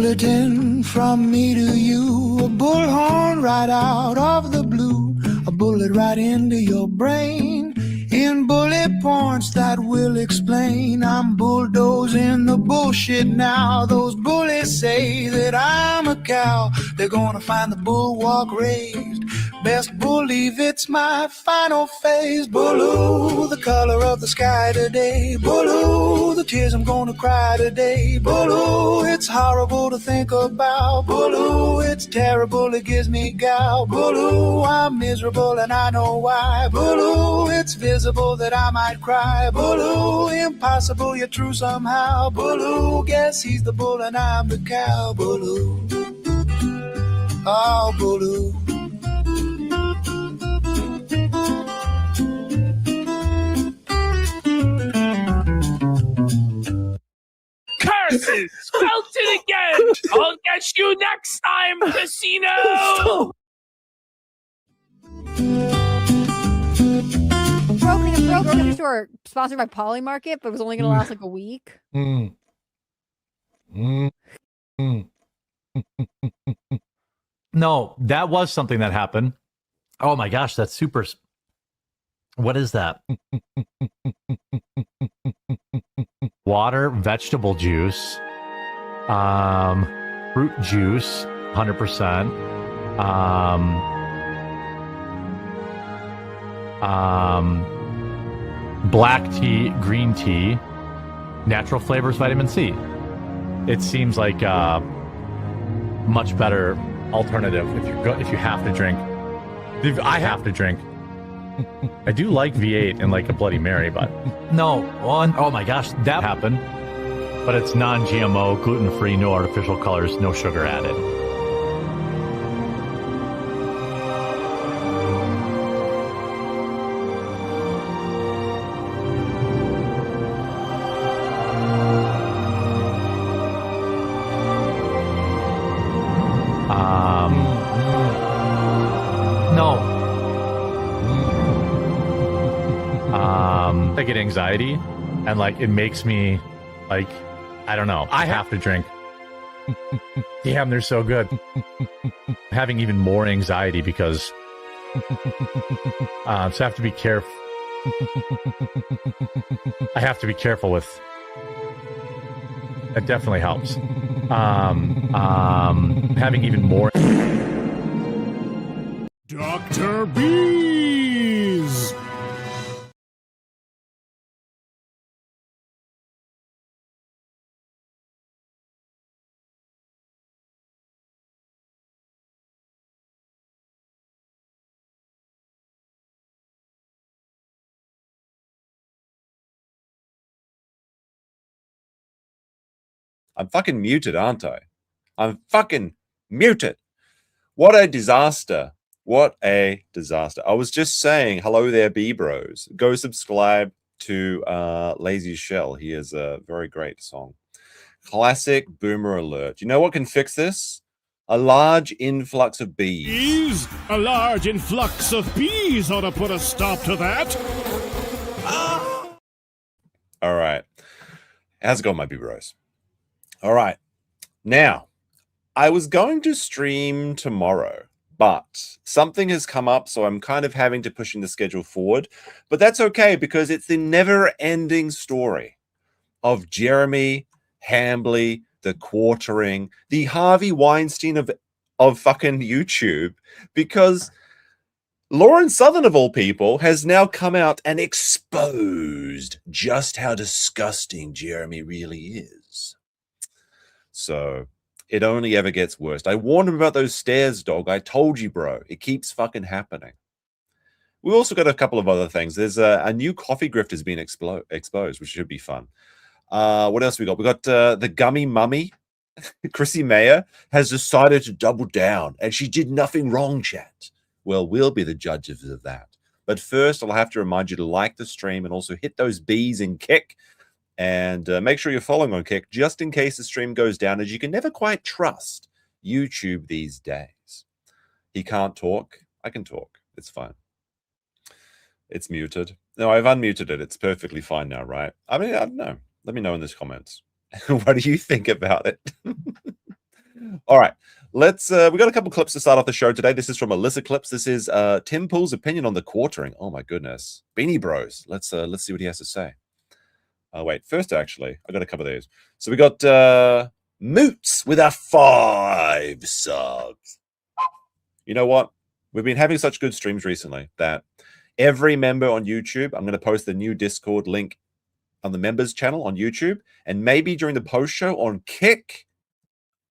bulletin from me to you, a bullhorn right out of the blue, a bullet right into your brain, in bullet points that will explain. I'm bulldozing the bullshit now. Those bullies say that I'm a cow. They're gonna find the bulwark raised. Best believe it's my final phase. Blue, the color of the sky today. Blue, the tears I'm gonna cry today. Blue, it's horrible to think about. Blue, it's terrible, it gives me gout. Blue, I'm miserable and I know why. Blue, it's visible that I might cry. Blue, impossible yet true somehow. Blue, guess he's the bull and I'm the cow. Blue, oh Blue. Curses! Spelt it again! I'll get you next time, Casino! Grocery store sponsored by Poly Market, but it was only going to last like a week. No, that was something that happened. Oh my gosh, that's super. What is that? Water, vegetable juice, fruit juice, 100%. Black tea, green tea, natural flavors, vitamin C. It seems like a much better alternative if you have to drink. I have to drink. I do like V8 and like a Bloody Mary, but no. Oh my gosh, that happened. But it's non-GMO, gluten-free, no artificial colors, no sugar added. I get anxiety, and like it makes me like, I don't know, I have to drink. Damn, they're so good. Having even more anxiety because so I have to be careful. I have to be careful with. It definitely helps. Having even more. Dr. Bees. I'm fucking muted, aren't I? I'm fucking muted. What a disaster. What a disaster. I was just saying, hello there, B-Bros. Go subscribe to Lazy Shell. He has a very great song. Classic boomer alert. You know what can fix this? A large influx of bees. A large influx of bees ought to put a stop to that. All right. How's it going, my B-Bros? All right. Now, I was going to stream tomorrow, but something has come up, so I'm kind of having to pushing the schedule forward. But that's okay, because it's the never-ending story of Jeremby Hambly, the quartering, the Harvey Weinstein of fucking YouTube, because Lauren Southern, of all people, has now come out and exposed just how disgusting Jeremby really is. So it only ever gets worse. I warned him about those stairs, dog. I told you, bro. It keeps fucking happening. We also got a couple of other things. There's a new coffee grift has been exposed, which should be fun. What else we got? We got the gummy mummy. Chrissie Mayr has decided to double down, and she did nothing wrong, chat. Well, we'll be the judges of that. But first, I'll have to remind you to like the stream and also hit those B's in Kick. And make sure you're following on Kick just in case the stream goes down, as you can never quite trust YouTube these days. He can't talk. I can talk. It's fine. It's muted. No, I've unmuted it. It's perfectly fine now, right? I mean, I don't know. Let me know in the comments. What do you think about it? All right. Let's we got a couple clips to start off the show today. This is from Alyssa Clips. This is Tim Pool's opinion on the quartering. Oh my goodness. Beanie Bros. Let's see what he has to say. Wait, first actually, I got to cover these. So we got Moots with our 5 subs. You know what? We've been having such good streams recently that every member on YouTube, I'm going to post the new Discord link on the members channel on YouTube, and maybe during the post show on Kick,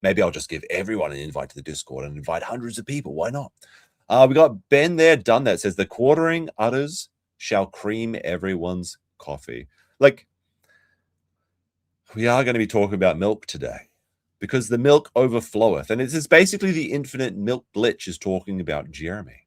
maybe I'll just give everyone an invite to the Discord and invite hundreds of people. Why not? We got Ben there, done that. Says the quartering udders shall cream everyone's coffee. Like, we are going to be talking about milk today because the milk overfloweth. And it is basically the infinite milk glitch is talking about Jeremy.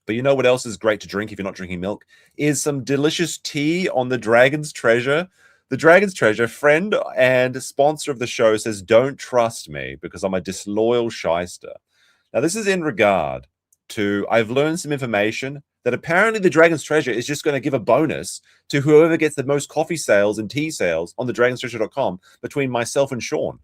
But you know what else is great to drink if you're not drinking milk? Is some delicious tea on the Dragon's Treasure. The Dragon's Treasure, friend and sponsor of the show, says, don't trust me because I'm a disloyal shyster. Now, this is in regard to, I've learned some information that apparently the Dragon's Treasure is just going to give a bonus to whoever gets the most coffee sales and tea sales on the dragonstreasure.com between myself and Sean.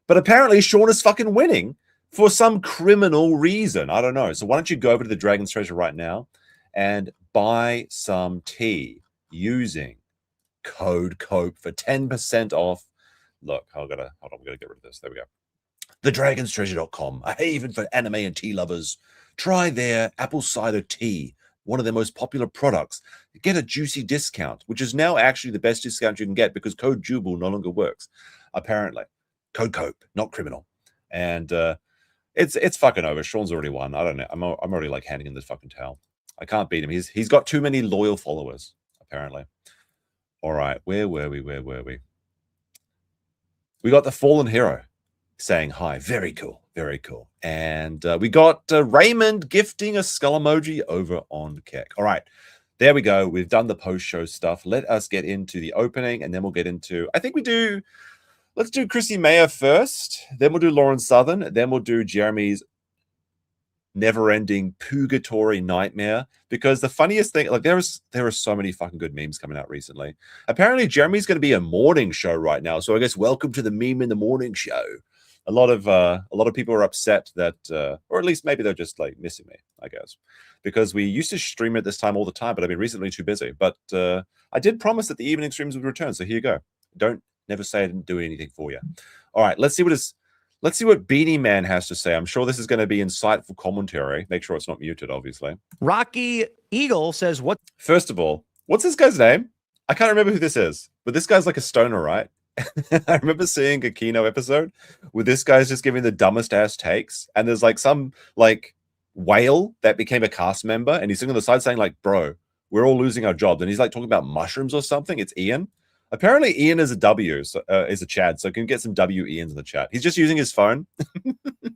But apparently Sean is fucking winning for some criminal reason. I don't know. So why don't you go over to the Dragon's Treasure right now and buy some tea using code COPE for 10% off. Look, hold on, we gotta get rid of this. There we go. Thedragonstreasure.com, a haven for anime and tea lovers. Try their apple cider tea, one of their most popular products. Get a juicy discount, which is now actually the best discount you can get because code Jubal no longer works, apparently. Code COPE, not criminal. And it's fucking over. Sean's already won. I don't know. I'm already like handing him this fucking towel. I can't beat him. He's got too many loyal followers, apparently. All right, where were we? We got the Fallen Hero saying hi. Very cool, very cool. And we got Raymond gifting a skull emoji over on Keck. All right, there we go. We've done the post-show stuff. Let us get into the opening, and then we'll get into, I think let's do Chrissie Mayr first. Then we'll do Lauren Southern. Then we'll do Jeremy's never-ending purgatory nightmare, because the funniest thing, like there are so many fucking good memes coming out recently. Apparently Jeremy's going to be a morning show right now, so I guess welcome to the meme in the morning show. A lot of people are upset that or at least maybe they're just like missing me, I guess, because we used to stream at this time all the time, but I've been recently too busy. But I did promise that the evening streams would return, so here you go. Never say I didn't do anything for you. All right, let's see what Beanie Man has to say. I'm sure this is going to be insightful commentary. Make sure it's not muted, obviously. Rocky Eagle says, what? First of all, what's this guy's name? I can't remember who this is, but this guy's like a stoner, right? I remember seeing a Kino episode where this guy's just giving the dumbest ass takes, and there's like some like whale that became a cast member, and he's sitting on the side saying like, bro, we're all losing our jobs. And he's like talking about mushrooms or something. It's Ian. Apparently Ian is a W, so, is a Chad, so can get some W Ians in the chat. He's just using his phone.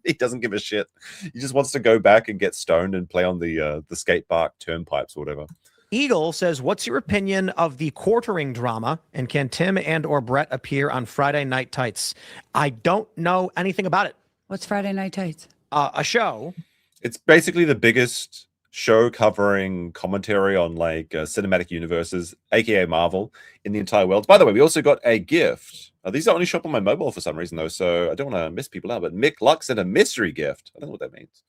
He doesn't give a shit. He just wants to go back and get stoned and play on the skate park turnpipes or whatever. Eagle says, what's your opinion of the quartering drama, and can Tim and or Brett appear on Friday Night Tights? I don't know anything about it. What's Friday Night Tights? A show. It's basically the biggest show covering commentary on like cinematic universes, aka Marvel, in the entire world. By the way, we also got a gift. These only show up on my mobile for some reason though, so I don't want to miss people out. But Mick Luck sent a mystery gift. I don't know what that means.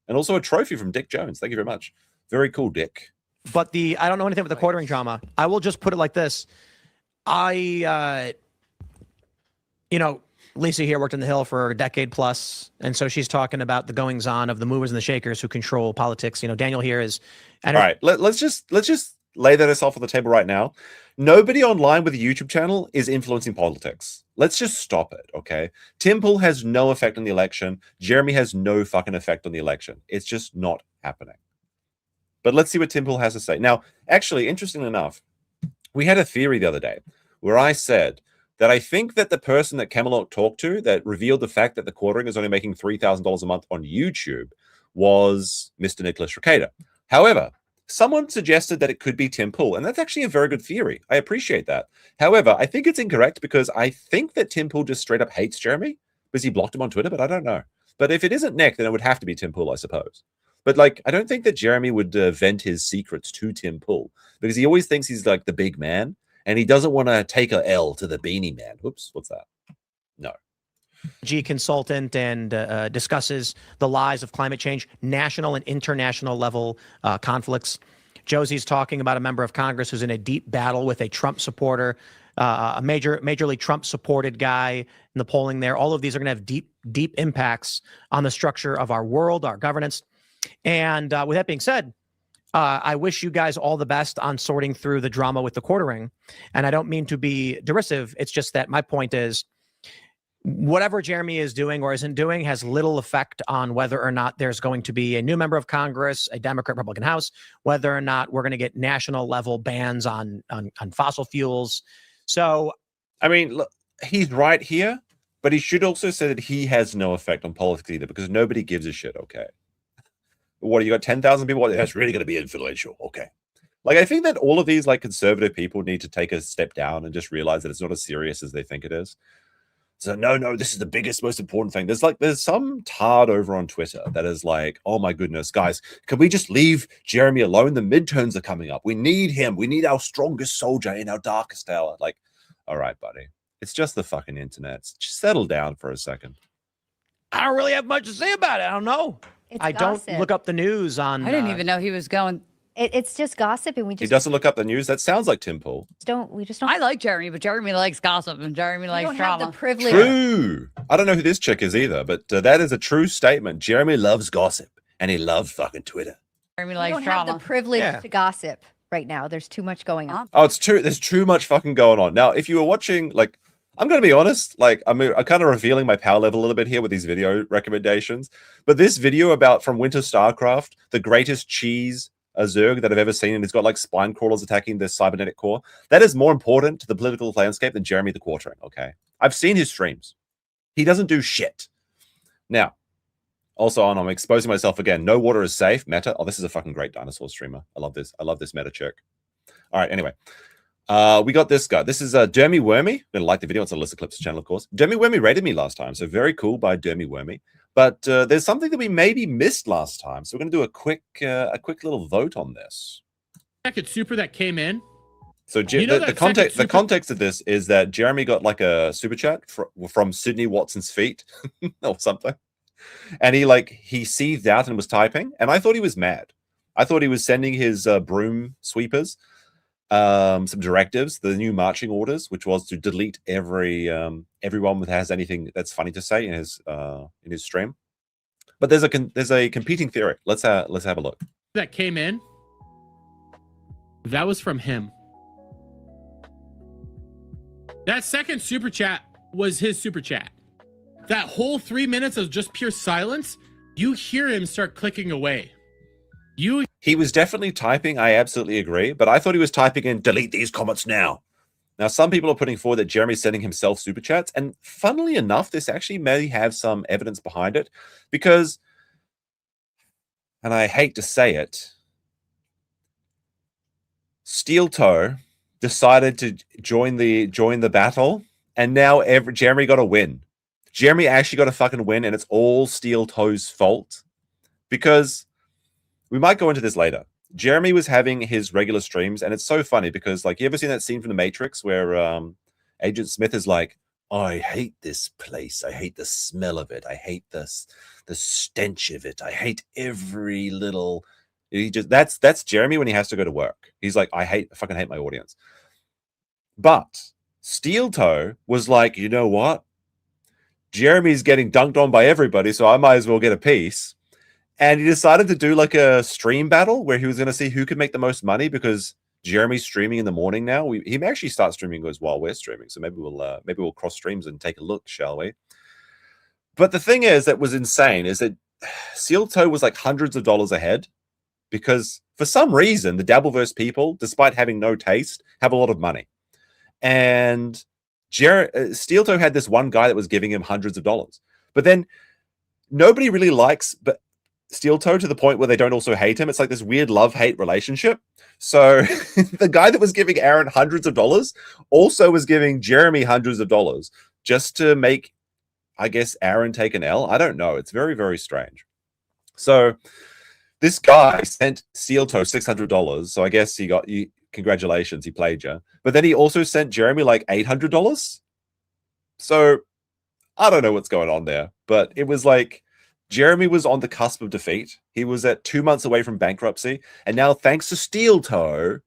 And also a trophy from Dick Jones. Thank you very much. Very cool, Dick. But I don't know anything about the quartering drama. I will just put it like this. Lisa here worked in the Hill for a decade plus, and so she's talking about the goings on of the movers and the shakers who control politics. Daniel here is. All right, let's just lay that off on the table right now. Nobody online with a YouTube channel is influencing politics. Let's just stop it, okay? Tim Pool has no effect on the election. Jeremy has no fucking effect on the election. It's just not happening. But let's see what Tim Pool has to say. Now, actually, interestingly enough, we had a theory the other day where I said that I think that the person that Camelot talked to that revealed the fact that the quartering is only making $3,000 a month on YouTube was Mr. Nicholas Recader. However, someone suggested that it could be Tim Pool, and that's actually a very good theory. I appreciate that. However, I think it's incorrect because I think that Tim Pool just straight up hates Jeremy because he blocked him on Twitter, but I don't know. But if it isn't Nick, then it would have to be Tim Pool, I suppose. But like, I don't think that Jeremy would vent his secrets to Tim Pool because he always thinks he's like the big man. And he doesn't want to take a L to the Beanie Man. Oops, what's that? No. consultant and discusses the lies of climate change, national and international level conflicts. Josie's talking about a member of Congress who's in a deep battle with a Trump supporter, a majorly Trump supported guy in the polling there. All of these are going to have deep impacts on the structure of our world, our governance. And with that being said, I wish you guys all the best on sorting through the drama with the quartering. And I don't mean to be derisive. It's just that my point is, whatever Jeremy is doing or isn't doing has little effect on whether or not there's going to be a new member of Congress, a Democrat Republican House, whether or not we're going to get national level bans on fossil fuels. So, I mean, look, he's right here, but he should also say that he has no effect on politics either, because nobody gives a shit. Okay, what, you got 10,000 people? That's really going to be influential. Okay. Like, I think that all of these like conservative people need to take a step down and just realize that it's not as serious as they think it is. So no, this is the biggest, most important thing. There's some tard over on Twitter that is like, oh my goodness, guys, can we just leave Jeremy alone? The midterms are coming up. We need him. We need our strongest soldier in our darkest hour. Like, all right, buddy. It's just the fucking internet. Just settle down for a second. I don't really have much to say about it. I don't know. I don't look up the news on. I didn't even know he was going. It's just gossip, and we just He doesn't look up the news. That sounds like Tim Pool. we just don't. I like Jeremy, but Jeremy likes gossip, and Jeremy we likes don't have drama. the privilege. True. I don't know who this chick is either, but that is a true statement. Jeremy loves gossip, and he loves fucking Twitter. Jeremy We likes don't have drama. the privilege Yeah. to gossip right now. There's too much going on. Oh, it's true. There's too much fucking going on. Now, if you were watching, like, I'm going to be honest, like, I'm kind of revealing my power level a little bit here with these video recommendations. But this video about from Winter StarCraft, the greatest cheese Zerg that I've ever seen, and he's got like spine crawlers attacking the cybernetic core. That is more important to the political landscape than Jeremy the Quartering. Okay, I've seen his streams. He doesn't do shit. Now, also on, I'm exposing myself again. No water is safe. Meta. Oh, this is a fucking great dinosaur streamer. I love this. I love this meta chick. All right. Anyway, we got this guy. This is Jeremy Wormy. I'm gonna like the video. It's on Alyssa Clips' channel, of course. Jeremy Wormy rated me last time, so very cool by Jeremy Wormy. But there's something that we maybe missed last time, so we're going to do a quick little vote on this. Second super that came in. So the context of this is that Jeremy got like a super chat from Sydney Watson's feet or something, and he seethed out and was typing, and I thought he was mad. I thought he was sending his broom sweepers some directives, the new marching orders, which was to delete everyone that has anything that's funny to say in his stream. But there's a competing theory. Let's have a look. That came in. That was from him. That second super chat was his super chat. That whole 3 minutes of just pure silence, you hear him start clicking away. He was definitely typing, I absolutely agree, but I thought he was typing in, delete these comments now. Now, some people are putting forward that Jeremy's sending himself super chats, and funnily enough, this actually may have some evidence behind it, because, and I hate to say it, Steel Toe decided to join the battle, and now Jeremy got a win. Jeremy actually got a fucking win, and it's all Steel Toe's fault, because we might go into this later. Jeremy was having his regular streams, and it's so funny because, like, you ever seen that scene from The Matrix where Agent Smith is like, I hate this place. I hate the smell of it. I hate the stench of it. I hate every little. That's Jeremy when he has to go to work. He's like, I fucking hate my audience. But Steel Toe was like, you know what? Jeremy's getting dunked on by everybody, so I might as well get a piece. And he decided to do like a stream battle where he was going to see who could make the most money, because Jeremy's streaming in the morning now. He may actually start streaming while we're streaming. So maybe we'll cross streams and take a look, shall we? But the thing is that was insane is that Steel Toe was like hundreds of dollars ahead, because for some reason the Dabbleverse people, despite having no taste, have a lot of money. And Steel Toe had this one guy that was giving him hundreds of dollars. But then nobody really likes Steel Toe to the point where they don't also hate him. It's like this weird love-hate relationship. So the guy that was giving Aaron hundreds of dollars also was giving Jeremy hundreds of dollars just to make, I guess, Aaron take an L. I don't know. It's very, very strange. So this guy sent Steel Toe $600. So I guess he got you. Congratulations, he played you. But then he also sent Jeremy like $800. So I don't know what's going on there, but it was like Jeremy was on the cusp of defeat. He was at 2 months away from bankruptcy, and now thanks to Steel Toe,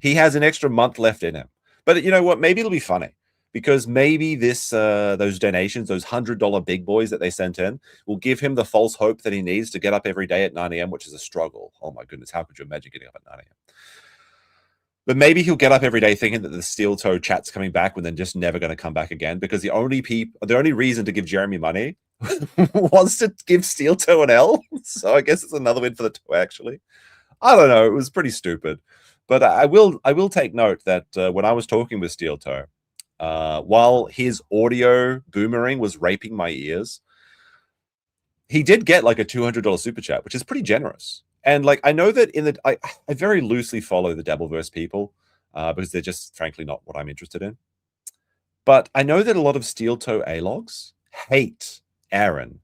he has an extra month left in him. But you know what? Maybe it'll be funny because maybe those donations, those $100 big boys that they sent in, will give him the false hope that he needs to get up every day at 9 a.m., which is a struggle. Oh my goodness, how could you imagine getting up at 9 a.m.? But maybe he'll get up every day thinking that the Steel Toe chat's coming back when they're just never going to come back again, because the only reason to give Jeremy money was to give Steel Toe an L. So I guess it's another win for the Toe, actually. I don't know. It was pretty stupid. But I will take note that when I was talking with Steel Toe, while his audio boomerang was raping my ears, he did get like a $200 super chat, which is pretty generous. And like, I know that I very loosely follow the Dabbleverse people because they're just frankly not what I'm interested in. But I know that a lot of Steel Toe A-logs hate Aaron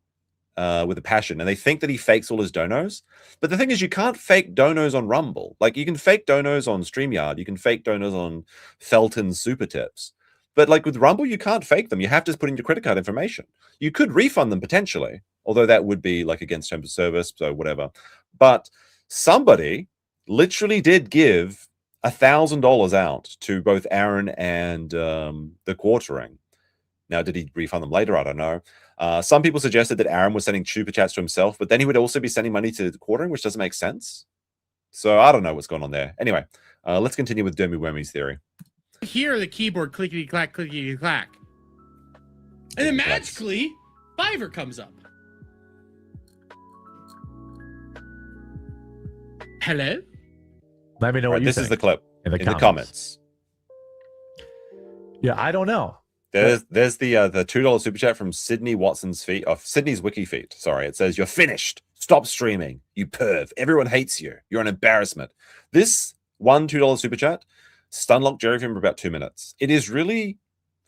with a passion, and they think that he fakes all his donos. But the thing is, you can't fake donos on Rumble. Like, you can fake donos on StreamYard, you can fake donos on Felton's super tips. But like with Rumble, you can't fake them. You have to put in your credit card information. You could refund them potentially, although that would be like against terms of service, so whatever. But somebody literally did give $1,000 out to both Aaron and the Quartering. Now, did he refund them later? I don't know. Some people suggested that Aaron was sending super chats to himself, but then he would also be sending money to the Quartering, which doesn't make sense. So I don't know what's going on there. Anyway, let's continue with Dermy Wormy's theory. Hear the keyboard clickety clack, clickety clack, and then magically Fiverr comes up. Hello. Let me know what you think. This is the clip in the comments. Yeah, I don't know. There's the $2 super chat from Sydney Watson's feed, Sydney's wiki feed. Sorry, it says, "You're finished. Stop streaming, you perv. Everyone hates you. You're an embarrassment." This $2 super chat stunlocked Jerry for about 2 minutes. It is really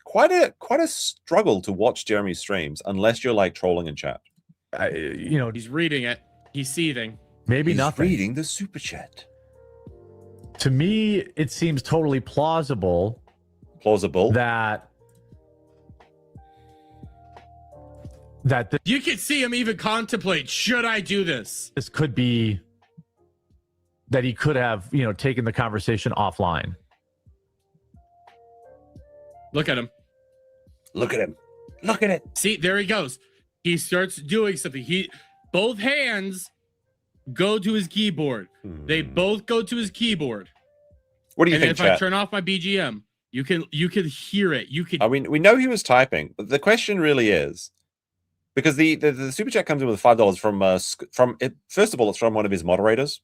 quite a struggle to watch Jeremy's streams unless you're like trolling in chat. He's reading it. He's seething. Maybe He's nothing. reading the super chat. To me, it seems totally plausible. That you could see him even contemplate, should I do this? This could be that he could have, taken the conversation offline. Look at him. Look at him. Look at it. See, there he goes. He starts doing something. Both hands go to his keyboard. They both go to his keyboard. What do you think, if I turn off my BGM, you can hear it. I mean, we know he was typing, but the question really is, because the super chat comes in with $5 from it. First of all, it's from one of his moderators.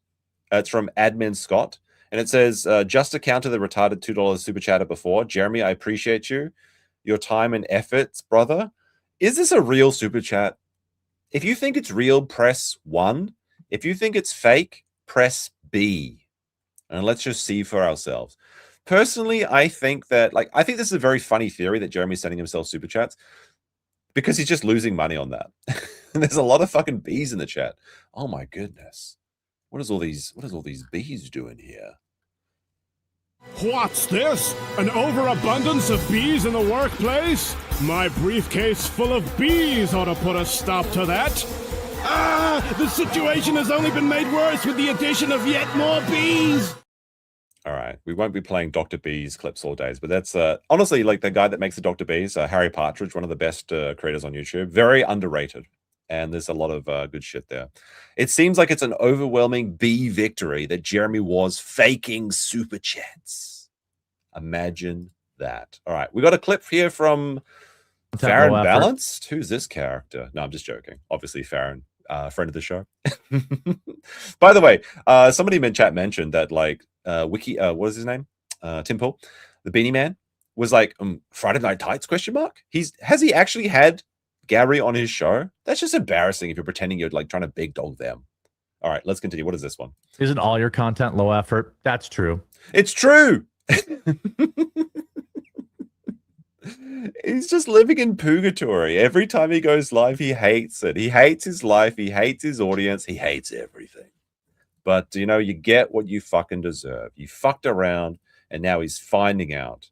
It's from Admin Scott, and it says, "Just to counter the retarded $2 super chatter before, Jeremy, I appreciate your time and efforts, brother. Is this a real super chat? If you think it's real, press 1. If you think it's fake, press B, and let's just see for ourselves." Personally, I think this is a very funny theory that Jeremy's sending himself super chats because he's just losing money on that. And there's a lot of fucking bees in the chat. Oh my goodness. What is all these bees doing here? What's this? An overabundance of bees in the workplace? My briefcase full of bees ought to put a stop to that. The situation has only been made worse with the addition of yet more bees. All right, we won't be playing Dr. Bees clips all days, but that's honestly, like, the guy that makes the Dr. Bees, Harry Partridge, one of the best creators on YouTube. Very underrated, and there's a lot of good shit there. It seems like it's an overwhelming bee victory that Jeremy was faking super chats. Imagine that. All right, we got a clip here from Farron Balanced. Who's this character? No, I'm just joking. Obviously, Farron, friend of the show. By the way, somebody in chat mentioned that, like, what was his name? Tim Pool, the Beanie Man, was like, Friday Night Tights, ? Has he actually had Gary on his show? That's just embarrassing if you're pretending you're like trying to big dog them. All right, let's continue. What is this one? Isn't all your content low effort? That's true. It's true. He's just living in purgatory. Every time he goes live, he hates it. He hates his life. He hates his audience. He hates everything. But, you get what you fucking deserve. You fucked around, and now he's finding out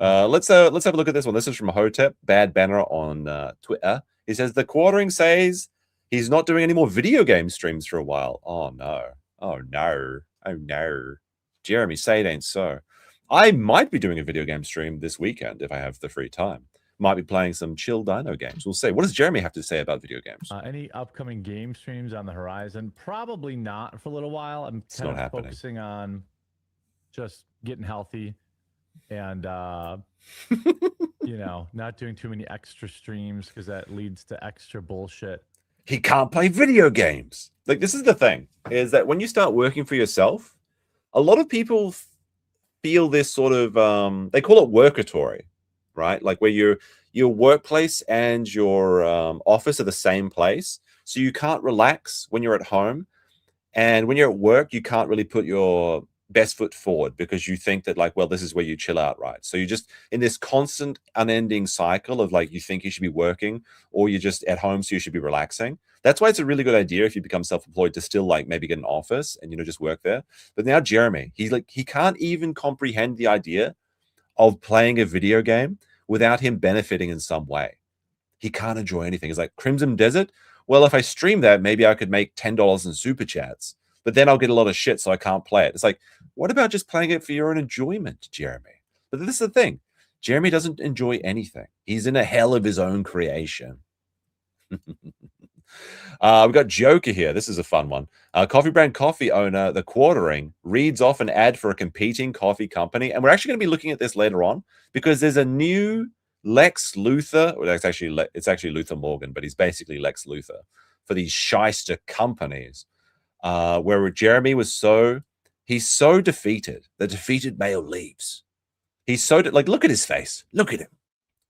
Let's have a look at this one. This is from Hotep, Bad Banner on Twitter. He says the quartering says he's not doing any more video game streams for a while. Oh no. Oh no. Oh no. Jeremy, say it ain't so. I might be doing a video game stream this weekend if I have the free time. Might be playing some chill dino games. We'll see. What does Jeremy have to say about video games? Any upcoming game streams on the horizon? Probably not for a little while. I'm kind of focusing on just getting healthy and you know, not doing too many extra streams because that leads to extra bullshit. He can't play video games. Like, this is the thing, is that when you start working for yourself, a lot of people feel this sort of they call it workatory, right? Like where your workplace and your office are the same place, so you can't relax when you're at home, and when you're at work you can't really put your best foot forward because you think that, like, well, this is where you chill out, right? So you're just in this constant unending cycle of, like, you think you should be working or you're just at home so you should be relaxing. That's why it's a really good idea if you become self-employed to still, like, maybe get an office and, you know, just work there. But now Jeremy, he can't even comprehend the idea of playing a video game without him benefiting in some way. He can't enjoy anything. It's like Crimson Desert. Well, if I stream that, maybe I could make $10 in super chats, but then I'll get a lot of shit, so I can't play it. It's like, what about just playing it for your own enjoyment, Jeremy? But this is the thing. Jeremy doesn't enjoy anything. He's in a hell of his own creation. We've got Joker here. This is a fun one. Coffee Brand Coffee owner, the quartering, reads off an ad for a competing coffee company. And we're actually going to be looking at this later on because there's a new Lex Luthor. Well, it's actually Luthor Morgan, but he's basically Lex Luthor for these shyster companies. Where Jeremy was he's so defeated. The defeated male leaves. He's so like, look at his face. Look at him.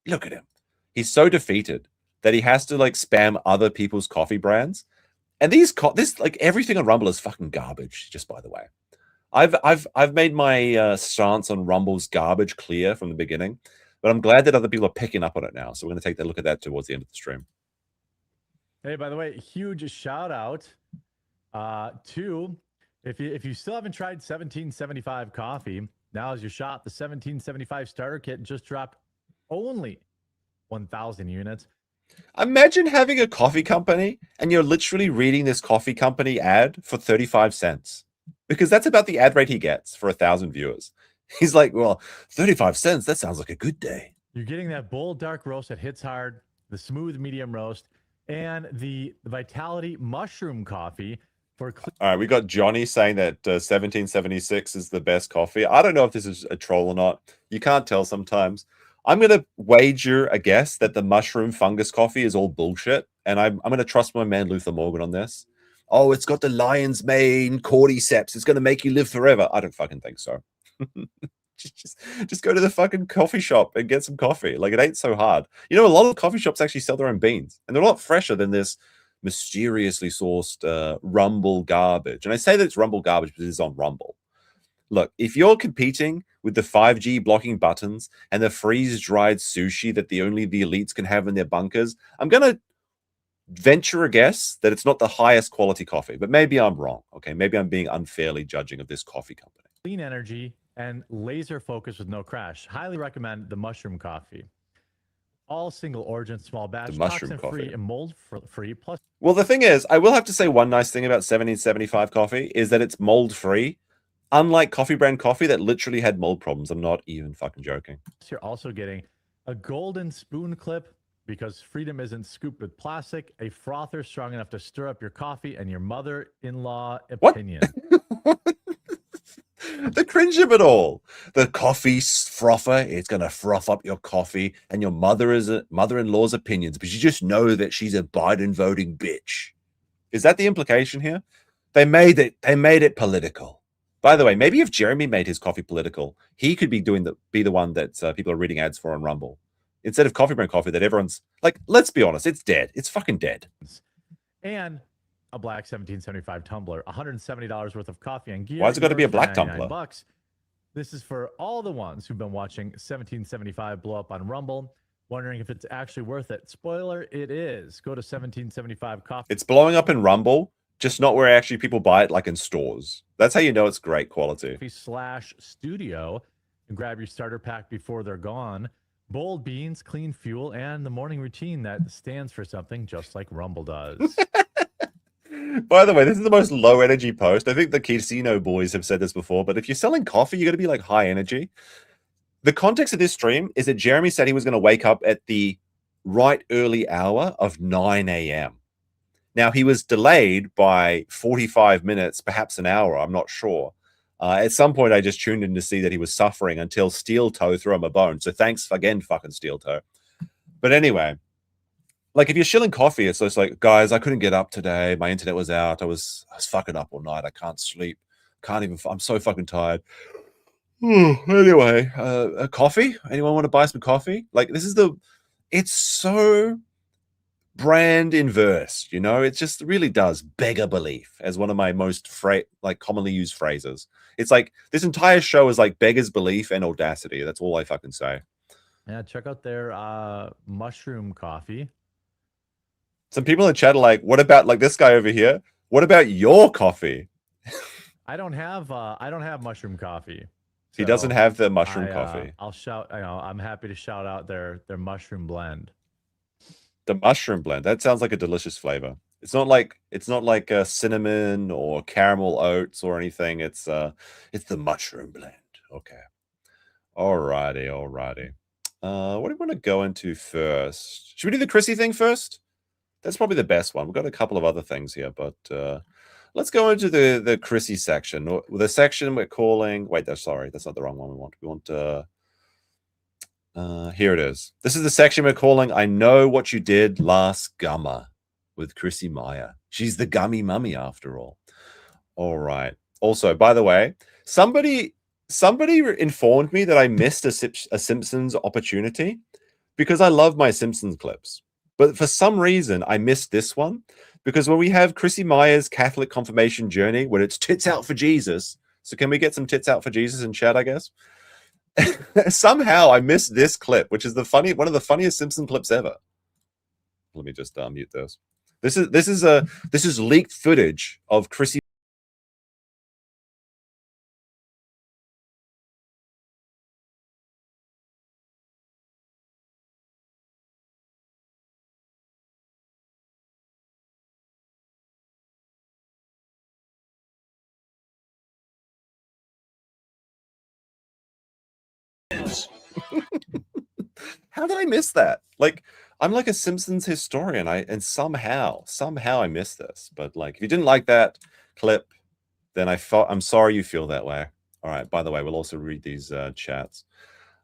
Look at him. He's so defeated that he has to, like, spam other people's coffee brands. And this, like, everything on Rumble is fucking garbage. Just by the way, I've made my stance on Rumble's garbage clear from the beginning, but I'm glad that other people are picking up on it now. So we're going to take a look at that towards the end of the stream. Hey, by the way, huge shout out to if you still haven't tried 1775 coffee, now is your shot. The 1775 starter kit just dropped only 1,000 units. Imagine having a coffee company and you're literally reading this coffee company ad for 35 cents because that's about the ad rate he gets for 1,000 viewers. He's like, well, 35 cents, that sounds like a good day. You're getting that bold dark roast that hits hard, the smooth medium roast, and the Vitality mushroom coffee. All right, we got Johnny saying that 1776 is the best coffee. I don't know if this is a troll or not. You can't tell sometimes. I'm going to wager a guess that the mushroom fungus coffee is all bullshit, and I'm going to trust my man Luthor Morgan on this. Oh, it's got the lion's mane cordyceps. It's going to make you live forever. I don't fucking think so. just go to the fucking coffee shop and get some coffee. Like, it ain't so hard. You know, a lot of coffee shops actually sell their own beans, and they're a lot fresher than this mysteriously sourced Rumble garbage. And I say that it's Rumble garbage because it's on Rumble. Look, if you're competing with the 5G blocking buttons and the freeze-dried sushi that only the elites can have in their bunkers, I'm going to venture a guess that it's not the highest quality coffee. But maybe I'm wrong, okay? Maybe I'm being unfairly judging of this coffee company. Clean energy and laser focus with no crash. Highly recommend the mushroom coffee. All single origin, small batch, the mushroom toxin-free coffee. and mold-free. Plus, well, the thing is, I will have to say one nice thing about 1775 coffee is that it's mold-free. Unlike Coffee Brand Coffee that literally had mold problems. I'm not even fucking joking. You're also getting a golden spoon clip because freedom isn't scooped with plastic, a frother strong enough to stir up your coffee, and your mother-in-law opinion. The cringe of it all. The coffee frother, it's going to froth up your coffee, and your mother-in-law's opinions, but you just know that she's a Biden voting bitch. Is that the implication here? They made it political. By the way, maybe if Jeremy made his coffee political, he could be be the one that people are reading ads for on Rumble. Instead of Coffee Brand Coffee that everyone's like, let's be honest, it's dead. It's fucking dead. And a black 1775 tumbler, $170 worth of coffee and gear. Why's it got to be a black tumbler? $99. This is for all the ones who've been watching 1775 blow up on Rumble, wondering if it's actually worth it. Spoiler, it is. Go to 1775 coffee. It's blowing up in Rumble, just not where actually people buy it, like in stores. That's how you know it's great quality. /studio and grab your starter pack before they're gone. Bold beans, clean fuel, and the morning routine that stands for something just like Rumble does. By the way, this is the most low energy post. I think the Casino boys have said this before, but if you're selling coffee, you got to be like high energy. The context of this stream is that Jeremy said he was going to wake up at the right early hour of 9 a.m. Now, he was delayed by 45 minutes, perhaps an hour. I'm not sure. At some point, I just tuned in to see that he was suffering until Steel Toe threw him a bone. So thanks again, fucking Steel Toe. But anyway, like if you're shilling coffee, it's just like, guys, I couldn't get up today. My internet was out. I was fucking up all night. I can't sleep. I'm so fucking tired. Anyway, a coffee? Anyone want to buy some coffee? Like it's so brand inverse, you know? It just really does beggar belief as one of my most commonly used phrases. It's like this entire show is like beggars belief and audacity. That's all I fucking say. Yeah, check out their mushroom coffee. Some people in the chat are like, what about like this guy over here? What about your coffee? I don't have mushroom coffee. He doesn't have the mushroom coffee. I'll shout. I'm happy to shout out their mushroom blend. The mushroom blend. That sounds like a delicious flavor. It's not like cinnamon or caramel oats or anything. It's the mushroom blend. Okay. Alrighty. What do we want to go into first? Should we do the Chrissie thing first? That's probably the best one. We've got a couple of other things here, but let's go into the Chrissie section. The section we're calling... Wait, that's not the wrong one we want. We want... here it is. This is the section we're calling I Know What You Did Last Gummer with Chrissie Mayr. She's the gummy mummy after all. All right. Also, by the way, somebody informed me that I missed a Simpsons opportunity because I love my Simpsons clips. But for some reason, I missed this one because when we have Chrissie Mayr's Catholic confirmation journey, when it's tits out for Jesus. So can we get some tits out for Jesus in chat, I guess? Somehow I missed this clip, which is one of the funniest Simpson clips ever. Let me just mute this. This is leaked footage of Chrissie. How did I miss that? Like, I'm like a Simpsons historian. And somehow I missed this. But like, if you didn't like that clip, then I'm sorry you feel that way. All right. By the way, we'll also read these chats.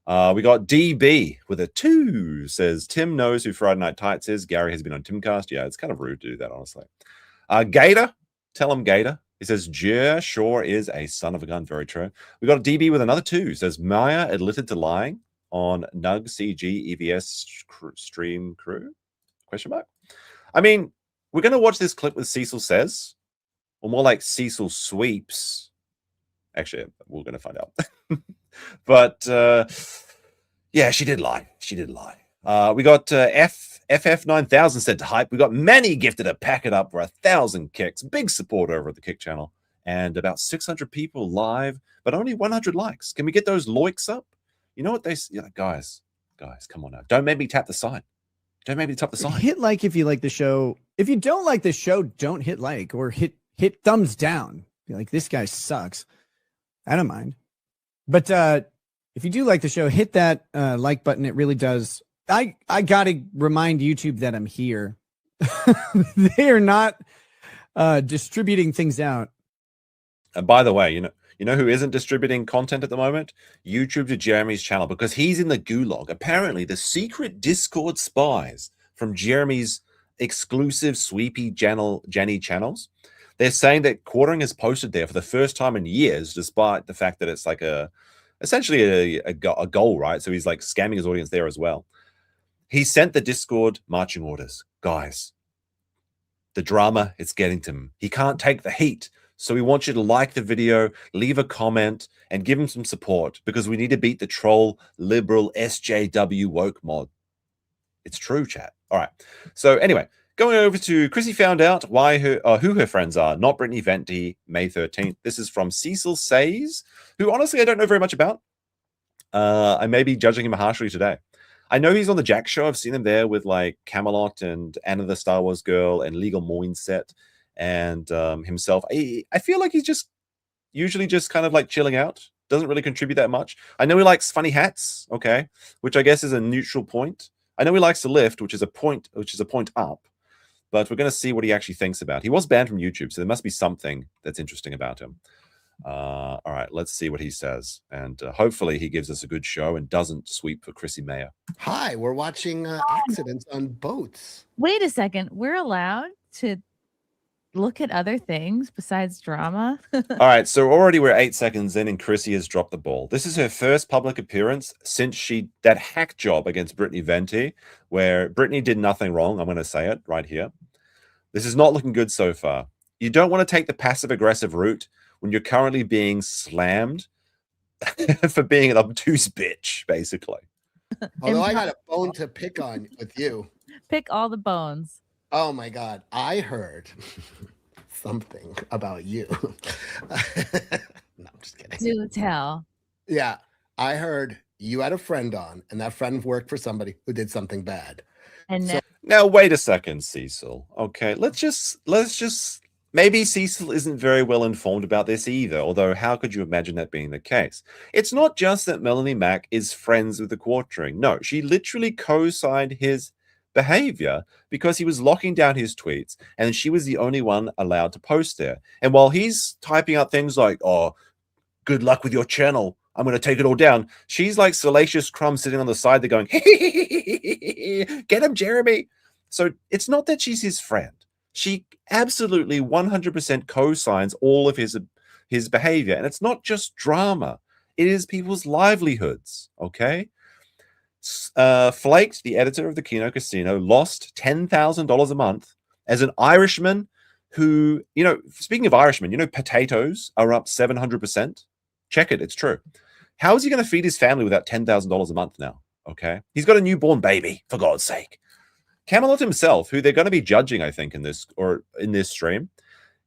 We got DB with a 2 says Tim knows who Friday Night Tights is. Gary has been on Timcast. Yeah, it's kind of rude to do that, honestly. Gator, tell him Gator. He says JER sure is a son of a gun. Very true. We got a DB with another 2. Says Mayr admitted to lying on Nug CG EVS stream crew? Question mark. I mean, we're going to watch this clip with Cecil Says, or more like Cecil Sweeps. Actually, we're going to find out. But yeah, she did lie. We got FF9000 said to hype. We got Manny gifted a packet up for 1,000 kicks. Big support over at the Kick channel. And about 600 people live, but only 100 likes. Can we get those likes up? You know what they say? Yeah, guys, come on now. Don't make me tap the sign. Hit like if you like the show. If you don't like the show, don't hit like or hit thumbs down. Be like, this guy sucks. I don't mind. But if you do like the show, hit that like button. It really does. I got to remind YouTube that I'm here. They are not distributing things out. And by the way, you know who isn't distributing content at the moment? YouTube to Jeremy's channel, because he's in the gulag. Apparently, the secret Discord spies from Jeremy's exclusive Sweepy Jenny channels, they're saying that Quartering has posted there for the first time in years, despite the fact that it's like essentially a goal, right? So he's like scamming his audience there as well. He sent the Discord marching orders. Guys, the drama, it's getting to him. He can't take the heat. So we want you to like the video, leave a comment, and give him some support, because we need to beat the troll, liberal, SJW woke mod. It's true, chat. All right. So anyway, going over to Chrissie found out who her friends are. Not Brittany Venti, May 13th. This is from Cecil Says, who honestly I don't know very much about. I may be judging him harshly today. I know he's on the Jack show. I've seen him there with like Camelot and Anna the Star Wars Girl and Legal Mindset and himself. I feel like he's just usually just kind of like chilling out. Doesn't really contribute that much. I know he likes funny hats, okay, which I guess is a neutral point. I know he likes to lift, which is a point up. But we're going to see what he actually thinks about. He was banned from YouTube, so there must be something that's interesting about him. All right, let's see what he says. And hopefully he gives us a good show and doesn't sweep for Chrissie Mayr. Hi, we're watching accidents on boats. Wait a second. We're allowed to look at other things besides drama? All right, so already we're 8 seconds in and Chrissie has dropped the ball. This is her first public appearance since that hack job against Brittany Venti, where Brittany did nothing wrong. I'm going to say it right here. This is not looking good so far. You don't want to take the passive-aggressive route when you're currently being slammed for being an obtuse bitch, basically. Although I got a bone to pick on with you. Pick all the bones. Oh my God. I heard something about you. No, I'm just kidding. Do tell. Yeah. I heard you had a friend on, and that friend worked for somebody who did something bad. And now wait a second, Cecil. Okay, let's just maybe Cecil isn't very well informed about this either, although how could you imagine that being the case? It's not just that Melanie Mack is friends with the Quartering. No, she literally co-signed his behavior because he was locking down his tweets and she was the only one allowed to post there. And while he's typing out things like, oh, good luck with your channel, I'm going to take it all down, she's like Salacious Crumb sitting on the side there going, get him, Jeremy. So it's not that she's his friend. She absolutely 100% co-signs all of his behavior. And it's not just drama. It is people's livelihoods, okay? Flaked, the editor of the Kino Casino, lost $10,000 a month as an Irishman who, you know, speaking of Irishmen, you know, potatoes are up 700%. Check it. It's true. How is he going to feed his family without $10,000 a month now? Okay. He's got a newborn baby, for God's sake. Camelot himself, who they're going to be judging, I think, in this stream,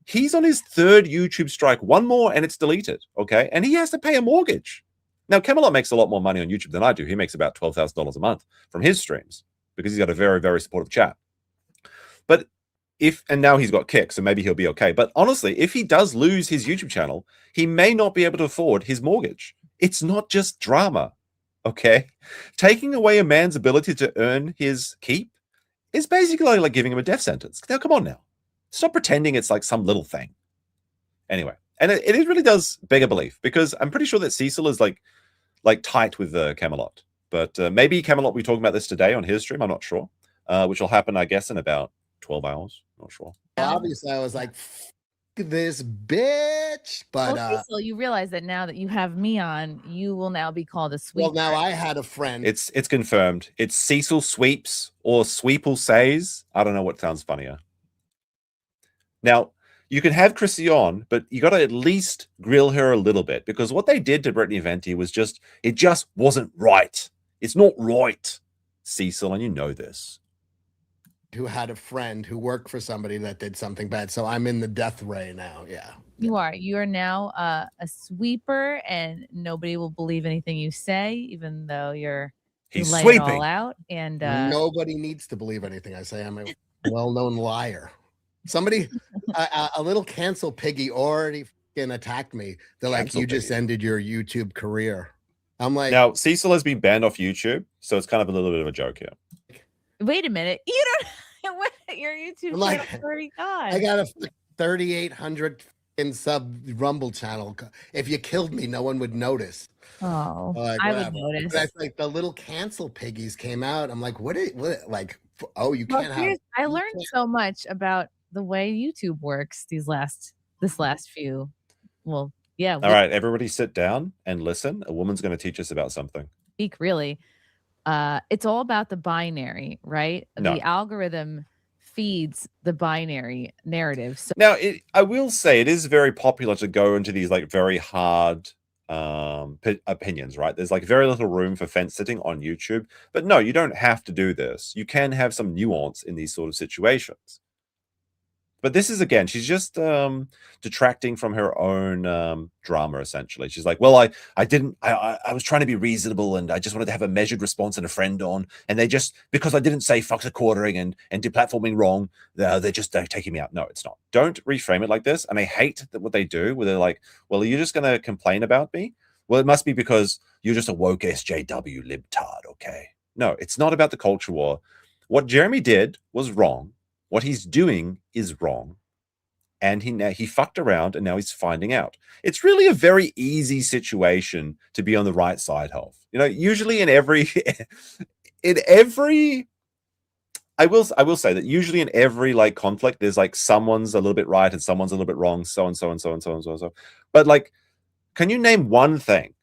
he's on his third YouTube strike. One more and it's deleted. Okay. And he has to pay a mortgage. Now, Camelot makes a lot more money on YouTube than I do. He makes about $12,000 a month from his streams because he's got a very, very supportive chat. But and now he's got Kick, so maybe he'll be okay. But honestly, if he does lose his YouTube channel, he may not be able to afford his mortgage. It's not just drama, okay? Taking away a man's ability to earn his keep is basically like giving him a death sentence. Now, come on now. Stop pretending it's like some little thing. Anyway, and it really does beg a belief because I'm pretty sure that Cecil is like tight with Camelot. But maybe Camelot will be talking about this today on his stream. I'm not sure, which will happen, I guess, in about 12 hours. Not sure. Obviously, I was like, this bitch. But Cecil, you realize that now that you have me on, you will now be called a sweep. Well, now I had a friend. It's confirmed. It's Cecil Sweeps or Sweeple Says. I don't know what sounds funnier. Now, you can have Chrissie on, but you got to at least grill her a little bit because what they did to Brittany Venti was it just wasn't right. It's not right, Cecil, and you know this. Who had a friend who worked for somebody that did something bad. So I'm in the death ray now. Yeah. You are. You are now a sweeper, and nobody will believe anything you say, even though he's laying sweeping it all out. And nobody needs to believe anything I say. I'm a well-known liar. Somebody, a little cancel piggy already fucking attacked me. They're like, you just ended your YouTube career. I'm like, now Cecil has been banned off YouTube, so it's kind of a little bit of a joke here. Wait a minute. You don't what your YouTube channel already got. I got a 3,800 sub Rumble channel. If you killed me, no one would notice. Oh, like, I would notice. That's like the little cancel piggies came out. I'm like, what like, oh, you can't have. I learned so much about the way YouTube works this last few. Well, yeah. All right, everybody sit down and listen. A woman's going to teach us about something. Speak really. It's all about the binary, right? No. The algorithm feeds the binary narrative. So now, I will say it is very popular to go into these like very hard opinions, right? There's like very little room for fence sitting on YouTube. But no, you don't have to do this. You can have some nuance in these sort of situations. But this is, again, she's just detracting from her own drama, essentially. She's like, well, I was trying to be reasonable, and I just wanted to have a measured response and a friend on, and they just, because I didn't say Fox a quartering and deplatforming wrong, they're taking me out. No, it's not. Don't reframe it like this. And I hate that what they do, where they're like, well, are you just going to complain about me? Well, it must be because you're just a woke SJW libtard, okay? No, it's not about the culture war. What Jeremy did was wrong. What he's doing is wrong, and he fucked around, and now he's finding out. It's really a very easy situation to be on the right side of. You know, usually in every I will say that usually in every like conflict, there's like someone's a little bit right and someone's a little bit wrong, so and so and so and so and so and so. But like, can you name one thing?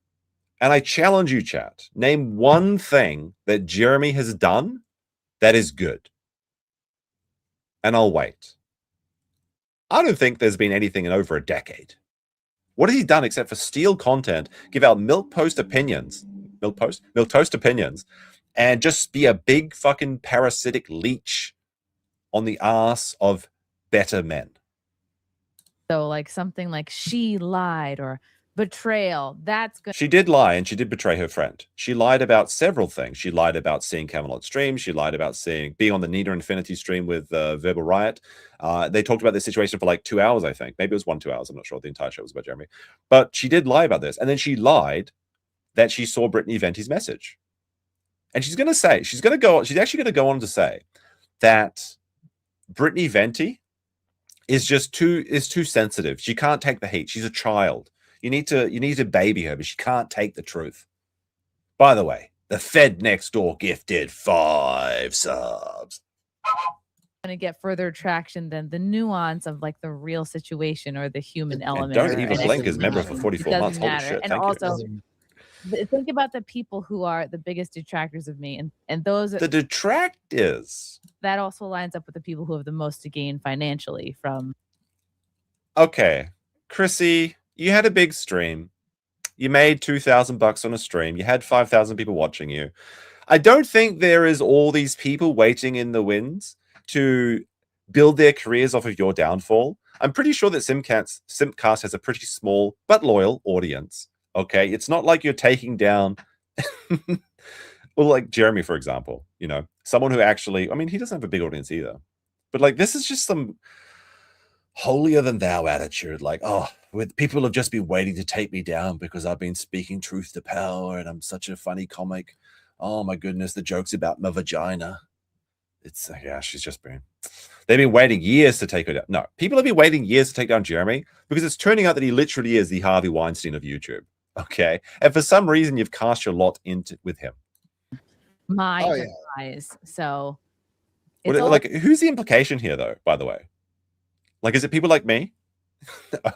And I challenge you, chat. Name one thing that Jeremy has done that is good. And I'll wait. I don't think there's been anything in over a decade. What has he done except for steal content, give out milquetoast opinions, and just be a big fucking parasitic leech on the ass of better men? So like something like she lied or betrayal. That's good. She did lie, and she did betray her friend. She lied about several things. She lied about seeing Camelot stream. She lied about being on the Nina Infinity stream with Verbal Riot. They talked about this situation for like 2 hours, I think. Maybe it was 2 hours. I'm not sure. The entire show was about Jeremy. But she did lie about this. And then she lied that she saw Brittany Venti's message. And she's actually going to go on to say that Brittany Venti is too sensitive. She can't take the heat. She's a child. You need to baby her, but she can't take the truth. By the way, the Fed next door gifted 5 subs. Going to get further traction than the nuance of like the real situation or the human element. And don't even blink as member for 44 months. Holy shit! And also, think about the people who are the biggest detractors of me, and those the detractors. That also lines up with the people who have the most to gain financially from. Okay, Chrissy. You had a big stream. You made $2,000 on a stream. You had 5,000 people watching you. I don't think there is all these people waiting in the wings to build their careers off of your downfall. I'm pretty sure that Simpcast has a pretty small but loyal audience. Okay, it's not like you're taking down, well, like Jeremy, for example. You know, someone who actually, I mean, he doesn't have a big audience either. But like, this is just some holier than thou attitude, like, oh, people have just been waiting to take me down because I've been speaking truth to power and I'm such a funny comic. Oh my goodness, the jokes about my vagina. It's they've been waiting years to take her down. No, people have been waiting years to take down Jeremy because it's turning out that he literally is the Harvey Weinstein of YouTube. Okay, and for some reason you've cast your lot with him. My eyes. So like, who's the implication here though, by the way? Like, is it people like me?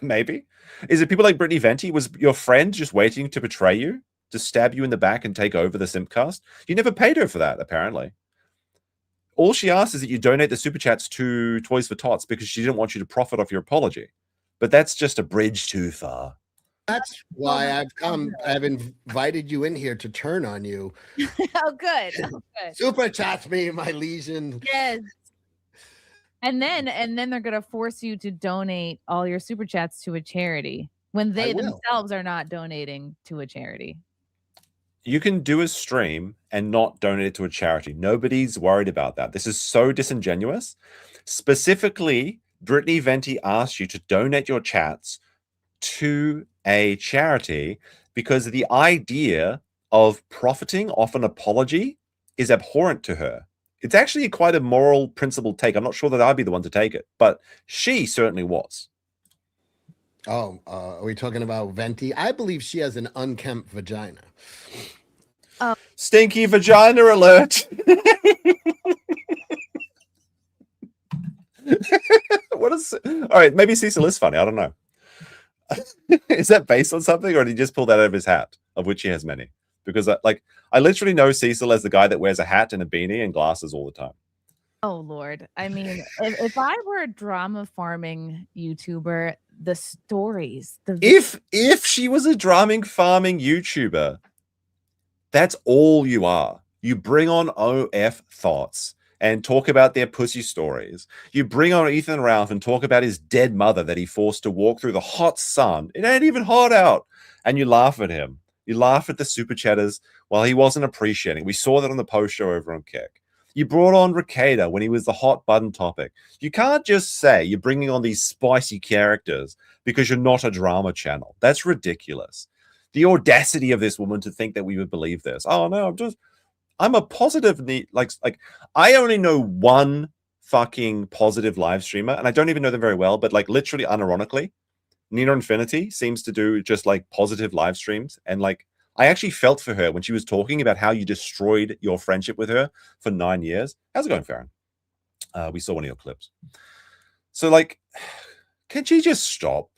Maybe. Is it people like Brittany Venti? Was your friend just waiting to betray you, to stab you in the back and take over the Simpcast? You never paid her for that, apparently. All she asked is that you donate the super chats to Toys for Tots because she didn't want you to profit off your apology. But that's just a bridge too far. That's why I've invited you in here to turn on you. Oh, good. Oh, good. Super chats me, my legion. Yes. And then they're gonna force you to donate all your super chats to a charity when they themselves are not donating to a charity. You can do a stream and not donate it to a charity. Nobody's worried about that. This is so disingenuous. Specifically, Brittany Venti asked you to donate your chats to a charity because the idea of profiting off an apology is abhorrent to her. It's actually quite a moral, principled take. I'm not sure that I'd be the one to take it, but she certainly was. Oh, are we talking about Venti? I believe she has an unkempt vagina. Stinky vagina alert. What is it? All right, maybe Cecil is funny. I don't know. Is that based on something, or did he just pull that out of his hat, of which he has many? Because I literally know Cecil as the guy that wears a hat and a beanie and glasses all the time. Oh Lord. I mean, if I were a drama farming YouTuber, the stories, if she was a drama farming YouTuber, that's all you are. You bring on OF thoughts and talk about their pussy stories. You bring on Ethan Ralph and talk about his dead mother that he forced to walk through the hot sun. It ain't even hot out. And you laugh at him. You laugh at the super chatters while he wasn't appreciating. We saw that on the post show over on Kick. You brought on Ricada when he was the hot button topic. You can't just say you're bringing on these spicy characters because you're not a drama channel. That's ridiculous. The audacity of this woman to think that we would believe this. Oh no, I'm a positive, like I only know one fucking positive live streamer, and I don't even know them very well, but like literally unironically, Nina Infinity seems to do just like positive live streams. And like, I actually felt for her when she was talking about how you destroyed your friendship with her for 9 years. How's it going, Farron? We saw one of your clips. So like, can she just stop?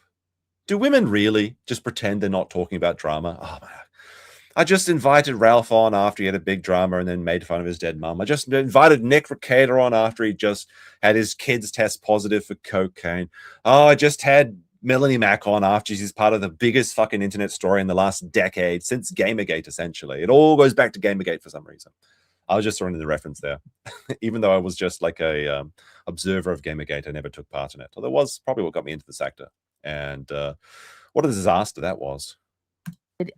Do women really just pretend they're not talking about drama? Oh my God. I just invited Ralph on after he had a big drama and then made fun of his dead mum. I just invited Nick Ricada on after he just had his kids test positive for cocaine. Oh, I just had Melanie Mack on after she's part of the biggest fucking internet story in the last decade, since Gamergate, essentially. It all goes back to Gamergate for some reason. I was just throwing in the reference there. Even though I was just like a observer of Gamergate, I never took part in it. Although it was probably what got me into the sector. And what a disaster that was.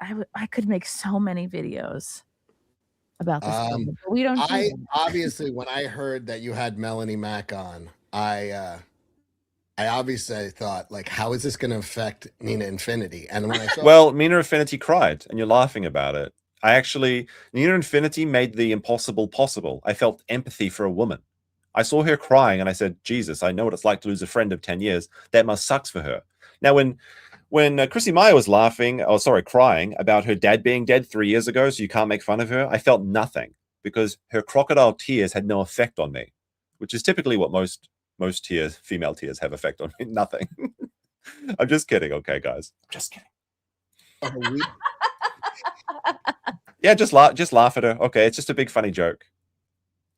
I could make so many videos about this. But we don't. Obviously, when I heard that you had Melanie Mack on, I obviously thought, like, how is this going to affect Nina Infinity? And when I saw well, Nina Infinity cried, and you're laughing about it. Nina Infinity made the impossible possible. I felt empathy for a woman. I saw her crying, and I said, Jesus, I know what it's like to lose a friend of 10 years. That must sucks for her. Now, when Chrissie Mayr was crying about her dad being dead 3 years ago, so you can't make fun of her, I felt nothing because her crocodile tears had no effect on me, which is typically what most female tears have effect on me. Nothing. I'm just kidding. Okay, guys. I'm just kidding. Yeah, just laugh at her. Okay, it's just a big funny joke.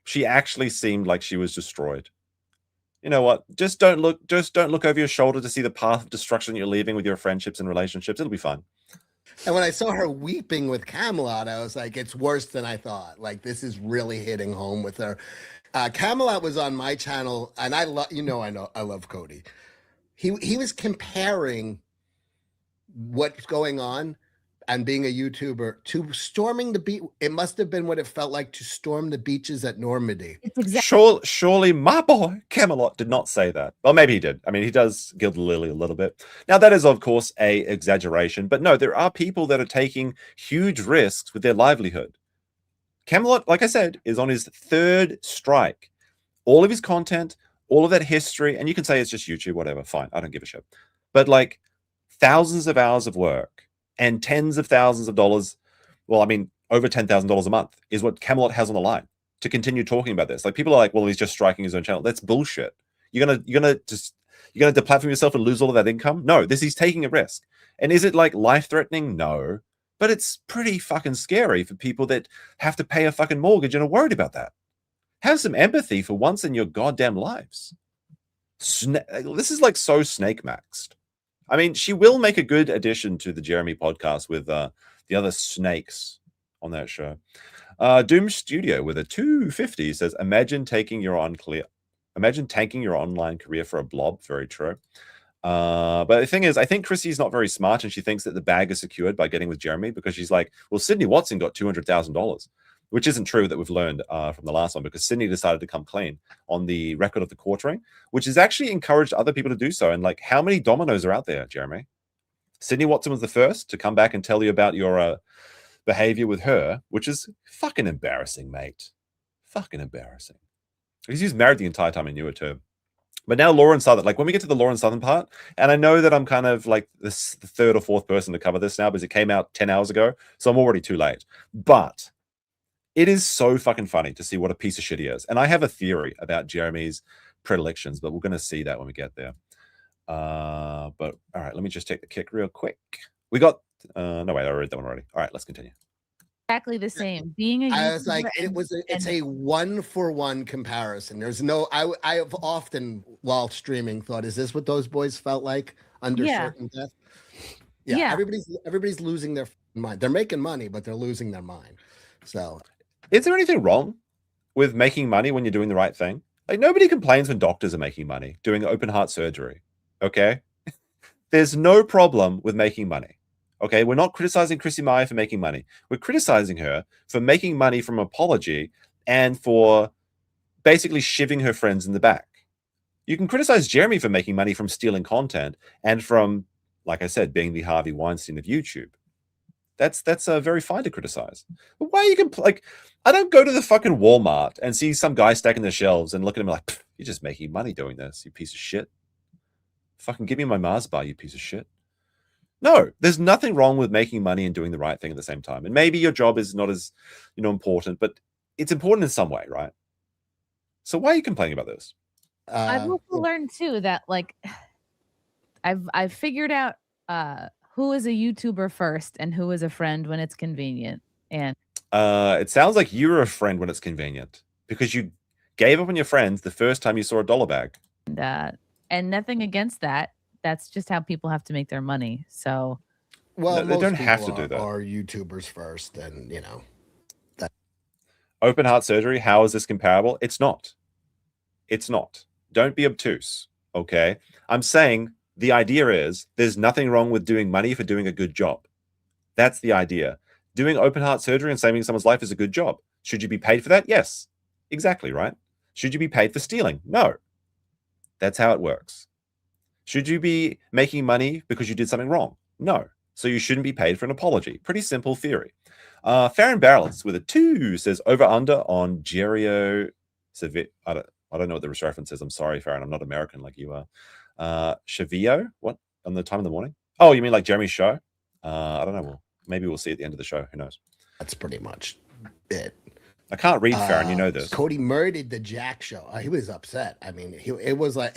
She actually seemed like she was destroyed. You know what? Just don't look over your shoulder to see the path of destruction you're leaving with your friendships and relationships. It'll be fine. And when I saw her weeping with Camelot, I was like, it's worse than I thought. Like, this is really hitting home with her. Camelot was on my channel, and I love Cody. He was comparing what's going on and being a YouTuber to storming the beach. It must have been what it felt like to storm the beaches at Normandy. Surely my boy Camelot did not say that. Well, maybe he did. I mean, he does gild the lily a little bit. Now, that is, of course, a exaggeration. But no, there are people that are taking huge risks with their livelihood. Camelot, like I said, is on his third strike. All of his content, all of that history, and you can say it's just YouTube, whatever, fine, I don't give a shit. But like thousands of hours of work and tens of thousands of dollars, well, I mean, over $10,000 a month is what Camelot has on the line to continue talking about this. Like, people are like, well, he's just striking his own channel. That's bullshit. You're gonna deplatform yourself and lose all of that income? No, he's taking a risk. And is it like life-threatening? No. But it's pretty fucking scary for people that have to pay a fucking mortgage and are worried about that. Have some empathy for once in your goddamn lives. This is like so snake maxed. I mean, she will make a good addition to the Jeremy podcast with the other snakes on that show. Doom Studio with a 250 says, imagine tanking your online career for a blob. Very true. But the thing is, I think Chrissie's not very smart, and she thinks that the bag is secured by getting with Jeremy, because she's like, well, Sydney Watson got $200,000, which isn't true, that we've learned from the last one, because Sydney decided to come clean on the record of the quartering, which has actually encouraged other people to do so. And like, how many dominoes are out there, Jeremy? Sydney Watson was the first to come back and tell you about your behavior with her, which is fucking embarrassing, mate. Fucking embarrassing. Because he was married the entire time I knew her too. But now Lauren Southern, like when we get to the Lauren Southern part, and I know that I'm kind of like the third or fourth person to cover this now because it came out 10 hours ago, so I'm already too late. But it is so fucking funny to see what a piece of shit he is. And I have a theory about Jeremy's predilections, but we're going to see that when we get there. But all right, let me just take the kick real quick. We got, no, wait, I read that one already. All right, let's continue. Exactly the same. Being a I was like, YouTuber it's a 1-for-1 comparison. There's no, I have often while streaming thought, is this what those boys felt like under certain death? Yeah. Everybody's losing their mind. They're making money, but they're losing their mind. So, is there anything wrong with making money when you're doing the right thing? Like, nobody complains when doctors are making money doing open heart surgery. Okay, there's no problem with making money. Okay, we're not criticizing Chrissie Mayr for making money. We're criticizing her for making money from apology and for basically shivving her friends in the back. You can criticize Jeremy for making money from stealing content and from, like I said, being the Harvey Weinstein of YouTube. That's very fine to criticize. But why you can like? I don't go to the fucking Walmart and see some guy stacking the shelves and look at him like, you're just making money doing this, you piece of shit. Fucking give me my Mars bar, you piece of shit. No, there's nothing wrong with making money and doing the right thing at the same time. And maybe your job is not as, important, but it's important in some way, right? So why are you complaining about this? I've also learned too that like I've figured out who is a YouTuber first and who is a friend when it's convenient. And it sounds like you're a friend when it's convenient because you gave up on your friends the first time you saw a dollar bag. And nothing against that. That's just how people have to make their money. So, well, no, they don't have to do that. Are YouTubers first, and that open heart surgery. How is this comparable? It's not. It's not. Don't be obtuse. Okay, I'm saying the idea is there's nothing wrong with doing money for doing a good job. That's the idea. Doing open heart surgery and saving someone's life is a good job. Should you be paid for that? Yes, exactly right. Should you be paid for stealing? No. That's how it works. Should you be making money because you did something wrong? No. So you shouldn't be paid for an apology. Pretty simple theory. Farron Barrels with a 2 says over under on Gerio. I don't know what the reference is. I'm sorry, Farron. I'm not American like you are. Chavio? What? On the time in the morning? Oh, you mean like Jeremy's show? I don't know. Well, maybe we'll see at the end of the show. Who knows? That's pretty much it. I can't read, Farron. You know this. Cody murdered the Jack show. He was upset. I mean, it was like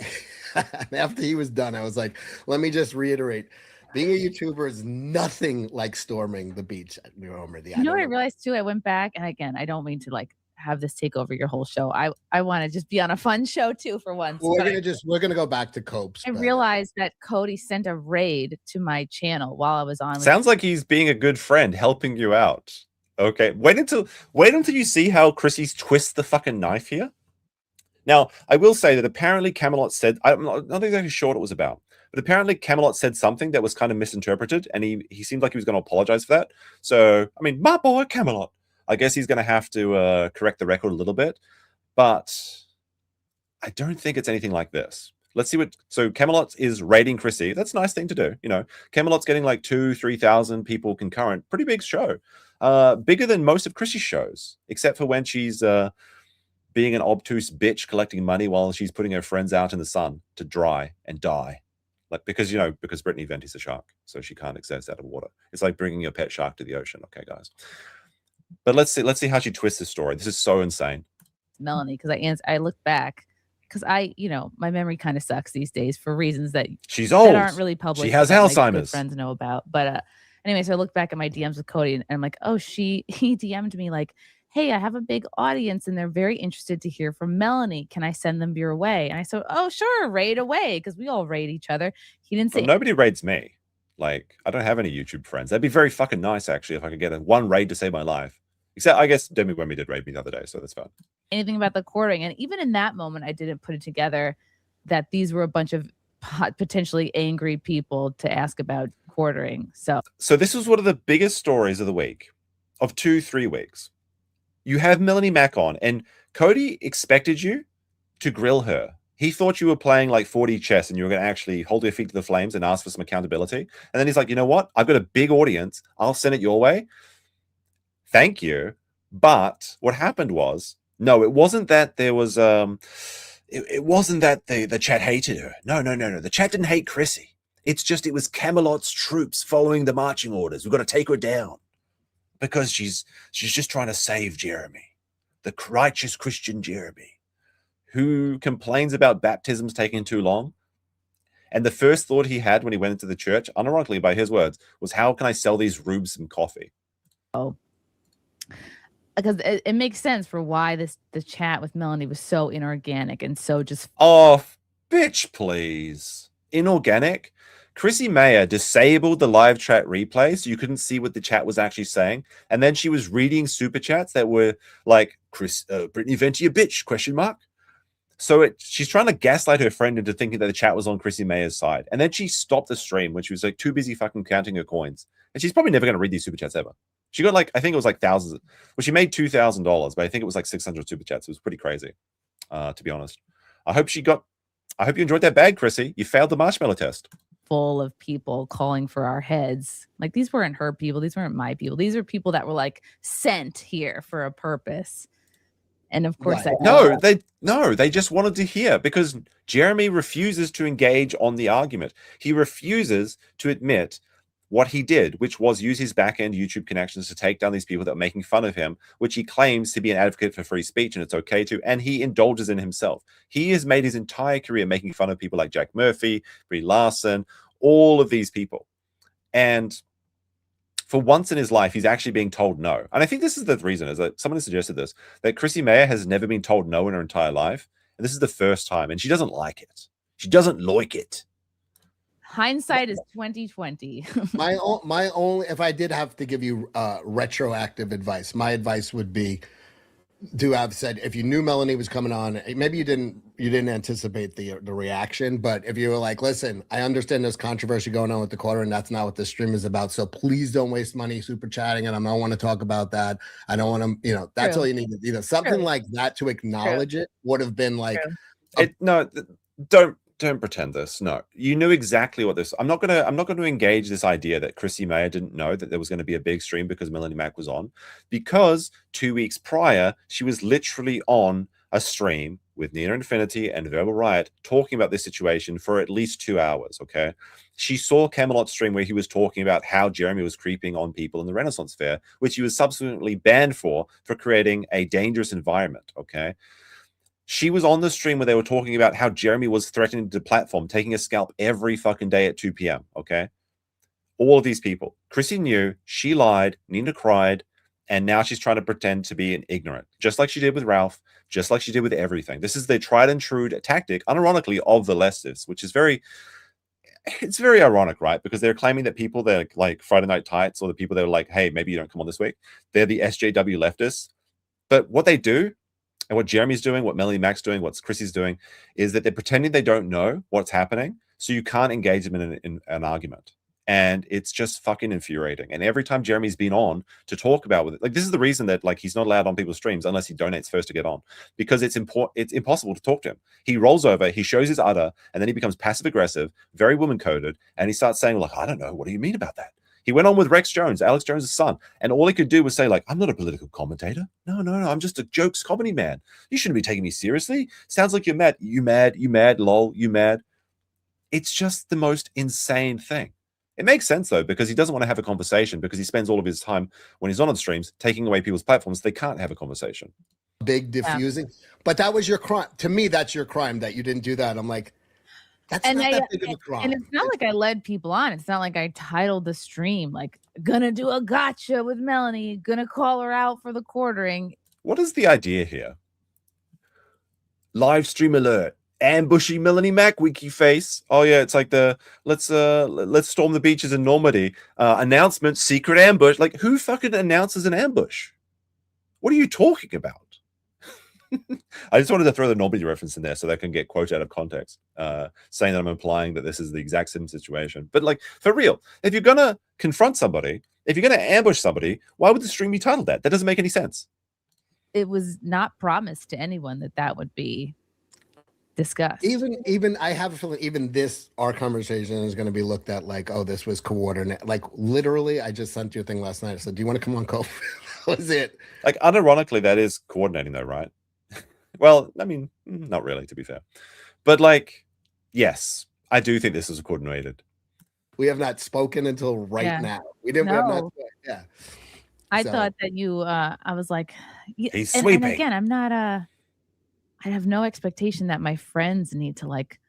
after he was done, I was like, let me just reiterate. Being a YouTuber is nothing like storming the beach at Normandy. You know what I realized too? I went back, and again, I don't mean to like have this take over your whole show. I want to just be on a fun show too for once. Well, we're gonna go back to Copes. I realized that Cody sent a raid to my channel while I was on. Sounds like he's being a good friend, helping you out. Okay, wait until you see how Chrissie's twists the fucking knife here. Now, I will say that apparently Camelot said, I'm not exactly sure what it was about, but apparently Camelot said something that was kind of misinterpreted, and he seemed like he was going to apologize for that. So, I mean, my boy Camelot, I guess he's going to have to correct the record a little bit, but I don't think it's anything like this. Let's see what. So Camelot is raiding Chrissie. That's a nice thing to do. Camelot's getting like 2,000-3,000 people concurrent. Pretty big show. Bigger than most of Chrissie's shows, except for when she's being an obtuse bitch collecting money while she's putting her friends out in the sun to dry and die. Like because Brittany Venti's a shark, so she can't access out of water. It's like bringing your pet shark to the ocean. Okay, guys. But let's see how she twists the story. This is so insane. Melanie, because I look back. Because my memory kind of sucks these days for reasons that she's old. That aren't really public. She has Alzheimer's. Friends know about. But anyway, so I look back at my DMs with Cody, and I'm like, oh, he DM'd me like, hey, I have a big audience, and they're very interested to hear from Melanie. Can I send them your way? And I said, oh, sure, raid away, because we all raid each other. He didn't say nobody raids me. Like, I don't have any YouTube friends. That'd be very fucking nice, actually, if I could get one raid to save my life. Except, I guess Demi Wemby did raid me the other day, so that's fine. Anything about the quartering. And even in that moment, I didn't put it together that these were a bunch of potentially angry people to ask about quartering. So this was one of the biggest stories of the week, of 2-3 weeks. You have Melanie Mack on, and Cody expected you to grill her. He thought you were playing like 4D chess and you were going to actually hold your feet to the flames and ask for some accountability. And then he's like, you know what? I've got a big audience. I'll send it your way. Thank you. But what happened was, no, it wasn't that there was, it wasn't that the chat hated her. No. The chat didn't hate Chrissie. It's just, it was Camelot's troops following the marching orders. We've got to take her down because she's just trying to save Jeremy, the righteous Christian Jeremy, who complains about baptisms taking too long. And the first thought he had when he went into the church, unironically by his words, was, how can I sell these rubes some coffee? Oh, because it makes sense for why the chat with Melanie was so inorganic and so just. Oh, bitch, please. Inorganic? Chrissie Mayr disabled the live chat replay so you couldn't see what the chat was actually saying. And then she was reading super chats that were like, Brittany Venti a bitch, question mark. So she's trying to gaslight her friend into thinking that the chat was on Chrissie Mayr's side. And then she stopped the stream when she was like too busy fucking counting her coins. And she's probably never going to read these super chats ever. She got like, I think it was like thousands. Well, she made $2,000, but I think it was like 600 super chats. It was pretty crazy, to be honest. I hope you enjoyed that bag, Chrissy. You failed the marshmallow test. Full of people calling for our heads. Like, these weren't her people. These weren't my people. These are people that were like sent here for a purpose. And of course, they just wanted to hear, because Jeremy refuses to engage on the argument. He refuses to admit what he did, which was use his back-end YouTube connections to take down these people that are making fun of him, which he claims to be an advocate for free speech, and it's okay to, and he indulges in himself. He has made his entire career making fun of people like Jack Murphy, Brie Larson, all of these people. And for once in his life, he's actually being told no. And I think this is the reason, is that someone has suggested this, that Chrissie Mayr has never been told no in her entire life. And this is the first time, and she doesn't like it. She doesn't like it. Hindsight is 2020. my only, if I did have to give you retroactive advice, my advice would be to have said, if you knew Melanie was coming on, maybe you didn't anticipate the reaction, but if you were like, listen, I understand there's controversy going on with the quarter, and that's not what this stream is about, so please don't waste money super chatting, and I don't want to talk about that. I don't want to, that's all you need. Something like that to acknowledge it would have been like, Don't pretend this. No, you knew exactly what this. I'm not gonna engage this idea that Chrissie Mayr didn't know that there was going to be a big stream because Melanie Mac was on, because 2 weeks prior she was literally on a stream with Near Infinity and Verbal Riot talking about this situation for at least 2 hours. Okay, she saw Camelot's stream where he was talking about how Jeremy was creeping on people in the Renaissance Fair, which he was subsequently banned for creating a dangerous environment. Okay. She was on the stream where they were talking about how Jeremy was threatening the platform, taking a scalp every fucking day at 2 p.m. Okay. All of these people. Chrissy knew, she lied, Nina cried, and now she's trying to pretend to be an ignorant, just like she did with Ralph, just like she did with everything. This is the tried and true tactic, unironically, of the leftists, which is very ironic, right? Because they're claiming that people that are like Friday Night Tights, or the people that are like, hey, maybe you don't come on this week, they're the SJW leftists. But what they do, and what Jeremy's doing, what Melanie Mac's doing, what Chrissy's doing, is that they're pretending they don't know what's happening, so you can't engage them in an argument. And it's just fucking infuriating. And every time Jeremy's been on to talk about with it, like, this is the reason that like he's not allowed on people's streams unless he donates first to get on, because it's impossible to talk to him. He rolls over, he shows his udder, and then he becomes passive aggressive, very woman coded, and he starts saying like, I don't know, what do you mean about that? He went on with Rex Jones, Alex Jones' son, and all he could do was say, like, I'm not a political commentator. No, I'm just a jokes comedy man. You shouldn't be taking me seriously. Sounds like you're mad. You mad, lol, you mad. It's just the most insane thing. It makes sense, though, because he doesn't want to have a conversation, because he spends all of his time when he's on streams taking away people's platforms. They can't have a conversation. Big diffusing. Yeah. But that was your crime. To me, that's your crime that you didn't do that. I'm like, that's not that big of a crime. And it's not like I led people on. It's not like I titled the stream like, gonna do a gotcha with Melanie, gonna call her out for the quartering. What is the idea here? Live stream alert. Ambushing Melanie Mac, wiki face. Oh yeah, it's like the let's storm the beaches in Normandy. Announcement, secret ambush. Like, who fucking announces an ambush? What are you talking about? I just wanted to throw the Normandy reference in there so that can get quoted out of context, saying that I'm implying that this is the exact same situation. But like, for real, if you're gonna confront somebody, if you're gonna ambush somebody, why would the stream be titled that? That doesn't make any sense. It was not promised to anyone that would be discussed. Even I have a feeling even our conversation is going to be looked at like, oh, this was coordinate. Like, literally, I just sent you a thing last night. I said, do you want to come on, Cole? That was it. Like, unironically, that is coordinating, though, right? Well, I mean, not really, to be fair. But like, yes, I do think this is coordinated. We have not spoken until now. We didn't. No. We have not. Yeah. I thought that you. I was like, he's sweeping. And again, I'm not. I have no expectation that my friends need to like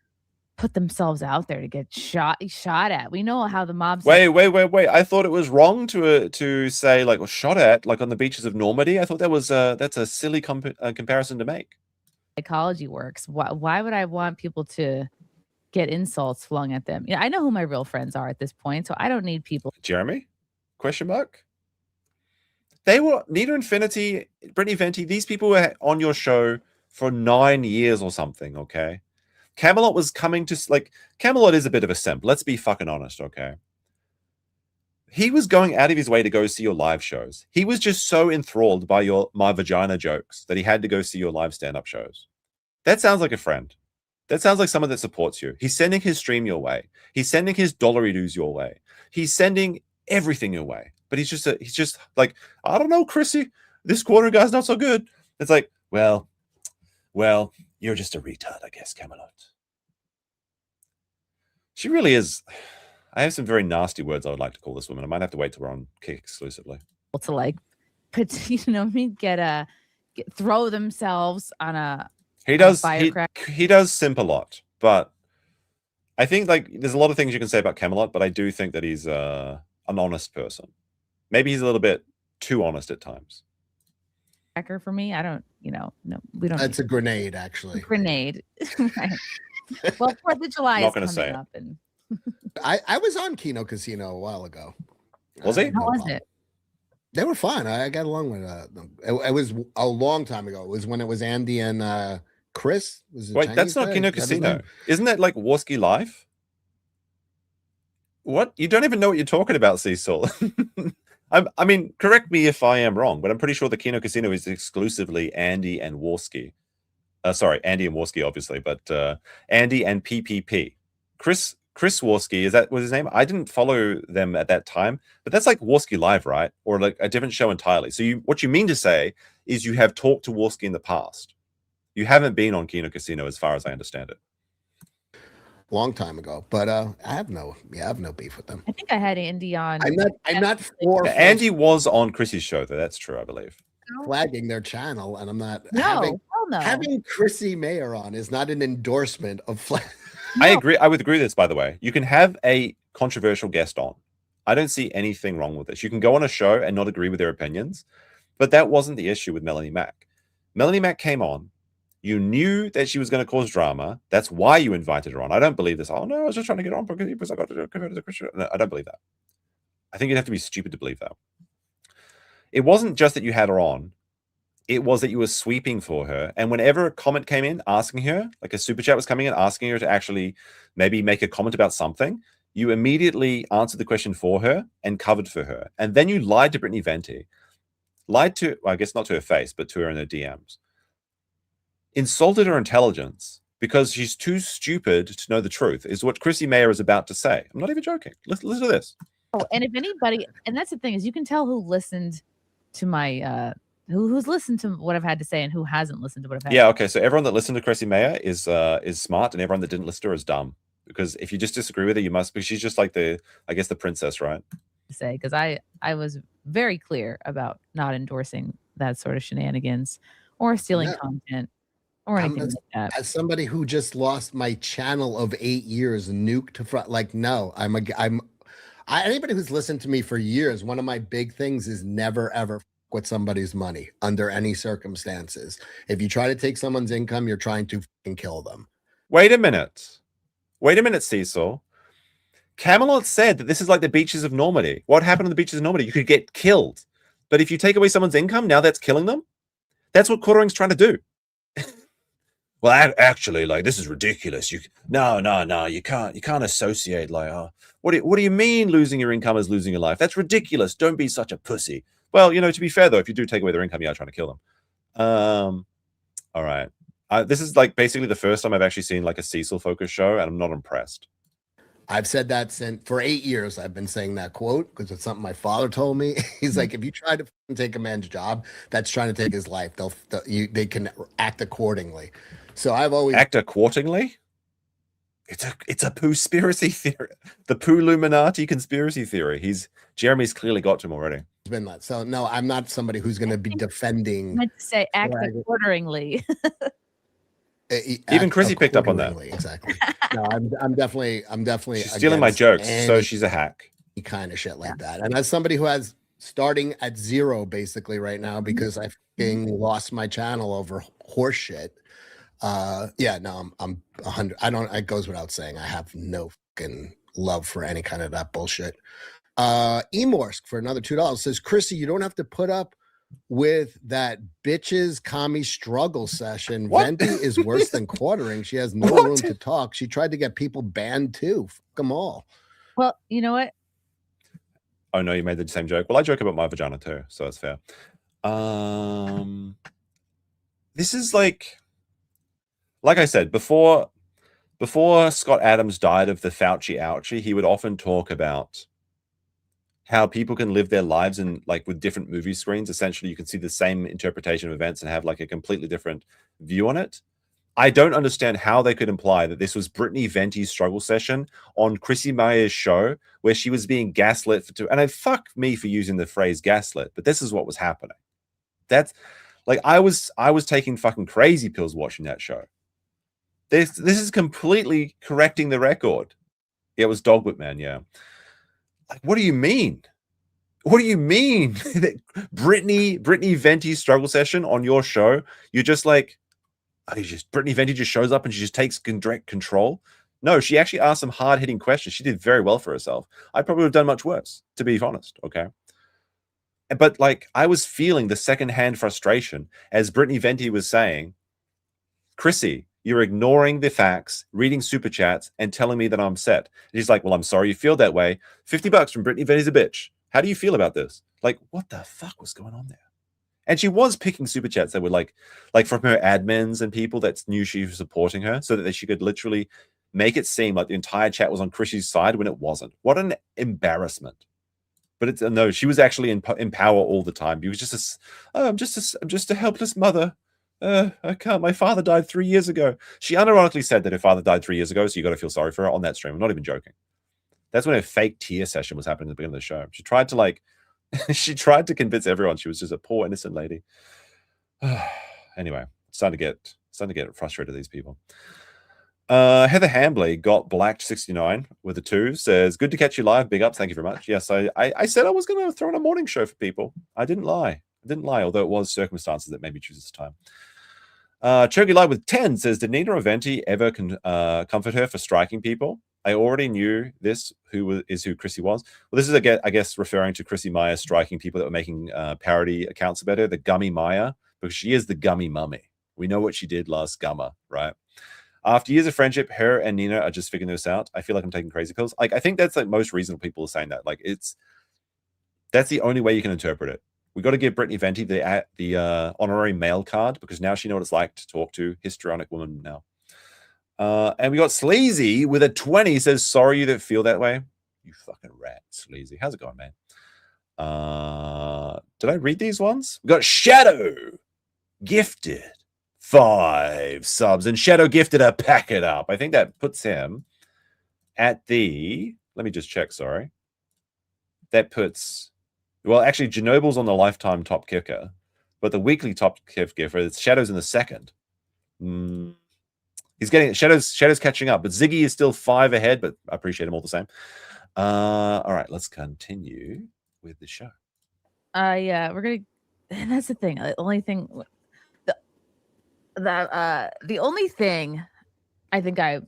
put themselves out there to get shot at. We know how the mobs. Wait. I thought it was wrong to say like, well, shot at, like on the beaches of Normandy. I thought that's a silly comparison to make. Psychology works. Why would I want people to get insults flung at them. I know who my real friends are at this point, so I don't need people. Jeremy? Question mark? They were Nina Infinity, Brittany Venti. These people were on your show for 9 years or something. Okay, Camelot was coming to Camelot is a bit of a simp. Let's be fucking honest. Okay, he was going out of his way to go see your live shows. He was just so enthralled by my vagina jokes that he had to go see your live stand-up shows. That sounds like a friend. That sounds like someone that supports you. He's sending his stream your way. He's sending his dollary dues your way. He's sending everything your way. But he's just like, I don't know, Chrissy, this quarter guy's not so good. It's like, well, you're just a retard, I guess, Camelot. She really is. I have some very nasty words I would like to call this woman. I might have to wait till we're on Kick exclusively. To like, throw themselves on a He does firecracker. he does simp a lot, but I think there's a lot of things you can say about Camelot, but I do think that he's an honest person. Maybe he's a little bit too honest at times. For me, I don't, no, we don't. That's a grenade, actually. Grenade. Right. Well, 4th of July is coming up, and I was on Kino Casino a while ago. Was he? How was it? They were fun. I got along with them. It was a long time ago. It was when it was Andy and Chris. Wait, that's not Kino Casino. Isn't that like Warski Live? What? You don't even know what you're talking about, Cecil. I mean, correct me if I am wrong, but I'm pretty sure the Kino Casino is exclusively Andy and Warski. Sorry, Andy and Warski, obviously, but Andy and PPP. Chris Warski, was his name? I didn't follow them at that time, but that's like Warski Live, right? Or like a different show entirely. So what you mean to say is you have talked to Warski in the past. You haven't been on Kino Casino, as far as I understand it. Long time ago, but I have no beef with them. I think I had Andy on. I'm not for Andy was on Chrissy's show, though. That's true, I believe. Flagging their channel, and I'm not. No, having Chrissie Mayr on is not an endorsement of flag. I agree. I would agree with this, by the way. You can have a controversial guest on. I don't see anything wrong with this. You can go on a show and not agree with their opinions, but that wasn't the issue with Melanie Mack. Melanie Mack came on. You knew that she was going to cause drama. That's why you invited her on. I don't believe this. Oh, no, I was just trying to get on because I got to convert as a Christian. No, I don't believe that. I think you'd have to be stupid to believe that. It wasn't just that you had her on. It was that you were sweeping for her. And whenever a comment came in asking her, like a super chat was coming in asking her to actually maybe make a comment about something, you immediately answered the question for her and covered for her. And then you lied to Brittany Venti. Lied to, well, I guess not to her face, but to her in her DMs. Insulted her intelligence because she's too stupid to know the truth, is what Chrissie Mayr is about to say. I'm not even joking. Listen to this. Oh, and if anybody, and that's the thing, is you can tell who listened to my who's listened to what I've had to say and who hasn't listened to what I've had. Yeah, okay. So everyone that listened to Chrissie Mayr is smart, and everyone that didn't listen to her is dumb. Because if you just disagree with her, you must. Because she's just like the princess, right? Say, because I was very clear about not endorsing that sort of shenanigans or stealing content or anything like that. As somebody who just lost my channel of 8 years, nuked to front, like, no, anybody who's listened to me for years, one of my big things is never ever with somebody's money under any circumstances. If you try to take someone's income, you're trying to fucking kill them. Wait a minute, Cecil. Camelot said that this is like the beaches of Normandy. What happened on the beaches of Normandy? You could get killed. But if you take away someone's income, now that's killing them? That's what Quartering's trying to do. Well, actually, like, this is ridiculous. No, you can't associate, like, what do you mean losing your income is losing your life? That's ridiculous. Don't be such a pussy. Well, to be fair, though, if you do take away their income, you are trying to kill them. All right. This is like basically the first time I've actually seen like a Cecil focused show, and I'm not impressed. I've said that for 8 years. I've been saying that quote because it's something my father told me. He's like, if you try to take a man's job, that's trying to take his life. They can act accordingly. So I've always act accordingly. It's a poo-spiracy theory, the poo-luminati conspiracy theory. Jeremy's clearly got to him already. Been that. So no, I'm not somebody who's going to be defending. I meant to say act accordingly. Even Chrissy picked up on that. Exactly. No, I'm definitely. She's stealing my jokes, so she's a hack. Kind of shit like that. And as somebody who has starting at zero basically right now because I fucking lost my channel over horse shit. Yeah, no, I'm 100. It goes without saying. I have no fucking love for any kind of that bullshit. Emorsk for another $2 says, Chrissy, you don't have to put up with that bitches commie struggle session. What? Venti is worse than quartering. She has no What? room to talk. She tried to get people banned too. Fuck them all. Well, you know what? Oh no, you made the same joke. Well, I joke about my vagina too, so that's fair. This is like I said before Scott Adams died of the Fauci ouchie, he would often talk about how people can live their lives in like with different movie screens. Essentially, you can see the same interpretation of events and have like a completely different view on it. I don't understand how they could imply that this was Brittany Venti's struggle session on Chrissie Mayr's show where she was being gaslit and I fuck me for using the phrase gaslit, but this is what was happening. That's like I was taking fucking crazy pills watching that show. This is completely correcting the record. Yeah, it was Dogwood Man, yeah. Like, what do you mean? What do you mean that Brittany Venti's struggle session on your show? You're just like, Brittany Venti just shows up and she just takes direct control. No, she actually asked some hard-hitting questions. She did very well for herself. I probably would have done much worse, to be honest. Okay. But like, I was feeling the secondhand frustration as Brittany Venti was saying, Chrissy, you're ignoring the facts, reading super chats, and telling me that I'm upset. And he's like, well, I'm sorry you feel that way. $50 from Brittany Venti's a bitch. How do you feel about this? Like, what the fuck was going on there? And she was picking super chats that were like from her admins and people that knew she was supporting her so that she could literally make it seem like the entire chat was on Chrissy's side when it wasn't. What an embarrassment. But it's no, she was actually in power all the time. He was just I'm just a helpless mother. I can't. My father died 3 years ago. She unironically said that her father died 3 years ago, so you got to feel sorry for her on that stream. I'm not even joking. That's when her fake tear session was happening at the beginning of the show. She tried to she tried to convince everyone she was just a poor innocent lady. Anyway, starting to get frustrated with these people. Heather Hambly got blacked 69 with a 2. Says, good to catch you live. Big ups. Thank you very much. Yes, I said I was going to throw in a morning show for people. I didn't lie. Although it was circumstances that made me choose this time. Chogi Live with 10 says, did Nina or Venti ever comfort her for striking people? I already knew this, who Chrissy was. Well, this is, I guess, referring to Chrissie Mayr striking people that were making parody accounts about her, the Gummy Maya, because she is the Gummy Mummy. We know what she did last Gummer, right? After years of friendship, her and Nina are just figuring this out. I feel like I'm taking crazy pills. Like, I think that's like most reasonable people are saying that. Like, that's the only way you can interpret it. We got to give Brittany Venti the honorary male card because now she knows what it's like to talk to histrionic women now. And we got Sleazy with a 20 says, sorry you don't feel that way. You fucking rat, Sleazy. How's it going, man? Did I read these ones? We got Shadow gifted 5 subs and Shadow gifted a pack it up. I think that puts him at the, let me just check, sorry. That puts, well, actually, Genoble's on the lifetime top kicker, but the weekly top kicker, it's Shadow's in the second. He's getting Shadow's catching up, but Ziggy is still 5 ahead, but I appreciate him all the same. All right, let's continue with the show. Yeah, we're gonna. And that's the thing. The only thing, the only thing, I think I've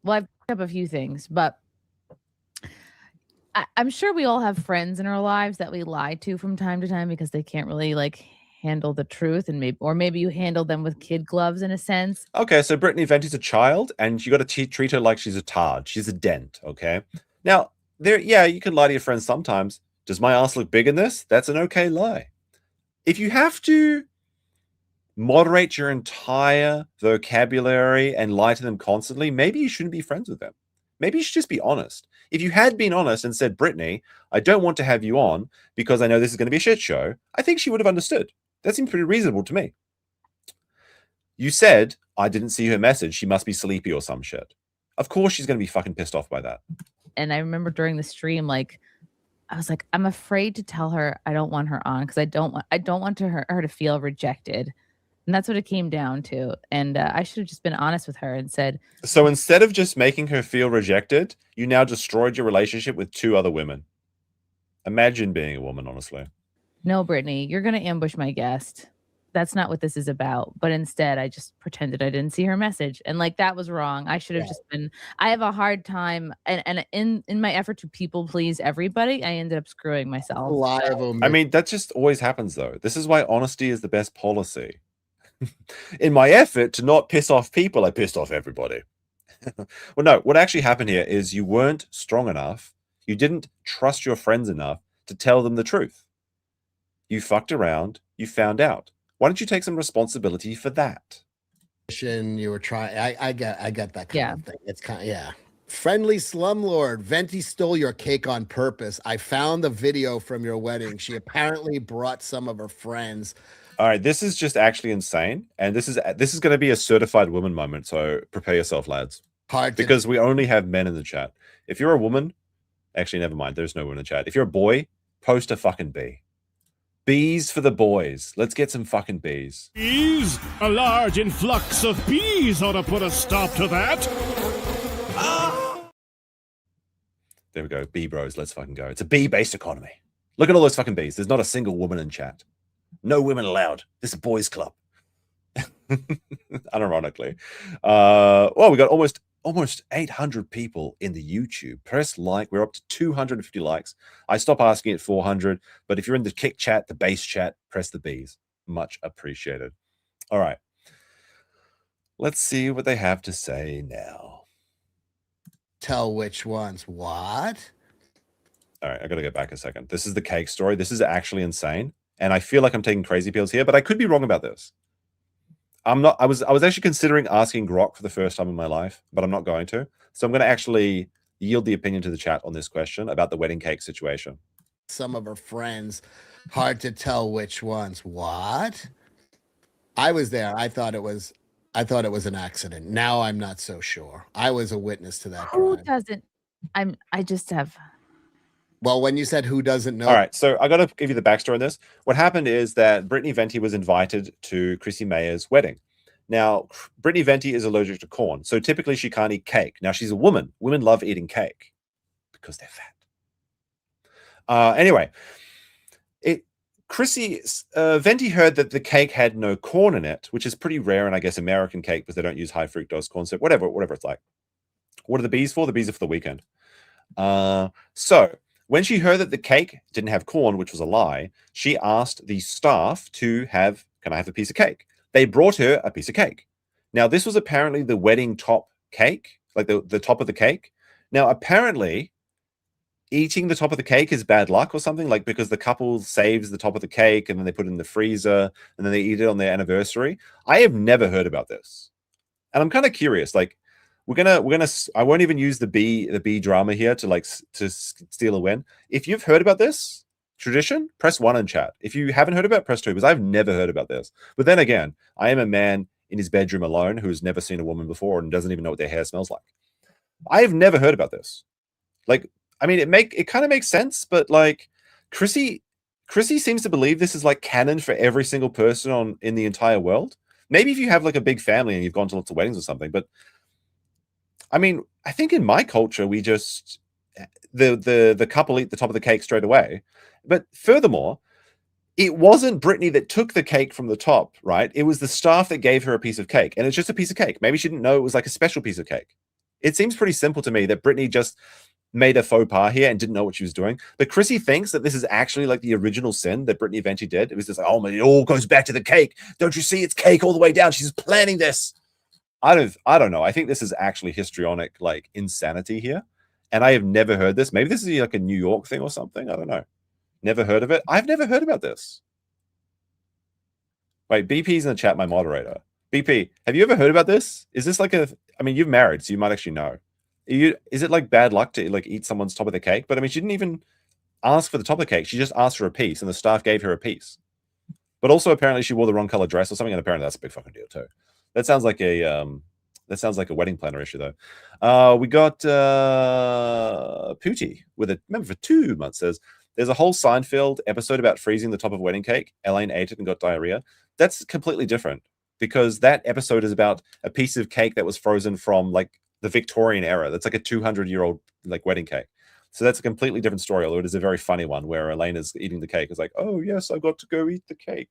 picked up a few things, but I'm sure we all have friends in our lives that we lie to from time to time because they can't really like handle the truth, and maybe you handle them with kid gloves in a sense. Okay, so Brittany Venti's a child, and you got to treat her like she's a tard. She's a dent. Okay, now you can lie to your friends sometimes. Does my ass look big in this? That's an okay lie. If you have to moderate your entire vocabulary and lie to them constantly, maybe you shouldn't be friends with them. Maybe you should just be honest. If you had been honest and said, Brittany, I don't want to have you on because I know this is going to be a shit show, I think she would have understood. That seemed pretty reasonable to me. You said, I didn't see her message. She must be sleepy or some shit. Of course she's going to be fucking pissed off by that. And I remember during the stream, like, I was like, I'm afraid to tell her I don't want her on because I don't want her to feel rejected. And that's what it came down to. And I should have just been honest with her and said. So instead of just making her feel rejected, you now destroyed your relationship with 2 other women. Imagine being a woman, honestly. No, Brittany, you're going to ambush my guest. that's not what this is about. But instead, I just pretended I didn't see her message, and like that was wrong. I should have just been. I have a hard time, and in my effort to people please everybody, I ended up screwing myself. I mean, that just always happens, though. This is why honesty is the best policy. In my effort to not piss off people, I pissed off everybody. Well, no, what actually happened here is you weren't strong enough. You didn't trust your friends enough to tell them the truth. You fucked around. You found out. Why don't you take some responsibility for that? You were trying. I get that kind of thing. It's kind of Friendly slumlord, Venti stole your cake on purpose. I found the video from your wedding. She apparently brought some of her friends. All right, this is just actually insane, and this is going to be a certified woman moment. So prepare yourself, lads. Because we only have men in the chat. If you're a woman, actually, never mind. There's no one in the chat. If you're a boy, post a fucking bee. Bees for the boys. Let's get some fucking bees. Bees? A large influx of bees ought to put a stop to that. There we go. Bee bros. Let's fucking go. It's a bee-based economy. Look at all those fucking bees. There's not a single woman in chat. No women allowed. This is a boys' club. Unironically. Well, we got almost 800 people in the YouTube. Press like. We're up to 250 likes. I stop asking at 400, but if you're in the kick chat, the base chat, press the bees. Much appreciated. All right. Let's see what they have to say now. Tell which ones. What? All right, I got to go back a second. This is the cake story. This is actually insane. And I feel like I'm taking crazy pills here, but I could be wrong about this. I'm not. I was actually considering asking Grok for the first time in my life, but I'm not going to. So I'm going to actually yield the opinion to the chat on this question about the wedding cake situation. Some of her friends, hard to tell which ones. What? I was there. I thought it was an accident. Now I'm not so sure. I was a witness to that. Who doesn't? I just have. Well, when you said who doesn't know. All right, so I got to give you the backstory on this. What happened is that Brittany Venti was invited to Chrissie Mayr's wedding. Now, Brittany Venti is allergic to corn, so typically she can't eat cake. Now, she's a woman. Women love eating cake because they're fat. Anyway, Chrissie Venti heard that the cake had no corn in it, which is pretty rare in, I guess, American cake because they don't use high fructose corn syrup, whatever it's like. What are the bees for? The bees are for the weekend. So when she heard that the cake didn't have corn, which was a lie, she asked the staff to have, can I have a piece of cake? They brought her a piece of cake. Now, this was apparently the wedding top cake, like the top of the cake. Now, apparently, eating the top of the cake is bad luck or something, like because the couple saves the top of the cake and then they put it in the freezer and then they eat it on their anniversary. I have never heard about this. And I'm kind of curious, like, I won't even use the bee drama here to steal a win. If you've heard about this tradition, press 1 in chat. If you haven't heard about it, press 2, because I've never heard about this. But then again, I am a man in his bedroom alone who's never seen a woman before and doesn't even know what their hair smells like. I have never heard about this. Like, I mean, it kind of makes sense, but like Chrissie seems to believe this is like canon for every single person in the entire world. Maybe if you have like a big family and you've gone to lots of weddings or something, but I mean, I think in my culture, we just the couple eat the top of the cake straight away. But furthermore, it wasn't Brittany that took the cake from the top, right? It was the staff that gave her a piece of cake, and it's just a piece of cake. Maybe she didn't know it was like a special piece of cake. It seems pretty simple to me that Brittany just made a faux pas here and didn't know what she was doing. But Chrissie thinks that this is actually like the original sin that Brittany Venti did. It was just like, oh man, it all goes back to the cake. Don't you see it's cake all the way down? She's planning this. I don't know. I think this is actually histrionic, like insanity here. And I have never heard this. Maybe this is like a New York thing or something. I don't know. Never heard of it. I've never heard about this. Wait, BP's in the chat, my moderator. BP, have you ever heard about this? Is this like I mean, you're married, so you might actually know. Is it like bad luck to like eat someone's top of the cake? But I mean, she didn't even ask for the top of the cake. She just asked for a piece and the staff gave her a piece. But also apparently she wore the wrong color dress or something. And apparently that's a big fucking deal too. That sounds like a wedding planner issue though. We got Pooty with a member for 2 months says there's a whole Seinfeld episode about freezing the top of wedding cake. Elaine ate it and got diarrhea. That's completely different because that episode is about a piece of cake that was frozen from like the Victorian era. That's like a 200-year-old like wedding cake. So that's a completely different story, although it is a very funny one where Elaine is eating the cake. It's like, oh yes, I've got to go eat the cake.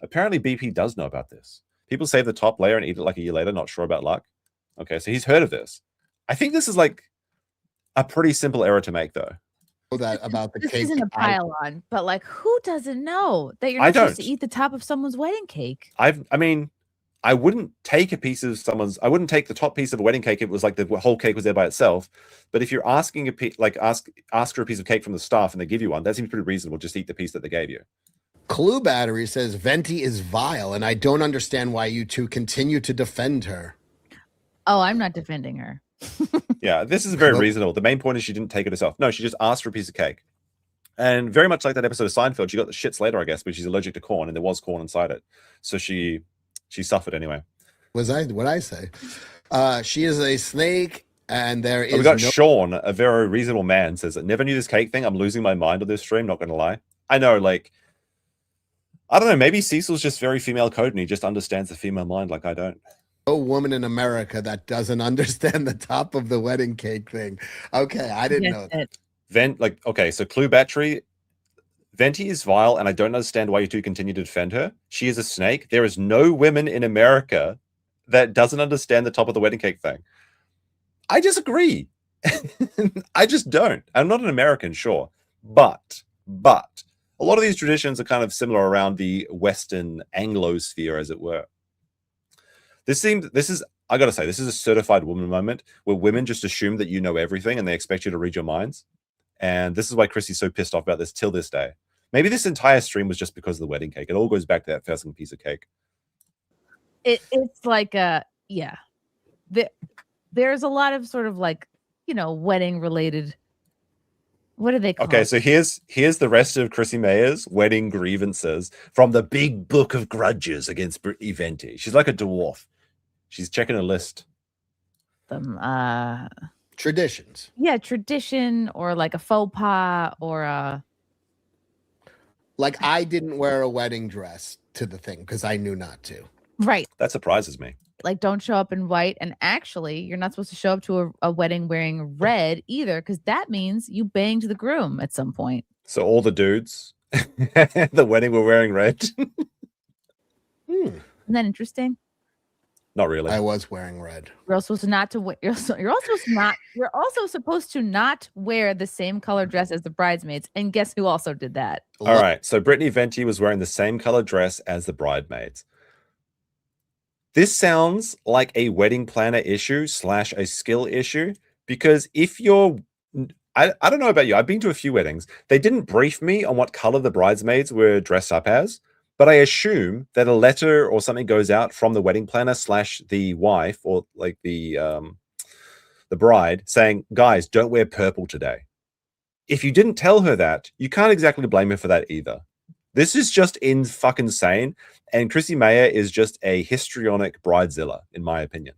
Apparently BP does know about this. People save the top layer and eat it like a year later, not sure about luck. Okay, so he's heard of this. I think this is like a pretty simple error to make, though. That about the This cake. isn't a pile on, but like, who doesn't know that you're I not supposed to don't. eat the top of someone's wedding cake? I mean, I wouldn't take a piece of someone's. I wouldn't take the top piece of a wedding cake if it was like the whole cake was there by itself. But if you're asking ask for a piece of cake from the staff and they give you one, that seems pretty reasonable. Just eat the piece that they gave you. Clue Battery says Venti is vile, and I don't understand why you two continue to defend her. Oh, I'm not defending her. Yeah, this is very reasonable. The main point is she didn't take it herself. No, she just asked for a piece of cake. And very much like that episode of Seinfeld, she got the shits later, I guess, but she's allergic to corn, and there was corn inside it. So she suffered anyway. What'd I say? She is a snake, and there is We got Sean, a very reasonable man, says, I never knew this cake thing. I'm losing my mind on this stream, not going to lie. I know, like, I don't know, maybe Cecil's just very female code, and he just understands the female mind like I don't. No woman in America that doesn't understand the top of the wedding cake thing. Okay, I didn't know that. Okay, so Clue Battery, Venti is vile, and I don't understand why you two continue to defend her. She is a snake. There is no women in America that doesn't understand the top of the wedding cake thing. I disagree. I just don't. I'm not an American, sure. But a lot of these traditions are kind of similar around the Western Anglosphere, as it were. I gotta say, this is a certified woman moment where women just assume that you know everything and they expect you to read your minds. And this is why Chrissie's so pissed off about this till this day. Maybe this entire stream was just because of the wedding cake. It all goes back to that first piece of cake. It's like yeah. There's a lot of sort of like, wedding related. What do they call Okay, it? so here's the rest of Chrissie Mayr's wedding grievances from the big book of grudges against Brittany Venti. She's like a dwarf. She's checking a list. Traditions. Yeah, tradition or like a faux pas or a. Like I didn't wear a wedding dress to the thing because I knew not to. Right. That surprises me. Like, don't show up in white. And actually, you're not supposed to show up to a wedding wearing red either, because that means you banged the groom at some point. So all the dudes at the wedding were wearing red. Isn't that interesting? Not really. I was wearing red. You're also supposed to not to wear. You're also supposed to not wear the same color dress as the bridesmaids. And guess who also did that? All right. So Brittany Venti was wearing the same color dress as the bridesmaids. This sounds like a wedding planner issue / a skill issue, because if you're, I don't know about you, I've been to a few weddings. They didn't brief me on what color the bridesmaids were dressed up as, but I assume that a letter or something goes out from the wedding planner / the wife or like the bride saying, guys, don't wear purple today. If you didn't tell her that, you can't exactly blame her for that either. This is just fucking insane. And Chrissie Mayr is just a histrionic bridezilla, in my opinion.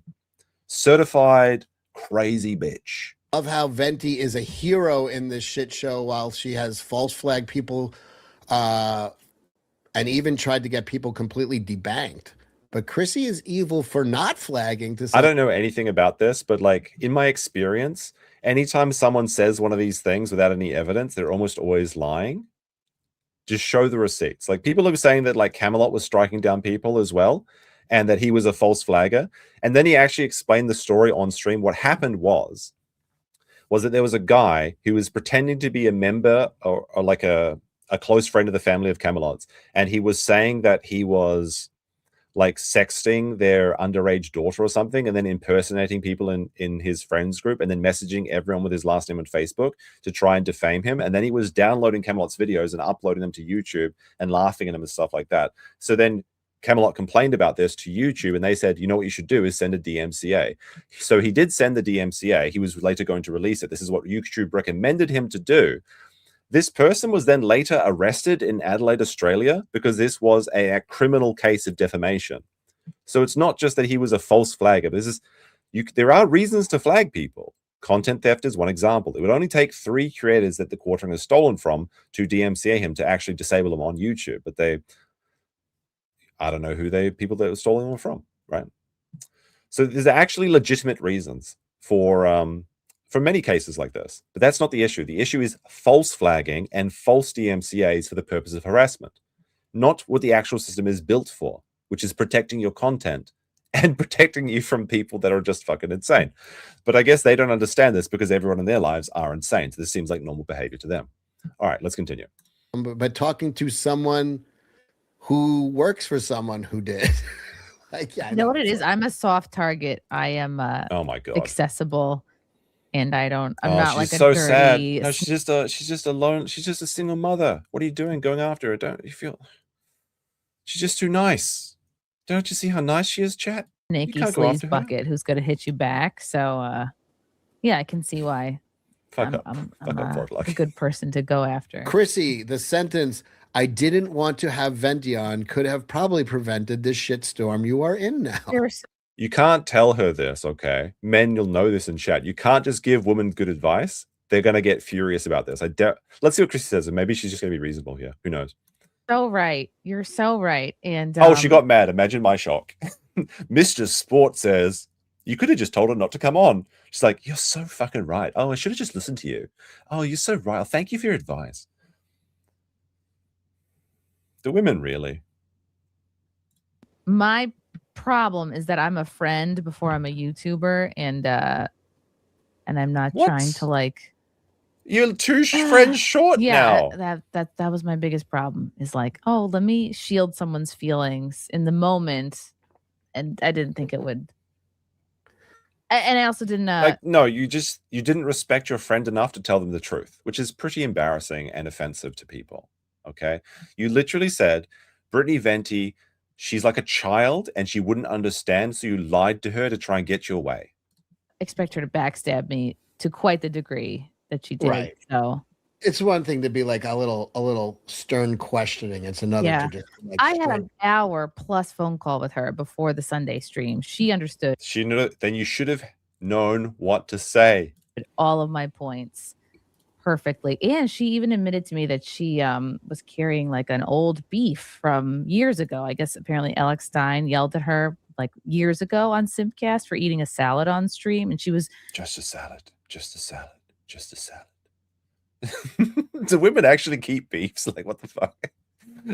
Certified crazy bitch. Of how Venti is a hero in this shit show while she has false flag people and even tried to get people completely debanked. But Chrissie is evil for not flagging. I don't know anything about this, but like in my experience, anytime someone says one of these things without any evidence, they're almost always lying. Just show the receipts. Like people are saying that like Camelot was striking down people as well, and that he was a false flagger. And then he actually explained the story on stream. What happened was that there was a guy who was pretending to be a member or like a close friend of the family of Camelots, and he was saying that he was like sexting their underage daughter or something, and then impersonating people in his friends group, and then messaging everyone with his last name on Facebook to try and defame him. And then he was downloading Camelot's videos and uploading them to YouTube and laughing at him and stuff like that. So then Camelot complained about this to YouTube, and they said, you know what you should do is send a DMCA. So he did send the DMCA. He was later going to release it. This is what YouTube recommended him to do. This person was then later arrested in Adelaide, Australia, because this was a criminal case of defamation. So it's not just that he was a false flagger. There are reasons to flag people. Content theft is one example. It would only take 3 creators that the quartering has stolen from to DMCA him to actually disable him on YouTube. But I don't know who people that were stolen them from, right? So there's actually legitimate reasons for many cases like this, but that's not the issue. The issue is false flagging and false DMCAs for the purpose of harassment. not what the actual system is built for, which is protecting your content and protecting you from people that are just fucking insane. But I guess they don't understand this because everyone in their lives are insane. So this seems like normal behavior to them. All right, let's continue. But talking to someone who works for someone who did. Like, yeah, You know what it is? I'm a soft target. I am Oh my god. accessible, and I'm Oh, not like she's a so dirty. sad. No, she's just alone. She's just a single mother. What are you doing going after her? Don't you feel? She's just too nice. Don't you see how nice she is, chat? Snaky can't go sleaze after her. bucket who's going to hit you back. So, yeah, I can see why Fuck up. I'm Fuck up, Frog a Lucky. good person to go after. Chrissy, the sentence, I didn't want to have Venti on, could have probably prevented this shitstorm you are in now. You can't tell her this, okay? Men, you'll know this in chat. You can't just give women good advice. They're going to get furious about this. Let's see what Chrissy says, and maybe she's just going to be reasonable here. Who knows? So right. You're so right. And Oh, she got mad. Imagine my shock. Mr. Sport says, you could have just told her not to come on. She's like, you're so fucking right. Oh, I should have just listened to you. Oh, you're so right. Oh, thank you for your advice. The women, really. my problem is that I'm a friend before I'm a YouTuber, and I'm not trying to like. You're two friends short Yeah, now. that was my biggest problem. Is like, oh, let me shield someone's feelings in the moment, and I didn't think it would. And I also didn't. No, you didn't respect your friend enough to tell them the truth, which is pretty embarrassing and offensive to people. Okay, you literally said, Brittany Venti, she's like a child and she wouldn't understand, so you lied to her to try and get your way. Expect her to backstab me to quite the degree that she did. Right. So it's one thing to be like a little stern questioning. It's another yeah, to just like I had an hour plus phone call with her before the Sunday stream. She understood. She knew. Then you should have known what to say. All of my points perfectly, and she even admitted to me that she was carrying like an old beef from years ago. I guess apparently Alex Stein yelled at her like years ago on Simpcast for eating a salad on stream, and she was just a salad, just a salad, just a salad. Do women actually keep beefs? Like, what the fuck?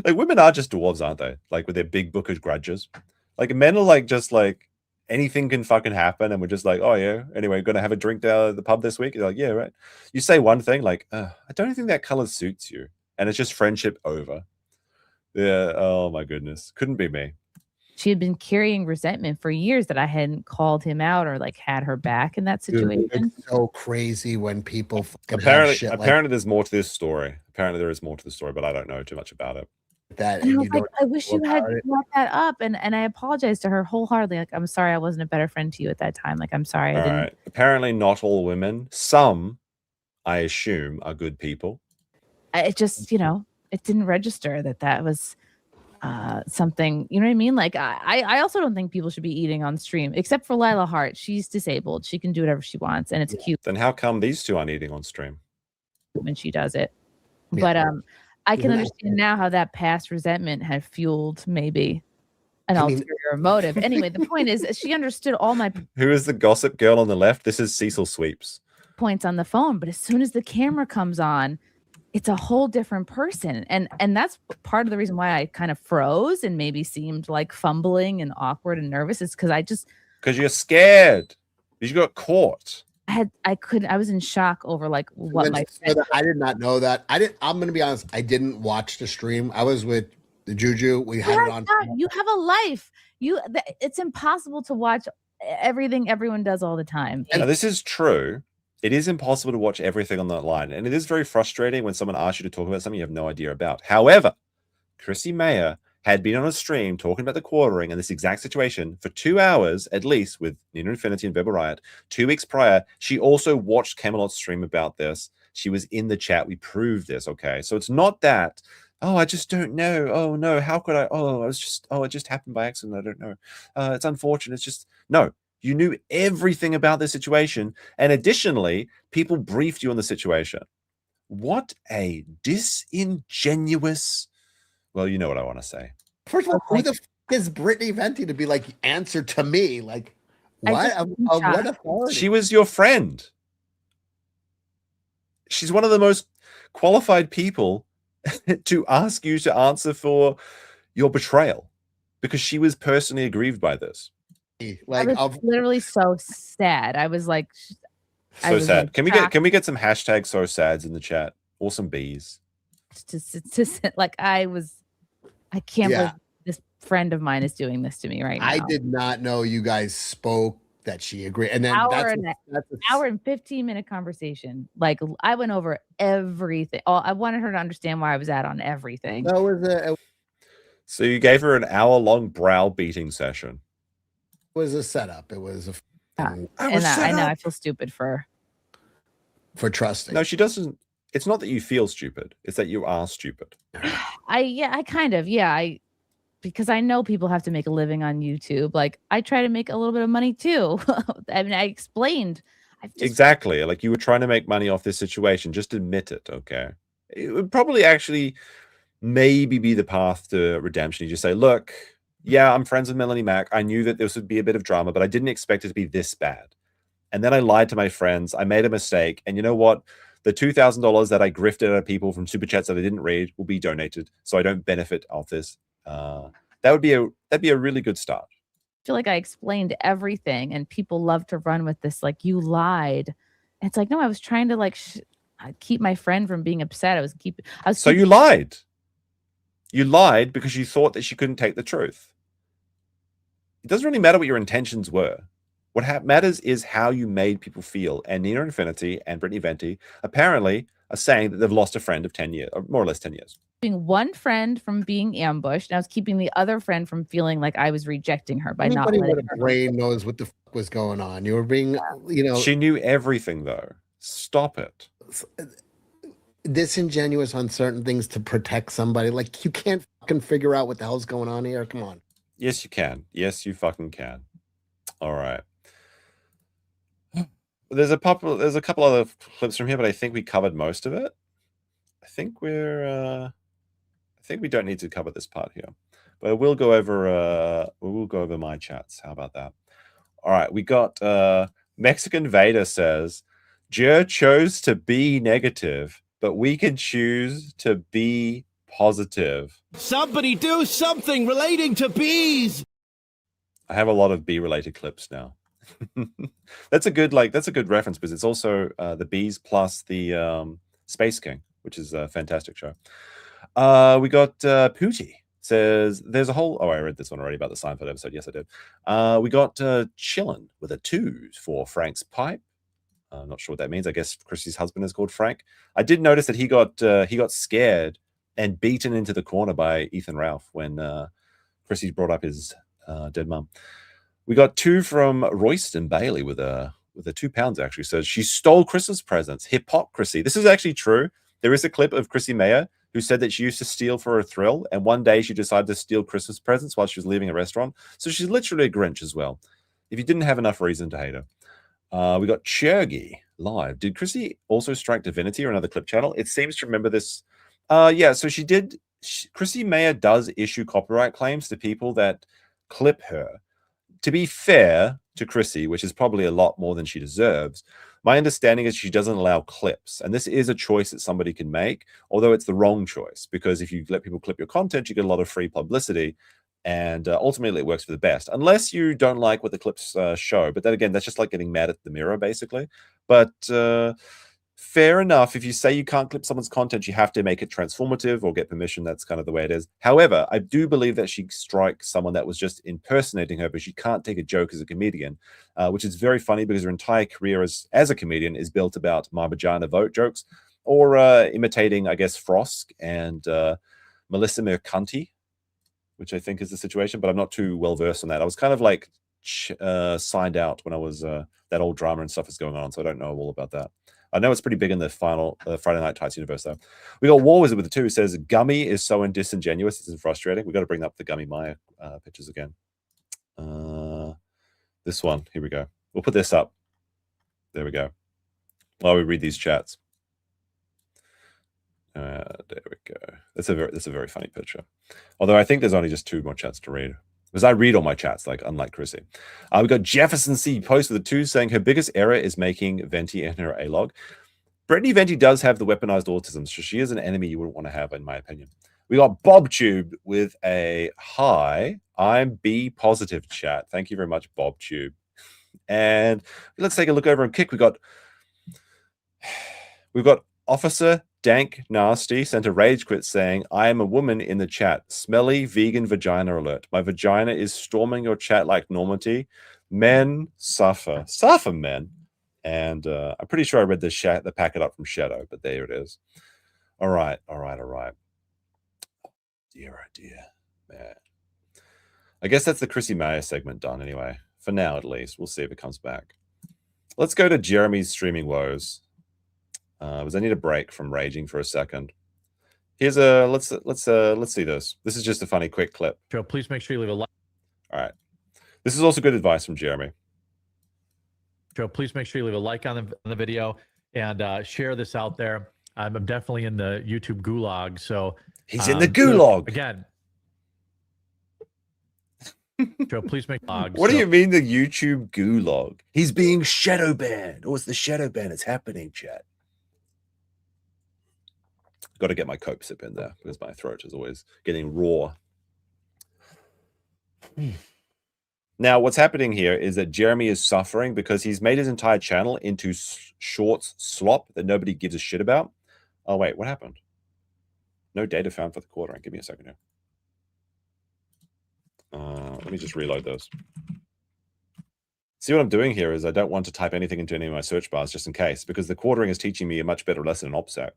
Like, women are just dwarves, aren't they? Like, with their big bookish grudges. Like, men are like, just like, anything can fucking happen, and we're just like, oh yeah, anyway, gonna have a drink down at the pub this week. You're like, yeah, right. You say one thing like, I don't think that color suits you, and it's just friendship over. Yeah. Oh my goodness, couldn't be me. She had been carrying resentment for years that I hadn't called him out or like had her back in that situation. Dude, it's so crazy when people apparently there's more to this story. Apparently there is more to the story, but I don't know too much about it. That and I was like, I wish you had brought that up, and I apologized to her wholeheartedly. Like, I'm sorry I wasn't a better friend to you at that time. Like, I'm sorry I didn't. Right. Apparently not all women. Some, I assume, are good people. It just, it didn't register that was something, you know what I mean? Like, I also don't think people should be eating on stream, except for Lila Hart. She's disabled. She can do whatever she wants, and it's cute. Then how come these two aren't eating on stream? When she does it. But I can understand now how that past resentment had fueled maybe an ulterior motive. Anyway, the point is she understood all my Who is the gossip girl on the left? This is Cecil Sweeps. Points on the phone, but as soon as the camera comes on, it's a whole different person. And that's part of the reason why I kind of froze and maybe seemed like fumbling and awkward and nervous, is because you're scared. You got caught. I was in shock over like what my I did not know that. I'm gonna be honest, I didn't watch the stream. I was with the Juju. We had it on. You have a life. It's impossible to watch everything everyone does all the time. Now, this is true. It is impossible to watch everything on that line, and it is very frustrating when someone asks you to talk about something you have no idea about. However, Chrissie Mayr had been on a stream talking about the quartering and this exact situation for 2 hours, at least, with Nina Infinity and Verbal Riot. 2 weeks prior, she also watched Camelot's stream about this. She was in the chat. We proved this, okay? So it's not that, oh, I just don't know. Oh, no, how could I? Oh, it just happened by accident. I don't know. It's unfortunate. It's just, no. You knew everything about the situation. And additionally, people briefed you on the situation. What a disingenuous... Well, you know what I want to say. First of all, who the is Brittany Venti to be like answer to me? Like, what? Of what authority? She was your friend. She's one of the most qualified people to ask you to answer for your betrayal because she was personally aggrieved by this. I was literally so sad. I was like, So sad. Can we get some hashtags so sads in the chat or some bees? Like I can't believe this friend of mine is doing this to me right now. I did not know you guys spoke that she agreed, and then hour and 15-minute conversation. Like I went over everything. I wanted her to understand where I was at on everything. That was So you gave her an hour-long browbeating session. It was a setup. It was I know I feel stupid for trusting. No, she doesn't. It's not that you feel stupid. It's that you are stupid. Because I know people have to make a living on YouTube. Like I try to make a little bit of money too. I mean, I explained. Exactly. Like you were trying to make money off this situation. Just admit it, okay? It would probably actually maybe be the path to redemption. You just say, look, yeah, I'm friends with Melanie Mac. I knew that this would be a bit of drama, but I didn't expect it to be this bad. And then I lied to my friends. I made a mistake. And you know what? The $2,000 that I grifted out of people from super chats that I didn't read will be donated, so I don't benefit off this. That'd be a really good start. I feel like I explained everything, and people love to run with this. Like you lied. It's like no, I was trying to keep my friend from being upset. So you lied. You lied because you thought that she couldn't take the truth. It doesn't really matter what your intentions were. What matters is how you made people feel. And Nina Infinity and Brittany Venti apparently are saying that they've lost a friend of 10 years, or more or less 10 years. Keeping one friend from being ambushed, and I was keeping the other friend from feeling like I was rejecting her by not letting her. Anybody with a brain knows what the fuck was going on. You were being, She knew everything, though. Stop it. Disingenuous on certain things to protect somebody. Like you can't fucking figure out what the hell's going on here. Come on. Yes, you can. Yes, you fucking can. All right. There's a couple other clips from here, but I think we covered most of it. I think we don't need to cover this part here, but we'll go over my chats. How about that? All right, we got Mexican Vader says, JER chose to be negative, but we can choose to be positive. Somebody do something relating to bees. I have a lot of bee related clips now. That's a good reference because it's also the bees plus the Space King, which is a fantastic show. We got Pooty says there's a whole. Oh, I read this one already about the Seinfeld episode. Yes, I did. We got Chillin with a 2 for Frank's pipe. I'm not sure what that means. I guess Chrissy's husband is called Frank. I did notice that he got scared and beaten into the corner by Ethan Ralph when Chrissy brought up his dead mum. We got 2 from Royston Bailey with a £2 actually. So she stole Christmas presents. Hypocrisy. This is actually true. There is a clip of Chrissie Mayr who said that she used to steal for a thrill, and one day she decided to steal Christmas presents while she was leaving a restaurant. So she's literally a Grinch as well. If you didn't have enough reason to hate her. We got Chergy live. Did Chrissy also strike Divinity or another clip channel? It seems to remember this. Yeah, so she did. Chrissie Mayr does issue copyright claims to people that clip her. To be fair to Chrissy, which is probably a lot more than she deserves, my understanding is she doesn't allow clips. And this is a choice that somebody can make, although it's the wrong choice, because if you let people clip your content, you get a lot of free publicity. And ultimately, it works for the best, unless you don't like what the clips show. But then again, that's just like getting mad at the mirror, basically. But fair enough. If you say you can't clip someone's content, you have to make it transformative or get permission. That's kind of the way it is. However, I do believe that she struck someone that was just impersonating her, but she can't take a joke as a comedian, which is very funny because her entire career as a comedian is built about my vagina vote jokes or imitating, I guess, Frosk and Melissa Mercanti, which I think is the situation, but I'm not too well versed on that. I was kind of like signed out when I was that old drama and stuff is going on, so I don't know all about that. I know it's pretty big in the final Friday Night Tights universe, though. We got War Wizard with the 2 who says, Gummy is so disingenuous. It's frustrating. We've got to bring up the Gummy Maya pictures again. This one. Here we go. We'll put this up. There we go. While we read these chats. There we go. That's a very funny picture. Although I think there's only just 2 more chats to read. Because I read all my chats, unlike Chrissy. We got Jefferson C. post with a 2 saying her biggest error is making Venti in her A-log. Brittany Venti does have the weaponized autism, so she is an enemy you wouldn't want to have, in my opinion. We got BobTube with a hi. I'm B positive chat. Thank you very much, BobTube. And let's take a look over on Kick. We've got Officer Dank Nasty sent a rage quit saying, I am a woman in the chat. Smelly vegan vagina alert. My vagina is storming your chat like Normandy. Men suffer. Suffer, men. And I'm pretty sure I read the packet up from Shadow, but there it is. All right. Dear, oh dear, man. I guess that's the Chrissie Mayr segment done anyway. For now, at least. We'll see if it comes back. Let's go to Jeremy's streaming woes. Because I need a break from raging for a second. Here's a let's see this. This is just a funny quick clip. Joe, please make sure you leave a like. All right. This is also good advice from Jeremy. Joe, please make sure you leave a like on the video and share this out there. I'm definitely in the YouTube gulag, so he's in the gulag again. Joe, please make logs. What do you mean the YouTube gulag? He's being shadow banned. Oh, it's the shadow ban. It's happening, chat. Got to get my Coke sip in there because my throat is always getting raw. Now, what's happening here is that Jeremy is suffering because he's made his entire channel into shorts slop that nobody gives a shit about. Oh, wait, what happened? No data found for the quartering. Give me a second here. Let me just reload those. See, what I'm doing here is I don't want to type anything into any of my search bars just in case, because the quartering is teaching me a much better lesson in OPSEC.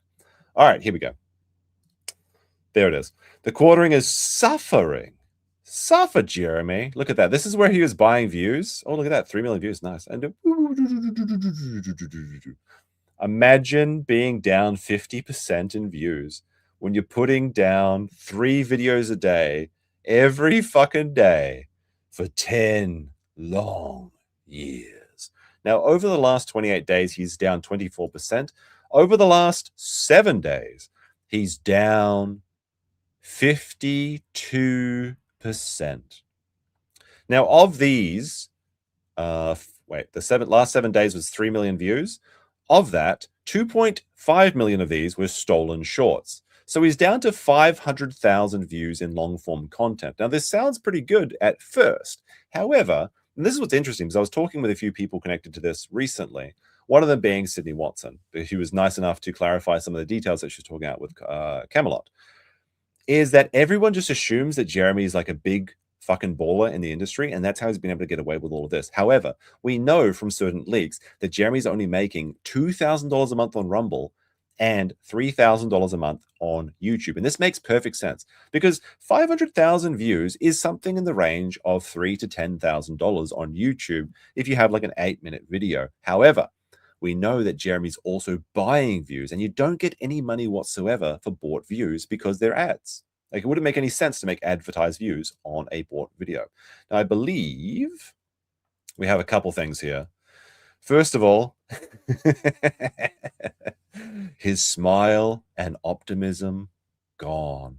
All right, here we go. There it is. The quartering is suffering. Suffer, Jeremy. Look at that. This is where he was buying views. Oh, look at that. 3 million views. Nice. And imagine being down 50% in views when you're putting down 3 videos a day every fucking day for 10 long years. Now, over the last 28 days, he's down 24%. Over the last 7 days, he's down 52%. Now, of these, the last 7 days was 3 million views. Of that, 2.5 million of these were stolen shorts. So he's down to 500,000 views in long-form content. Now, this sounds pretty good at first. However, and this is what's interesting, because I was talking with a few people connected to this recently, one of them being Sydney Watson, who was nice enough to clarify some of the details that she was talking about with Camelot, is that everyone just assumes that Jeremy is like a big fucking baller in the industry, and that's how he's been able to get away with all of this. However, we know from certain leaks that Jeremy's only making $2,000 a month on Rumble and $3,000 a month on YouTube. And this makes perfect sense because 500,000 views is something in the range of $3,000 to $10,000 on YouTube if you have like an 8-minute video. However, we know that Jeremy's also buying views, and you don't get any money whatsoever for bought views because they're ads. Like, it wouldn't make any sense to make advertised views on a bought video. Now, I believe we have a couple things here. First of all, his smile and optimism gone.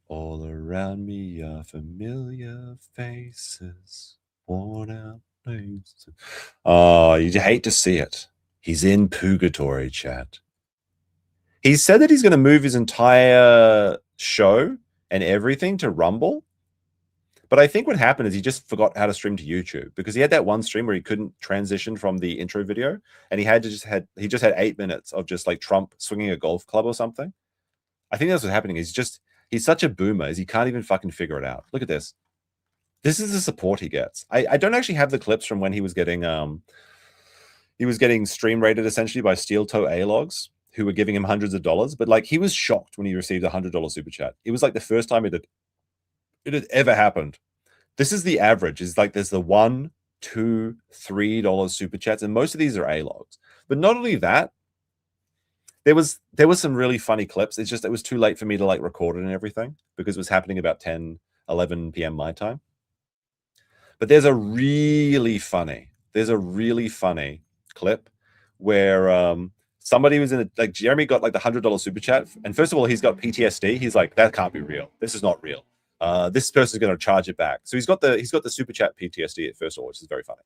All around me are familiar faces, worn out places. Oh, you hate to see it. He's in purgatory, chat. He said that he's going to move his entire show and everything to Rumble. But I think what happened is he just forgot how to stream to YouTube, because he had that one stream where he couldn't transition from the intro video, and he just had 8 minutes of just like Trump swinging a golf club or something. I think that's what's happening. He's such a boomer, is he can't even fucking figure it out. Look at this. This is the support he gets. I don't actually have the clips from when he was getting stream rated essentially by steel toe A-logs who were giving him hundreds of dollars, but like he was shocked when he received $100 super chat. It was like the first time it had ever happened. This is the average. Is like there's the $1, $2, $3 super chats, and most of these are A-logs. But not only that, there was some really funny clips. It's just it was too late for me to like record it and everything because it was happening about 10, 11 p.m. my time. But there's a really funny clip where somebody was like Jeremy got like the $100 super chat, and first of all he's got PTSD. He's like, that can't be real. This is not real. This person's going to charge it back. So he's got the super chat PTSD at first of all, which is very funny.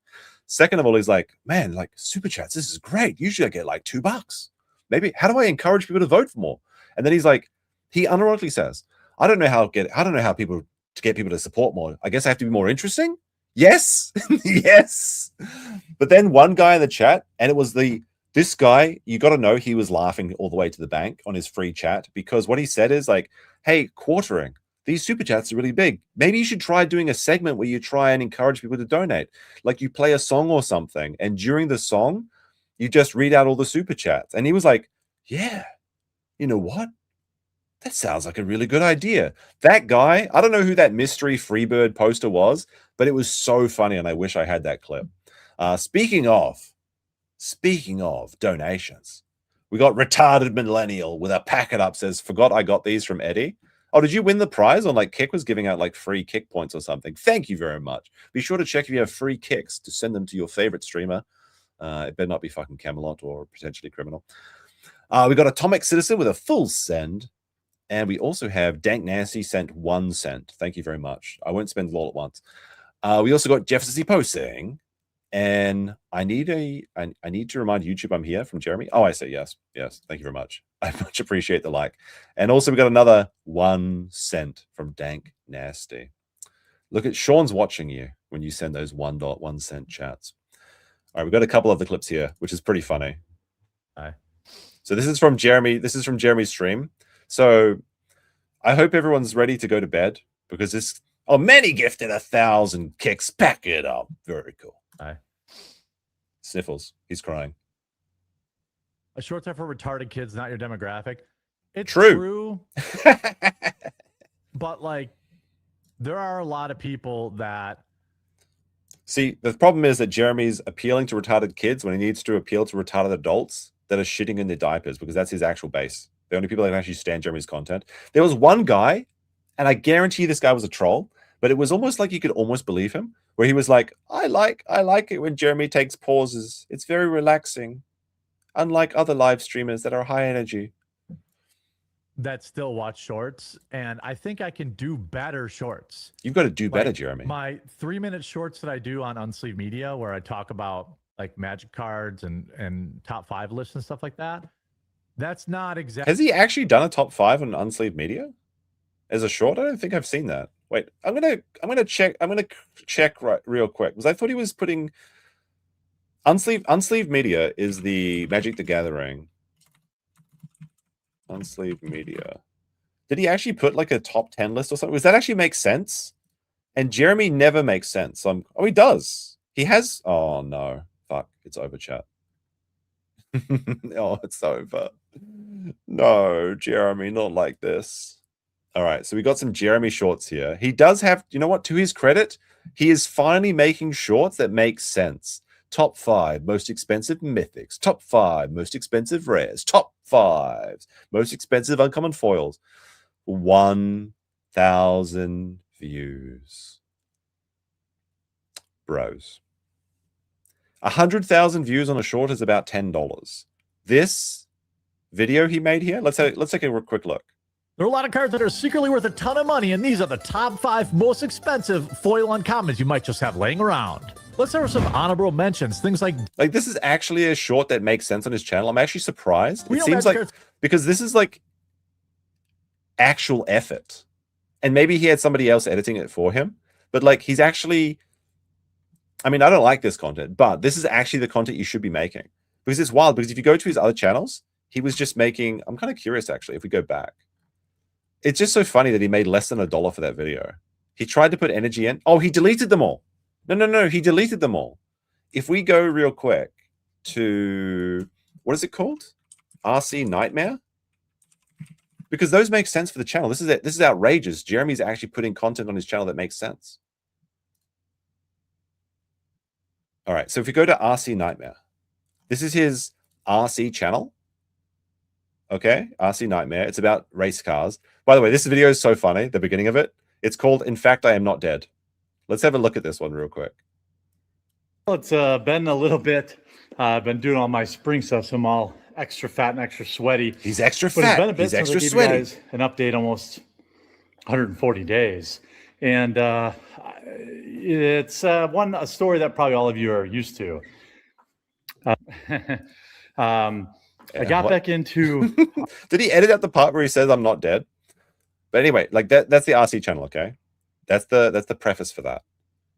Second of all, he's like, man, like super chats, this is great. Usually I get like $2. Maybe how do I encourage people to vote for more? And then he's like, he unironically says, I don't know how people to get people to support more. I guess I have to be more interesting. Yes, yes. But then one guy in the chat, and it was this guy, you got to know he was laughing all the way to the bank on his free chat, because what he said is like, hey, quartering, these super chats are really big. Maybe you should try doing a segment where you try and encourage people to donate. Like you play a song or something, and during the song, you just read out all the super chats. And he was like, yeah, you know what? That sounds like a really good idea. That guy, I don't know who that mystery Freebird poster was, but it was so funny, and I wish I had that clip. Speaking of donations, we got retarded millennial with a packet up, says, forgot I got these from Eddie. Oh, did you win the prize? On like Kick was giving out like free kick points or something. Thank you very much. Be sure to check if you have free kicks to send them to your favorite streamer. It better not be fucking Camelot or potentially criminal. We got Atomic Citizen with a full send. And we also have Dank Nasty sent 1 cent. Thank you very much. I won't spend it all at once. We also got Jeff C. Post saying, and I need to remind YouTube I'm here from Jeremy. Oh, I say yes. Yes. Thank you very much. I much appreciate the like. And also we got another 1 cent from Dank Nasty. Look at Sean's watching you when you send those 1.1 cent chats. All right, we've got a couple of the clips here, which is pretty funny. Hi. So this is from Jeremy. This is from Jeremy's stream. So I hope everyone's ready to go to bed, because this, many gifted 1,000 kicks. Pack it up. Very cool. Hi. Sniffles. He's crying. A short time for retarded kids, not your demographic. It's true. But like, there are a lot of people that. See, the problem is that Jeremy's appealing to retarded kids when he needs to appeal to retarded adults that are shitting in their diapers, because that's his actual base. The only people that can actually stand Jeremy's content. There was one guy, and I guarantee this guy was a troll, but it was almost like you could almost believe him, where he was like, I like it when Jeremy takes pauses. It's very relaxing. Unlike other live streamers that are high energy. That still watch shorts, and I think I can do better shorts. You've got to do better, Jeremy. My 3-minute shorts that I do on Unsleeved Media, where I talk about like magic cards and top 5 lists and stuff like that. That's not exactly. Has he actually done a top 5 on Unsleeved Media as a short? I don't think I've seen that. Wait, I'm gonna check. I'm gonna check right real quick, because I thought he was putting Unsleeved Media is the Magic the Gathering. Unsleeved Media. Did he actually put like a top 10 list or something? Does that actually make sense? And Jeremy never makes sense. So he does. He has. Oh no, fuck! It's over, chat. Oh, it's over. No, Jeremy, not like this. All right, so we got some Jeremy shorts here. He does have, you know what, to his credit, he is finally making shorts that make sense. Top 5 most expensive mythics. Top 5 most expensive rares. Top 5 most expensive uncommon foils. 1,000 views. Bros. 100,000 views on a short is about $10. This video he made here, let's take a quick look. There are a lot of cards that are secretly worth a ton of money, and these are the top 5 most expensive foil uncommons you might just have laying around. Let's start with some honorable mentions. Things like this is actually a short that makes sense on his channel. I'm actually surprised. It seems like because this is like actual effort, and maybe he had somebody else editing it for him, but like he's actually. I mean, I don't like this content, but this is actually the content you should be making, because it's wild. Because if you go to his other channels, he was just making. I'm kind of curious actually. If we go back, it's just so funny that he made less than $1 for that video. He tried to put energy in. Oh, he deleted them all. No, he deleted them all. If we go real quick to, what is it called? RC Nightmare? Because those make sense for the channel. This is outrageous. Jeremy's actually putting content on his channel that makes sense. All right, so if we go to RC Nightmare, this is his RC channel. Okay, RC Nightmare. It's about race cars. By the way, this video is so funny, the beginning of it. It's called, In Fact, I Am Not Dead. Let's have a look at this one real quick. Well, it's been a little bit. I've been doing all my spring stuff, so I'm all extra fat and extra sweaty. He's extra but fat. It's been a bit He's since extra I gave sweaty. you guys an update almost 140 days. And it's a story that probably all of you are used to. I got back into. Did he edit out the part where he says I'm not dead? But anyway, like that's the RC channel, okay? That's the preface for that.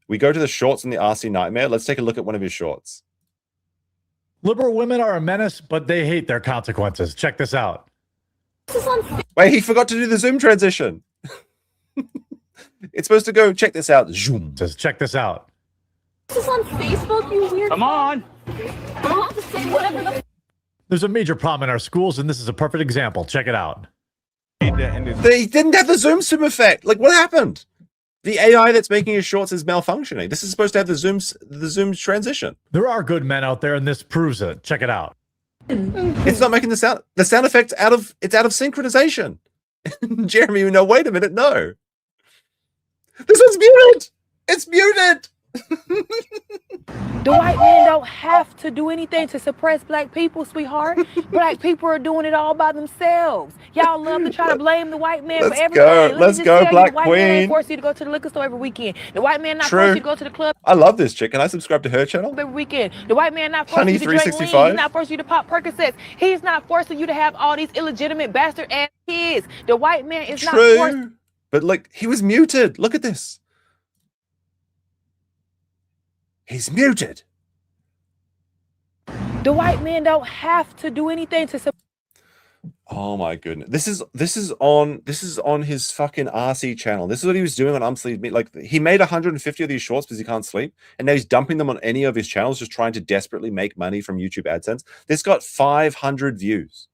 We go to the shorts in the RC Nightmare. Let's take a look at one of his shorts. Liberal women are a menace, but they hate their consequences. Check this out. Wait, he forgot to do the zoom transition. It's supposed to go, check this out. Zoom. Says, check this out. This is on Facebook, you weird. Come on. I'll have to say whatever the There's a major problem in our schools, and this is a perfect example. Check it out. They didn't have the zoom effect. Like, what happened? The AI that's making his shorts is malfunctioning. This is supposed to have the zoom transition. There are good men out there, and this proves it. Check it out. It's not making the sound effect's out of synchronization. Jeremy, no, wait a minute, no. This one's muted. It's muted. The white men don't have to do anything to suppress black people, sweetheart. Black people are doing it all by themselves. Y'all love to try to blame the white man for everything. Let's go, Black The white Queen. man ain't force you to go to the liquor store every weekend. The white man not True. force you to go to the club I love this chick. Can I subscribe to her channel? every weekend. The white man not forcing Honey you to drink lean. 365. He's not forcing you to pop Percocets. He's not forcing you to have all these illegitimate bastard ass kids. The white man is not forced. True. But like, he was muted. Look at this. He's muted. The white men don't have to do anything to suppress. Oh my goodness. This is on his fucking RC channel. This is what he was doing on Unsleeved Meat. Like, he made 150 of these shorts because he can't sleep, and now he's dumping them on any of his channels, just trying to desperately make money from YouTube AdSense. This got 500 views.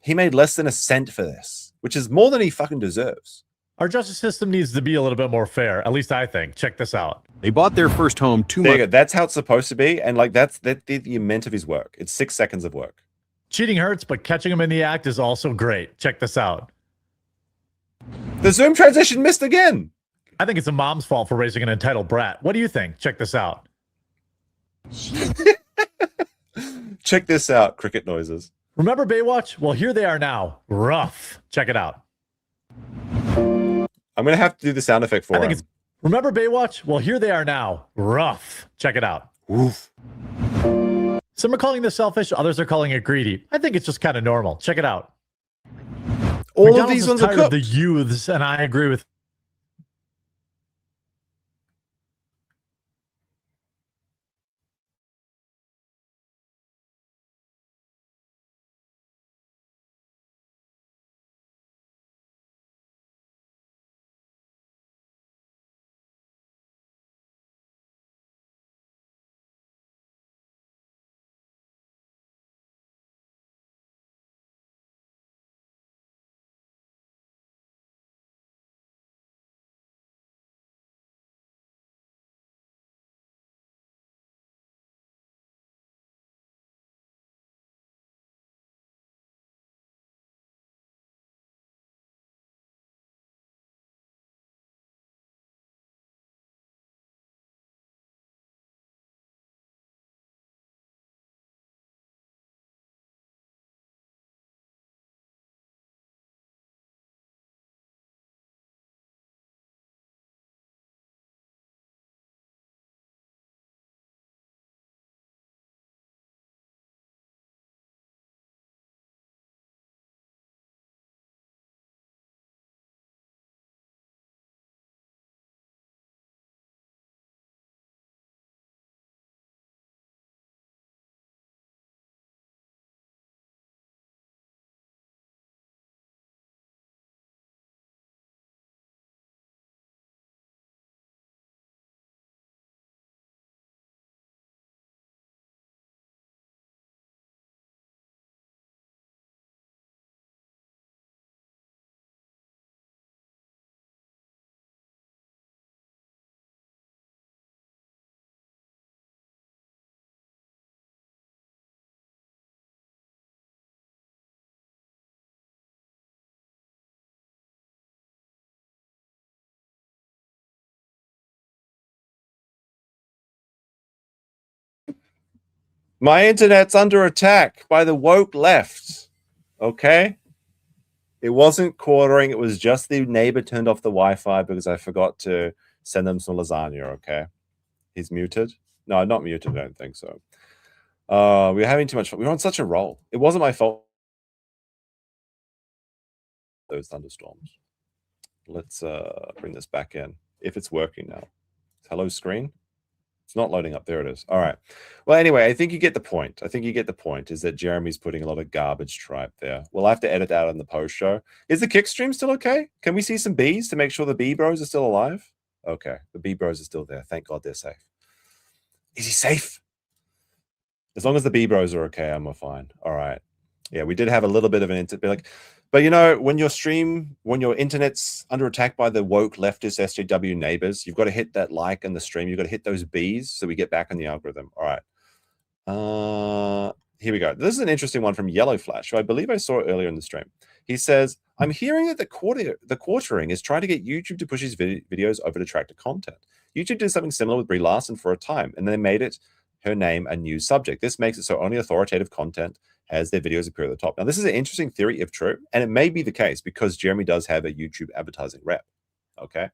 He made less than a cent for this, which is more than he fucking deserves. Our justice system needs to be a little bit more fair. At least I think. Check this out. They bought their first home 2 There you months. go. That's how it's supposed to be, and like that's the immense of his work. It's 6 seconds of work. Cheating hurts, but catching him in the act is also great. Check this out. The zoom transition missed again. I think it's a mom's fault for raising an entitled brat. What do you think? Check this out. Check this out. Cricket noises. Remember Baywatch? Well, here they are now. Rough. Check it out. I'm gonna have to do the sound effect for him. Remember Baywatch? Well, here they are now. Rough. Check it out. Oof. Some are calling this selfish, others are calling it greedy. I think it's just kind of normal. Check it out. All McDonald's of these is ones are tired of the cooked. youths, and I agree with. My internet's under attack by the woke left. Okay? It wasn't quartering. It was just the neighbor turned off the Wi-Fi because I forgot to send them some lasagna. Okay, he's muted. No, not muted. I don't think so. We were having too much fun. We were on such a roll. It wasn't my fault. Those thunderstorms. Let's bring this back in if it's working now. Hello screen. It's not loading up. There it is. All right. Well, anyway, I think you get the point. I think you get the point is that Jeremy's putting a lot of garbage tripe there. We'll have to edit that in the post show. Is the kick stream still okay? Can we see some bees to make sure the bee bros are still alive? Okay. The bee bros are still there. Thank God they're safe. Is he safe? As long as the bee bros are okay, I'm fine. All right. Yeah, we did have a little bit of an but you know, when your internet's under attack by the woke leftist SJW neighbors, you've got to hit that like in the stream. You've got to hit those Bs so we get back in the algorithm. All right. Here we go. This is an interesting one from Yellow Flash, who I believe I saw earlier in the stream. He says, I'm hearing that the quartering is trying to get YouTube to push his videos over to tractor content. YouTube did something similar with Brie Larson for a time, and they made it her name a news subject. This makes it so only authoritative content has their videos appear at the top. Now, this is an interesting theory if true, and it may be the case because Jeremy does have a YouTube advertising rep. Okay.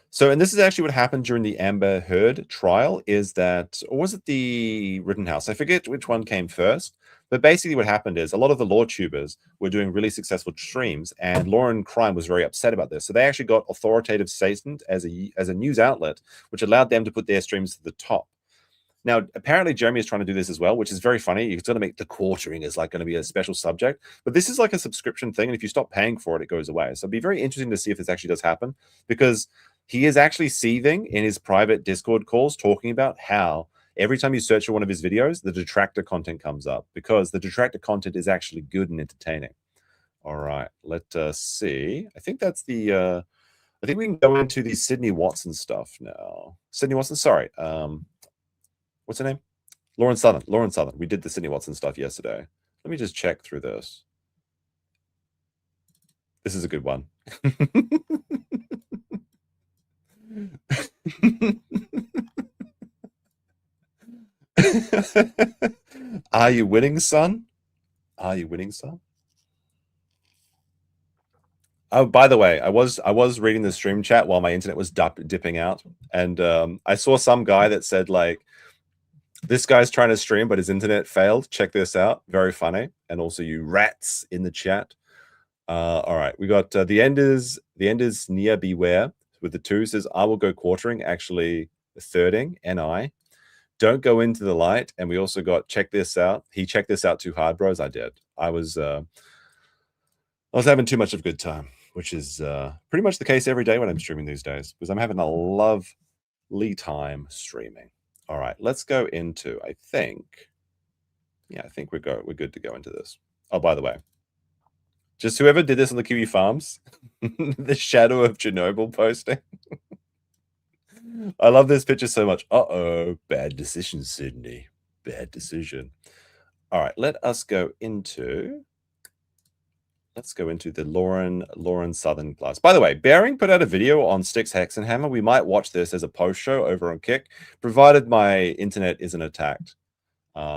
So, and this is actually what happened during the Amber Heard trial is that, or was it the Rittenhouse? I forget which one came first, but basically what happened is a lot of the law tubers were doing really successful streams and Law and Crime was very upset about this. So they actually got authoritative statement as a news outlet, which allowed them to put their streams to the top. Now, apparently Jeremy is trying to do this as well, which is very funny. He's going to make the quartering as like going to be a special subject, but this is like a subscription thing. And if you stop paying for it, it goes away. So it'd be very interesting to see if this actually does happen because he is actually seething in his private Discord calls, talking about how every time you search for one of his videos, the detractor content comes up because the detractor content is actually good and entertaining. All right, let us see. I think that's the, I think we can go into the Sydney Watson stuff now. Sydney Watson, sorry. What's her name? Lauren Southern. Lauren Southern. We did the Sydney Watson stuff yesterday. Let me just check through this. This is a good one. Are you winning, son? Are you winning, son? Oh, by the way, I was reading the stream chat while my internet was dipping out, and I saw some guy that said like, this guy's trying to stream, but his internet failed. Check this out. Very funny. And also you rats in the chat. All right. We got the enders near beware with the 2 says, I will go quartering, actually thirding, NI. Don't go into the light. And we also got check this out. He checked this out too hard, bros. I did. I was having too much of a good time, which is pretty much the case every day when I'm streaming these days, because I'm having a lovely time streaming. All right, let's go into, I think we're good to go into this. Oh, by the way, just whoever did this on the Kiwi Farms, the shadow of Chernobyl posting. I love this picture so much. Uh-oh, bad decision, Sydney. Bad decision. All right, let's go into the Lauren Southern class. By the way, Bearing put out a video on Styx Hexenhammer. We might watch this as a post show over on Kick, provided my internet isn't attacked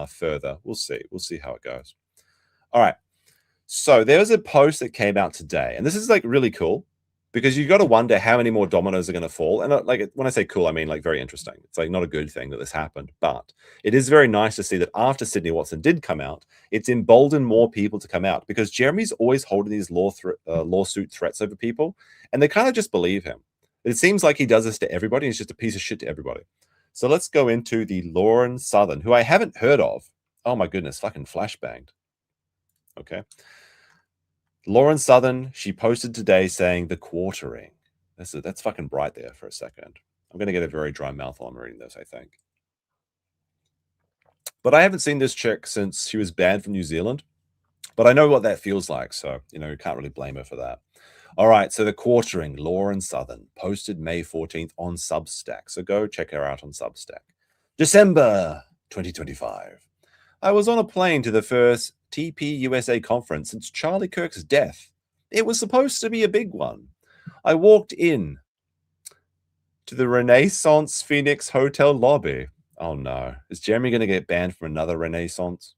further. We'll see. We'll see how it goes. All right. So there's a post that came out today, and this is like really cool because you got to wonder how many more dominoes are going to fall. And like when I say cool, I mean like very interesting. It's like not a good thing that this happened, but it is very nice to see that after Sydney Watson did come out, it's emboldened more people to come out because Jeremy's always holding these lawsuit threats over people, and they kind of just believe him. It seems like he does this to everybody. And he's just a piece of shit to everybody. So let's go into the Lauren Southern, who I haven't heard of. Oh my goodness, fucking flashbanged. Okay. Lauren Southern, she posted today saying the quartering. That's fucking bright there for a second. I'm going to get a very dry mouth while I'm reading this, I think. But I haven't seen this chick since she was banned from New Zealand. But I know what that feels like, so, you know, you can't really blame her for that. All right, so the quartering, Lauren Southern, posted May 14th on Substack. So go check her out on Substack. December 2025. I was on a plane to the first TP USA conference since Charlie Kirk's death. It was supposed to be a big one. I walked in to the Renaissance Phoenix Hotel lobby. Oh no, is Jeremy going to get banned from another Renaissance?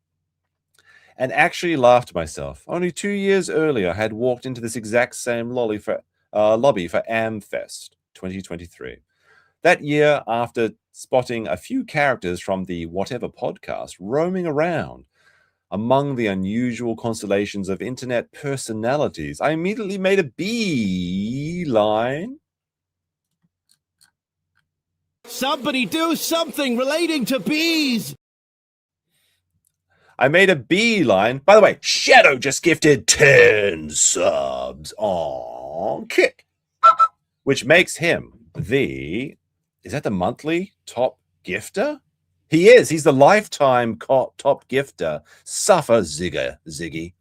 and actually laughed to myself. Only 2 years earlier, I had walked into this exact same lobby for AmFest 2023. That year, after spotting a few characters from the Whatever podcast roaming around among the unusual constellations of internet personalities, I immediately made a beeline. Somebody do something relating to bees! I made a beeline. By the way, Shadow just gifted 10 subs on Kick, which makes him the... Is that the monthly top gifter? He is. He's the lifetime top gifter. Suffer, Ziggy.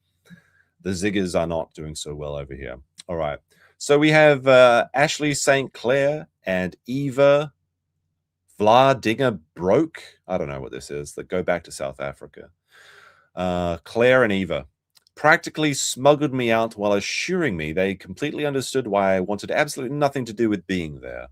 The Ziggers are not doing so well over here. All right. So we have Ashley St. Clair and Eva Vladinger Broke. I don't know what this is. That go back to South Africa. Claire and Eva practically smuggled me out while assuring me they completely understood why I wanted absolutely nothing to do with being there.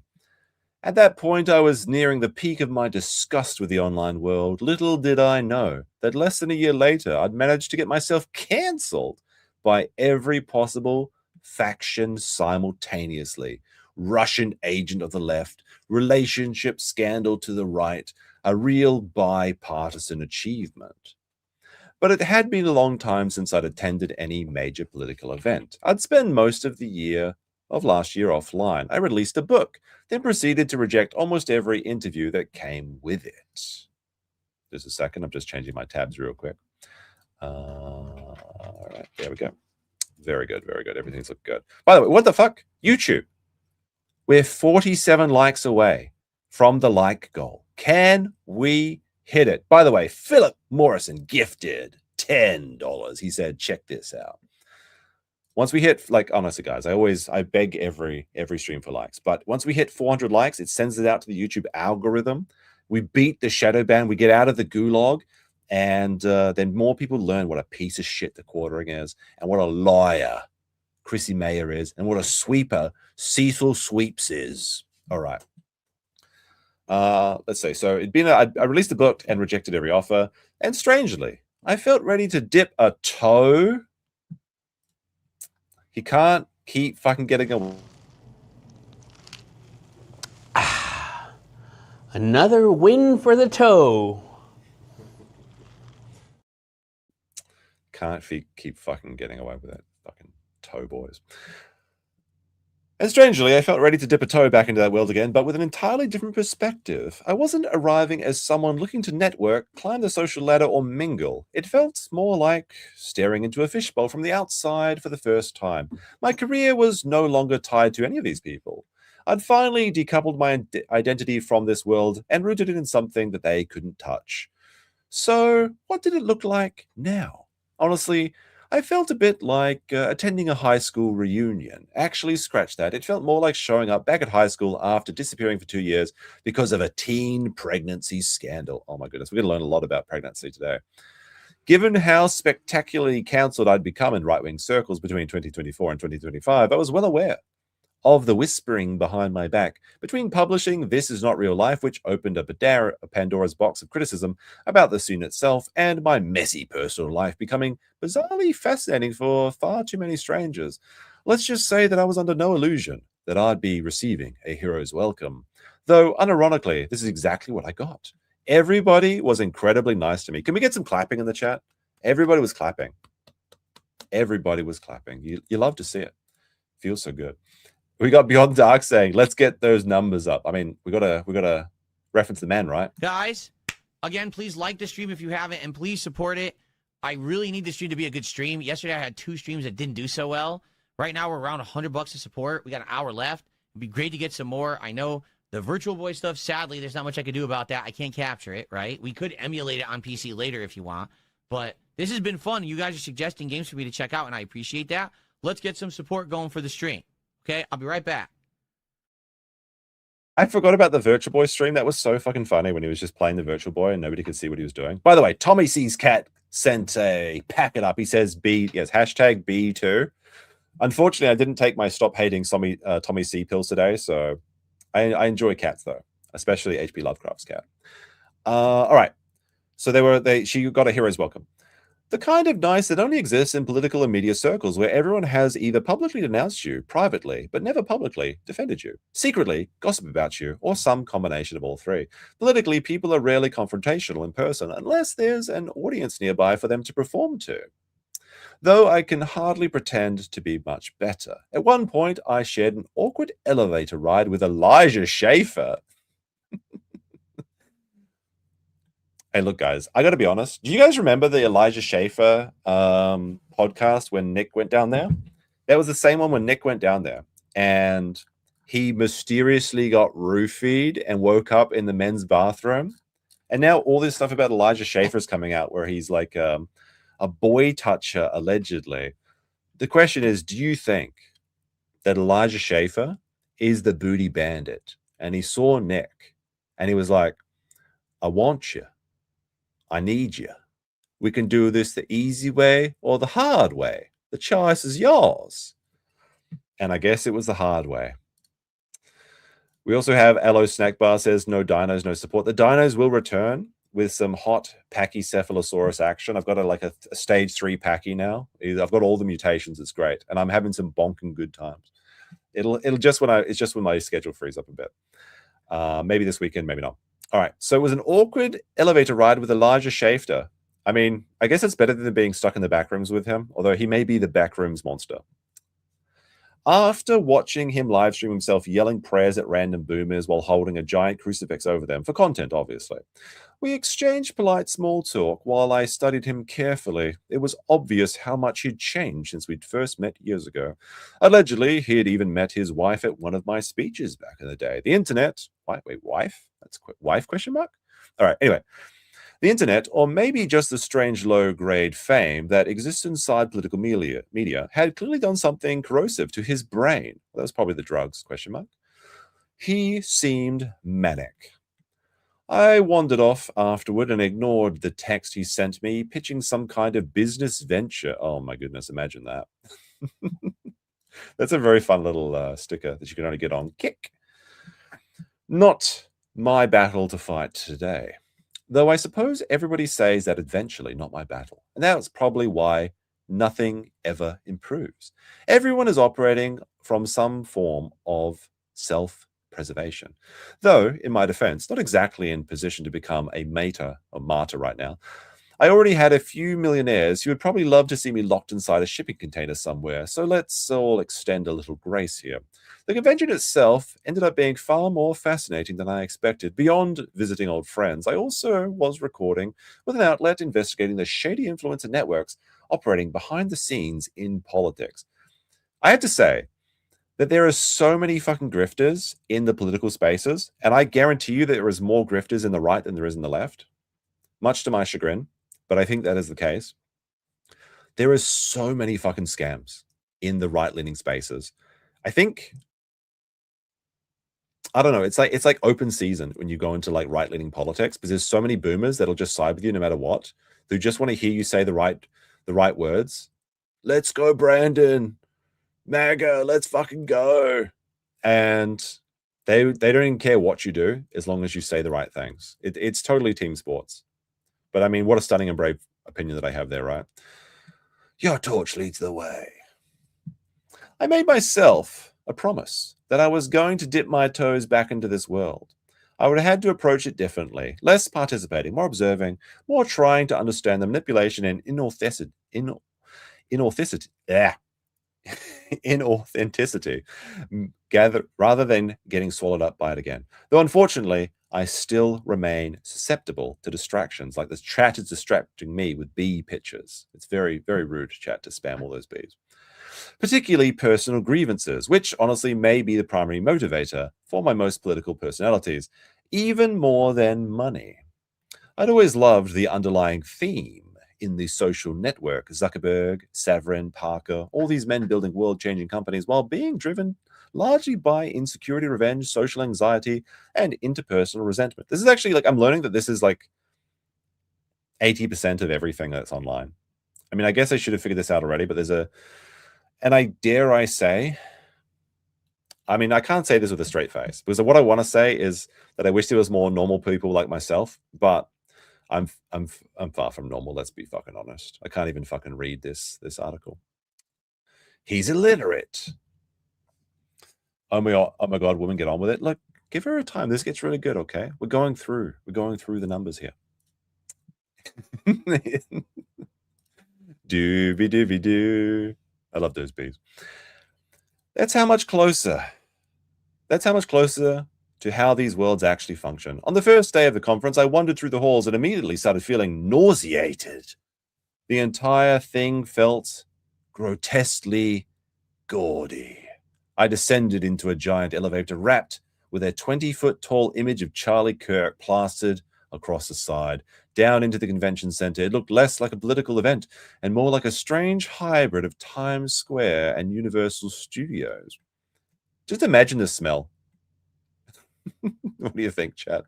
At that point, I was nearing the peak of my disgust with the online world. Little did I know that less than a year later, I'd managed to get myself cancelled by every possible faction simultaneously. Russian agent of the left, relationship scandal to the right, a real bipartisan achievement. But it had been a long time since I'd attended any major political event. I'd spent most of the year of last year offline. I released a book, then proceeded to reject almost every interview that came with it. Just a second, I'm just changing my tabs real quick. All right, there we go. Very good, very good. Everything's looking good. By the way, what the fuck? YouTube. We're 47 likes away from the like goal. Can we hit it? By the way, Philip Morrison gifted $10. He said, check this out. Once we hit, like, honestly, guys, I beg every stream for likes. But once we hit 400 likes, it sends it out to the YouTube algorithm. We beat the shadow ban. We get out of the gulag. And then more people learn what a piece of shit the quartering is and what a liar Chrissie Mayr is and what a sweeper Cecil Sweeps is. All right. Let's see. So I released the book and rejected every offer. And strangely, I felt ready to dip a toe. He can't keep fucking getting a... Another win for the toe. Can't keep fucking getting away with that fucking toe, boys. And strangely, I felt ready to dip a toe back into that world again, but with an entirely different perspective. I wasn't arriving as someone looking to network, climb the social ladder, or mingle. It felt more like staring into a fishbowl from the outside for the first time. My career was no longer tied to any of these people. I'd finally decoupled my identity from this world and rooted it in something that they couldn't touch. So, what did it look like now? Honestly, I felt a bit like attending a high school reunion. Actually, scratch that. It felt more like showing up back at high school after disappearing for 2 years because of a teen pregnancy scandal. Oh my goodness, we're going to learn a lot about pregnancy today. Given how spectacularly cancelled I'd become in right-wing circles between 2024 and 2025, I was well aware of the whispering behind my back between publishing This Is Not Real Life, which opened up a Pandora's box of criticism about the scene itself, and my messy personal life becoming bizarrely fascinating for far too many strangers. Let's just say that I was under no illusion that I'd be receiving a hero's welcome. Though, unironically, this is exactly what I got. Everybody was incredibly nice to me. Can we get some clapping in the chat? Everybody was clapping. Everybody was clapping. You love to see it. Feels so good. We got Beyond Dark saying, let's get those numbers up. I mean, we gotta reference the man, right? Guys, again, please like the stream if you haven't, and please support it. I really need the stream to be a good stream. Yesterday, I had 2 streams that didn't do so well. Right now, we're around $100 to support. We got an hour left. It'd be great to get some more. I know the Virtual Boy stuff, sadly, there's not much I can do about that. I can't capture it, right? We could emulate it on PC later if you want. But this has been fun. You guys are suggesting games for me to check out, and I appreciate that. Let's get some support going for the stream. Okay, I'll be right back. I forgot about the Virtual Boy stream. That was so fucking funny when he was just playing the Virtual Boy and nobody could see what he was doing. By the way, Tommy C's cat sent a packet up. He says B, yes, hashtag B2. Unfortunately, I didn't take my Stop Hating Tommy C pills today, so I enjoy cats though, especially H.P. Lovecraft's cat. All right, so she got a hero's welcome. The kind of nice that only exists in political and media circles where everyone has either publicly denounced you privately, but never publicly defended you, secretly gossip about you, or some combination of all three. Politically, people are rarely confrontational in person unless there's an audience nearby for them to perform to. Though I can hardly pretend to be much better. At one point, I shared an awkward elevator ride with Elijah Schaefer. Hey, look, guys, I got to be honest. Do you guys remember the Elijah Schaefer podcast when Nick went down there? That was the same one when Nick went down there. And he mysteriously got roofied and woke up in the men's bathroom. And now all this stuff about Elijah Schaefer is coming out where he's like a boy toucher, allegedly. The question is, do you think that Elijah Schaefer is the booty bandit? And he saw Nick and he was like, I want you. I need you. We can do this the easy way or the hard way. The choice is yours. And I guess it was the hard way. We also have Aloe Snack Bar says, no dinos, no support. The dinos will return with some hot Pachycephalosaurus action. I've got a stage 3 Pachy now. I've got all the mutations. It's great. And I'm having some bonking good times. It's just when my schedule frees up a bit. Maybe this weekend, maybe not. All right, so it was an awkward elevator ride with Elijah Schaefer. I mean, I guess it's better than being stuck in the back rooms with him, although he may be the back rooms monster. After watching him live stream himself yelling prayers at random boomers while holding a giant crucifix over them, for content, obviously, we exchanged polite small talk while I studied him carefully. It was obvious how much he'd changed since we'd first met years ago. Allegedly, he had even met his wife at one of my speeches back in the day. The internet... Wait, wife? That's wife, question mark? All right, anyway. The internet, or maybe just the strange low-grade fame that exists inside political media, had clearly done something corrosive to his brain. That was probably the drugs, question mark. He seemed manic. I wandered off afterward and ignored the text he sent me, pitching some kind of business venture. Oh my goodness, imagine that. That's a very fun little sticker that you can only get on Kick. Not my battle to fight today. Though I suppose everybody says that eventually, not my battle. And that's probably why nothing ever improves. Everyone is operating from some form of self-preservation. Though, in my defense, not exactly in position to become a martyr right now. I already had a few millionaires who would probably love to see me locked inside a shipping container somewhere, so let's all extend a little grace here. The convention itself ended up being far more fascinating than I expected. Beyond visiting old friends, I also was recording with an outlet investigating the shady influencer networks operating behind the scenes in politics. I have to say that there are so many fucking grifters in the political spaces, and I guarantee you that there is more grifters in the right than there is in the left, much to my chagrin, but I think that is the case. There is so many fucking scams in the right-leaning spaces. I think... I don't know. It's like open season when you go into like right-leaning politics because there's so many boomers that'll just side with you no matter what. Who just want to hear you say the right words. Let's go, Brandon. MAGA, let's fucking go. And they don't even care what you do as long as you say the right things. It's totally team sports. But I mean, what a stunning and brave opinion that I have there, right? Your torch leads the way. I made myself a promise that I was going to dip my toes back into this world. I would have had to approach it differently, less participating, more observing, more trying to understand the manipulation and inauthenticity, rather than getting swallowed up by it again. Though unfortunately, I still remain susceptible to distractions, like this chat is distracting me with bee pictures. It's very, very rude, chat, to spam all those bees. Particularly personal grievances, which honestly may be the primary motivator for my most political personalities, even more than money. I'd always loved the underlying theme in the social network, Zuckerberg, Saverin, Parker, all these men building world-changing companies while being driven largely by insecurity, revenge, social anxiety, and interpersonal resentment. This is actually like, I'm learning that this is like 80% of everything that's online. I mean, I guess I should have figured this out already, but there's and I dare say, I mean, I can't say this with a straight face, because what I want to say is that I wish there was more normal people like myself, but I'm far from normal. Let's be fucking honest. I can't even fucking read this article. He's illiterate. Oh my god, woman, get on with it. Look, give her a time. This gets really good. Okay, we're going through the numbers here. Doobie doobie doo. I love those bees. That's how much closer to how these worlds actually function. On the first day of the conference, I wandered through the halls and immediately started feeling nauseated. The entire thing felt grotesquely gaudy. I descended into a giant elevator wrapped with a 20-foot-tall image of Charlie Kirk plastered across the side. Down into the convention center, it looked less like a political event and more like a strange hybrid of Times Square and Universal Studios. Just imagine the smell. What do you think, chat?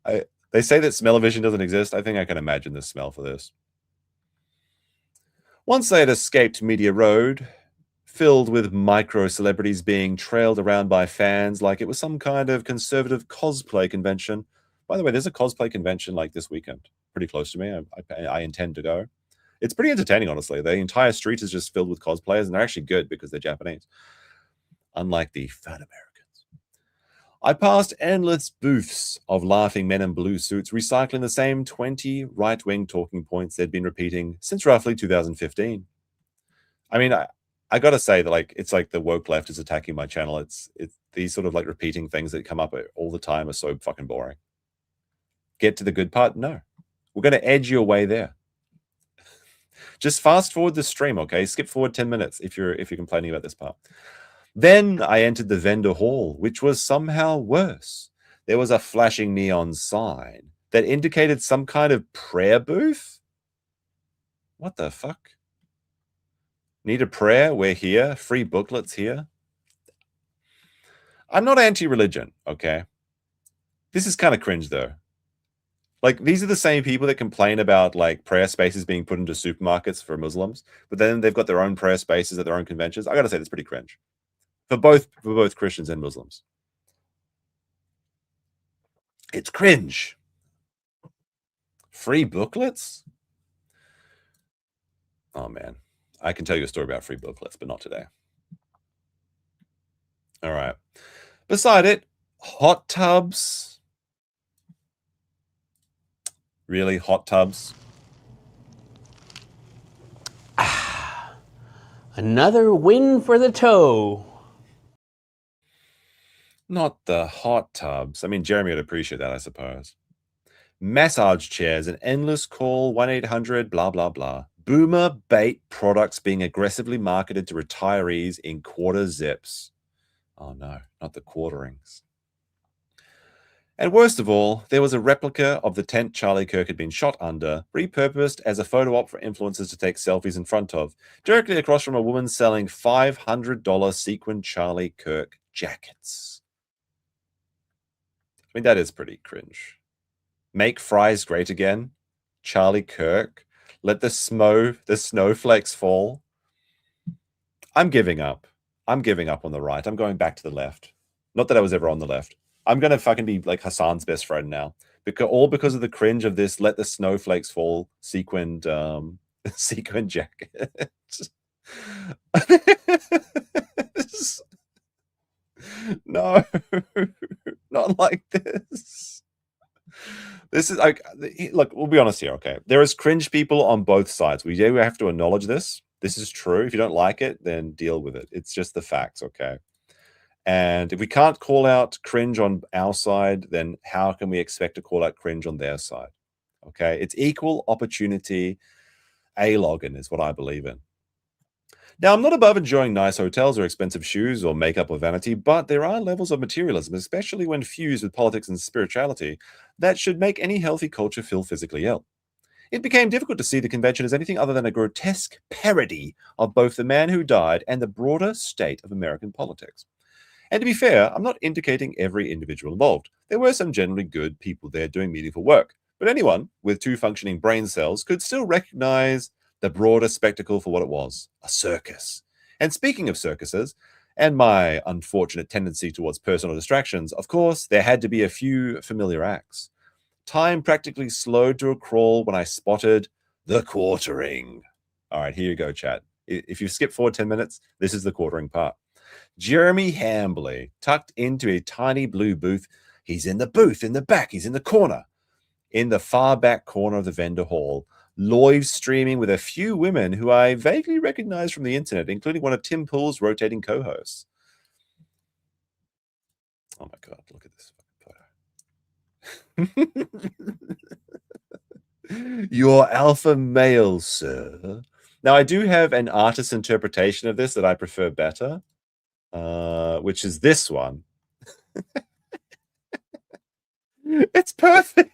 They say that smell-o-vision doesn't exist. I think I can imagine the smell for this. Once they had escaped Media Road, filled with micro-celebrities being trailed around by fans like it was some kind of conservative cosplay convention. By the way, there's a cosplay convention like this weekend, pretty close to me. I intend to go. It's pretty entertaining, honestly. The entire street is just filled with cosplayers, and they're actually good because they're Japanese, unlike the fat Americans. I passed endless booths of laughing men in blue suits, recycling the same 20 right-wing talking points they'd been repeating since roughly 2015. I mean, I gotta say that, like, it's like the woke left is attacking my channel. It's these sort of like repeating things that come up all the time are so fucking boring. Get to the good part? No. We're gonna edge your way there. Just fast forward the stream, okay? Skip forward 10 minutes if you're complaining about this part. Then I entered the vendor hall, which was somehow worse. There was a flashing neon sign that indicated some kind of prayer booth. What the fuck? Need a prayer? We're here. Free booklets here. I'm not anti-religion, okay? This is kind of cringe, though. Like, these are the same people that complain about, like, prayer spaces being put into supermarkets for Muslims, but then they've got their own prayer spaces at their own conventions. I gotta say, that's pretty cringe. For both Christians and Muslims. It's cringe. Free booklets? Oh, man. I can tell you a story about free booklets, but not today. All right. Beside it, hot tubs. Really, hot tubs? Another win for the toe. Not the hot tubs. I mean, Jeremy would appreciate that, I suppose. Massage chairs, an endless call, 1-800, blah, blah, blah. Boomer bait products being aggressively marketed to retirees in quarter zips. Oh no, not the quarterings. And worst of all, there was a replica of the tent Charlie Kirk had been shot under, repurposed as a photo op for influencers to take selfies in front of, directly across from a woman selling $500 sequin Charlie Kirk jackets. I mean, that is pretty cringe. Make fries great again. Charlie Kirk. Let the snowflakes fall. I'm giving up. I'm giving up on the right. I'm going back to the left. Not that I was ever on the left. I'm going to fucking be like Hassan's best friend now. Because of the cringe of this let the snowflakes fall sequined sequin jacket. No, not like this. This is like, look, we'll be honest here, okay? There is cringe people on both sides. We do have to acknowledge this. This is true. If you don't like it, then deal with it. It's just the facts, okay? And if we can't call out cringe on our side, then how can we expect to call out cringe on their side? Okay? It's equal opportunity A-login is what I believe in. Now, I'm not above enjoying nice hotels or expensive shoes or makeup or vanity, but there are levels of materialism, especially when fused with politics and spirituality, that should make any healthy culture feel physically ill. It became difficult to see the convention as anything other than a grotesque parody of both the man who died and the broader state of American politics. And to be fair, I'm not indicating every individual involved. There were some generally good people there doing meaningful work, but anyone with 2 functioning brain cells could still recognize the broader spectacle for what it was, a circus. And speaking of circuses, and my unfortunate tendency towards personal distractions, of course, there had to be a few familiar acts. Time practically slowed to a crawl when I spotted the quartering. All right, here you go, chat. If you skip forward 10 minutes, this is the quartering part. Jeremby Hambly, tucked into a tiny blue booth. He's in the booth, in the back. He's in the corner, in the far back corner of the vendor hall, live streaming with a few women who I vaguely recognize from the internet, including one of Tim Pool's rotating co-hosts. Oh my God, look at this fucking photo. Your alpha male, sir. Now, I do have an artist's interpretation of this that I prefer better, which is this one. It's perfect.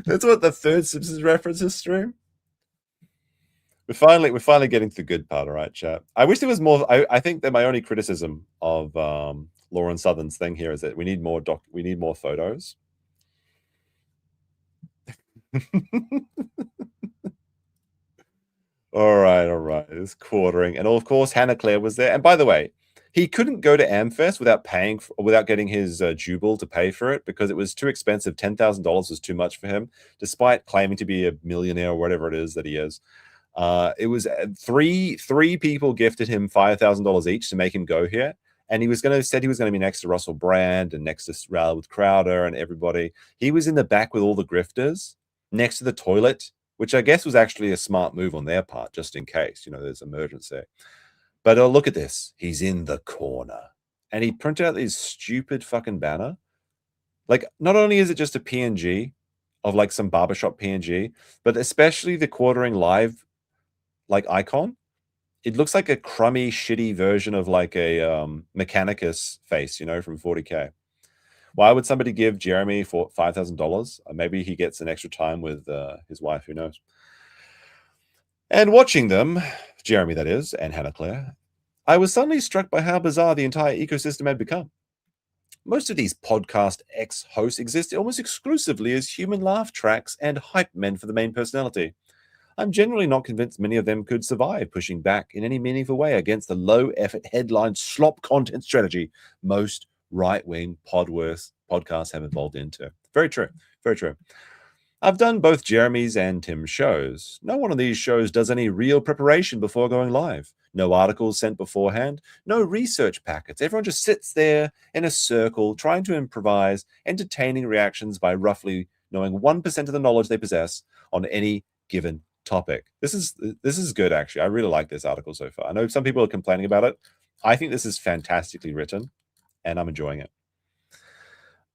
That's what the third Simpsons reference is, stream. We're finally getting to the good part, all right, chat. I wish there was more. I think that my only criticism of Lauren Southern's thing here is that we need more photos. All right. It's quartering, and of course Hannah Claire was there. And by the way, he couldn't go to AmFest without getting his Jubal to pay for it because it was too expensive. $10,000 was too much for him, despite claiming to be a millionaire or whatever it is that he is. It was three people gifted him $5,000 each to make him go here, and he said he was going to be next to Russell Brand and next to Ral with Crowder and everybody. He was in the back with all the grifters, next to the toilet, which I guess was actually a smart move on their part, just in case there's emergency. But look at this. He's in the corner. And he printed out this stupid fucking banner. Like, not only is it just a PNG of like some barbershop PNG, but especially the quartering live like icon. It looks like a crummy, shitty version of like a Mechanicus face, from 40K. Why would somebody give Jeremy for $5,000? Maybe he gets an extra time with his wife, who knows? And watching them, Jeremy that is, and Hannah Claire, I was suddenly struck by how bizarre the entire ecosystem had become. Most of these podcast ex-hosts exist almost exclusively as human laugh tracks and hype men for the main personality. I'm generally not convinced many of them could survive pushing back in any meaningful way against the low-effort headline slop content strategy most right-wing podcasts have evolved into. Very true. Very true. I've done both Jeremy's and Tim's shows. No one of these shows does any real preparation before going live. No articles sent beforehand. No research packets. Everyone just sits there in a circle trying to improvise, entertaining reactions by roughly knowing 1% of the knowledge they possess on any given topic. This is good, actually. I really like this article so far. I know some people are complaining about it. I think this is fantastically written, and I'm enjoying it.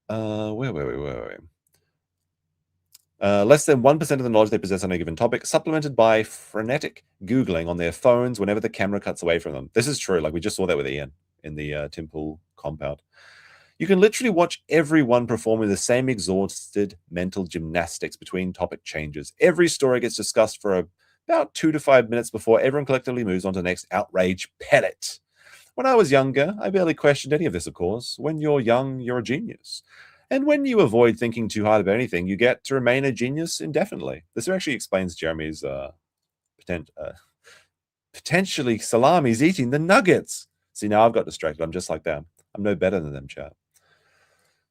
Where were we? Less than 1% of the knowledge they possess on a given topic, supplemented by frenetic Googling on their phones whenever the camera cuts away from them. This is true. Like we just saw that with Ian in the Tim Pool compound. You can literally watch everyone performing the same exhausted mental gymnastics between topic changes. Every story gets discussed for about 2 to 5 minutes before everyone collectively moves on to the next outrage pellet. When I was younger, I barely questioned any of this, of course. When you're young, you're a genius. And when you avoid thinking too hard about anything, you get to remain a genius indefinitely. This actually explains Jeremy's potentially Salami's eating the nuggets. See, now I've got distracted. I'm just like them. I'm no better than them, chat.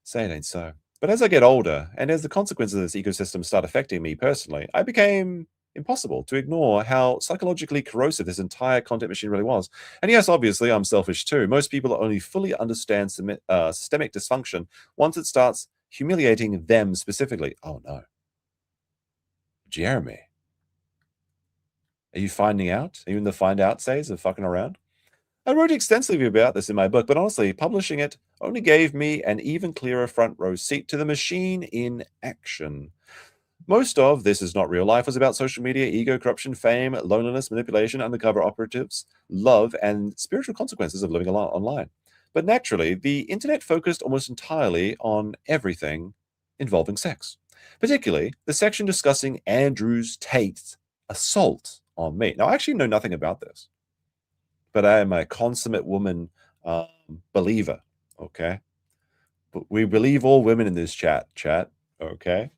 Say it ain't so. But as I get older, and as the consequences of this ecosystem start affecting me personally, I became impossible to ignore how psychologically corrosive this entire content machine really was. And yes, obviously, I'm selfish too. Most people only fully understand systemic dysfunction once it starts humiliating them specifically. Oh no. Jeremy. Are you finding out? Are you in the find out phase of fucking around? I wrote extensively about this in my book, but honestly, publishing it only gave me an even clearer front row seat to the machine in action. Most of this is not real life was about social media, ego, corruption, fame, loneliness, manipulation, undercover operatives, love, and spiritual consequences of living online. But naturally, the internet focused almost entirely on everything involving sex, particularly the section discussing Andrew Tate's assault on me. Now, I actually know nothing about this, but I am a consummate woman believer, okay? But we believe all women in this chat, okay?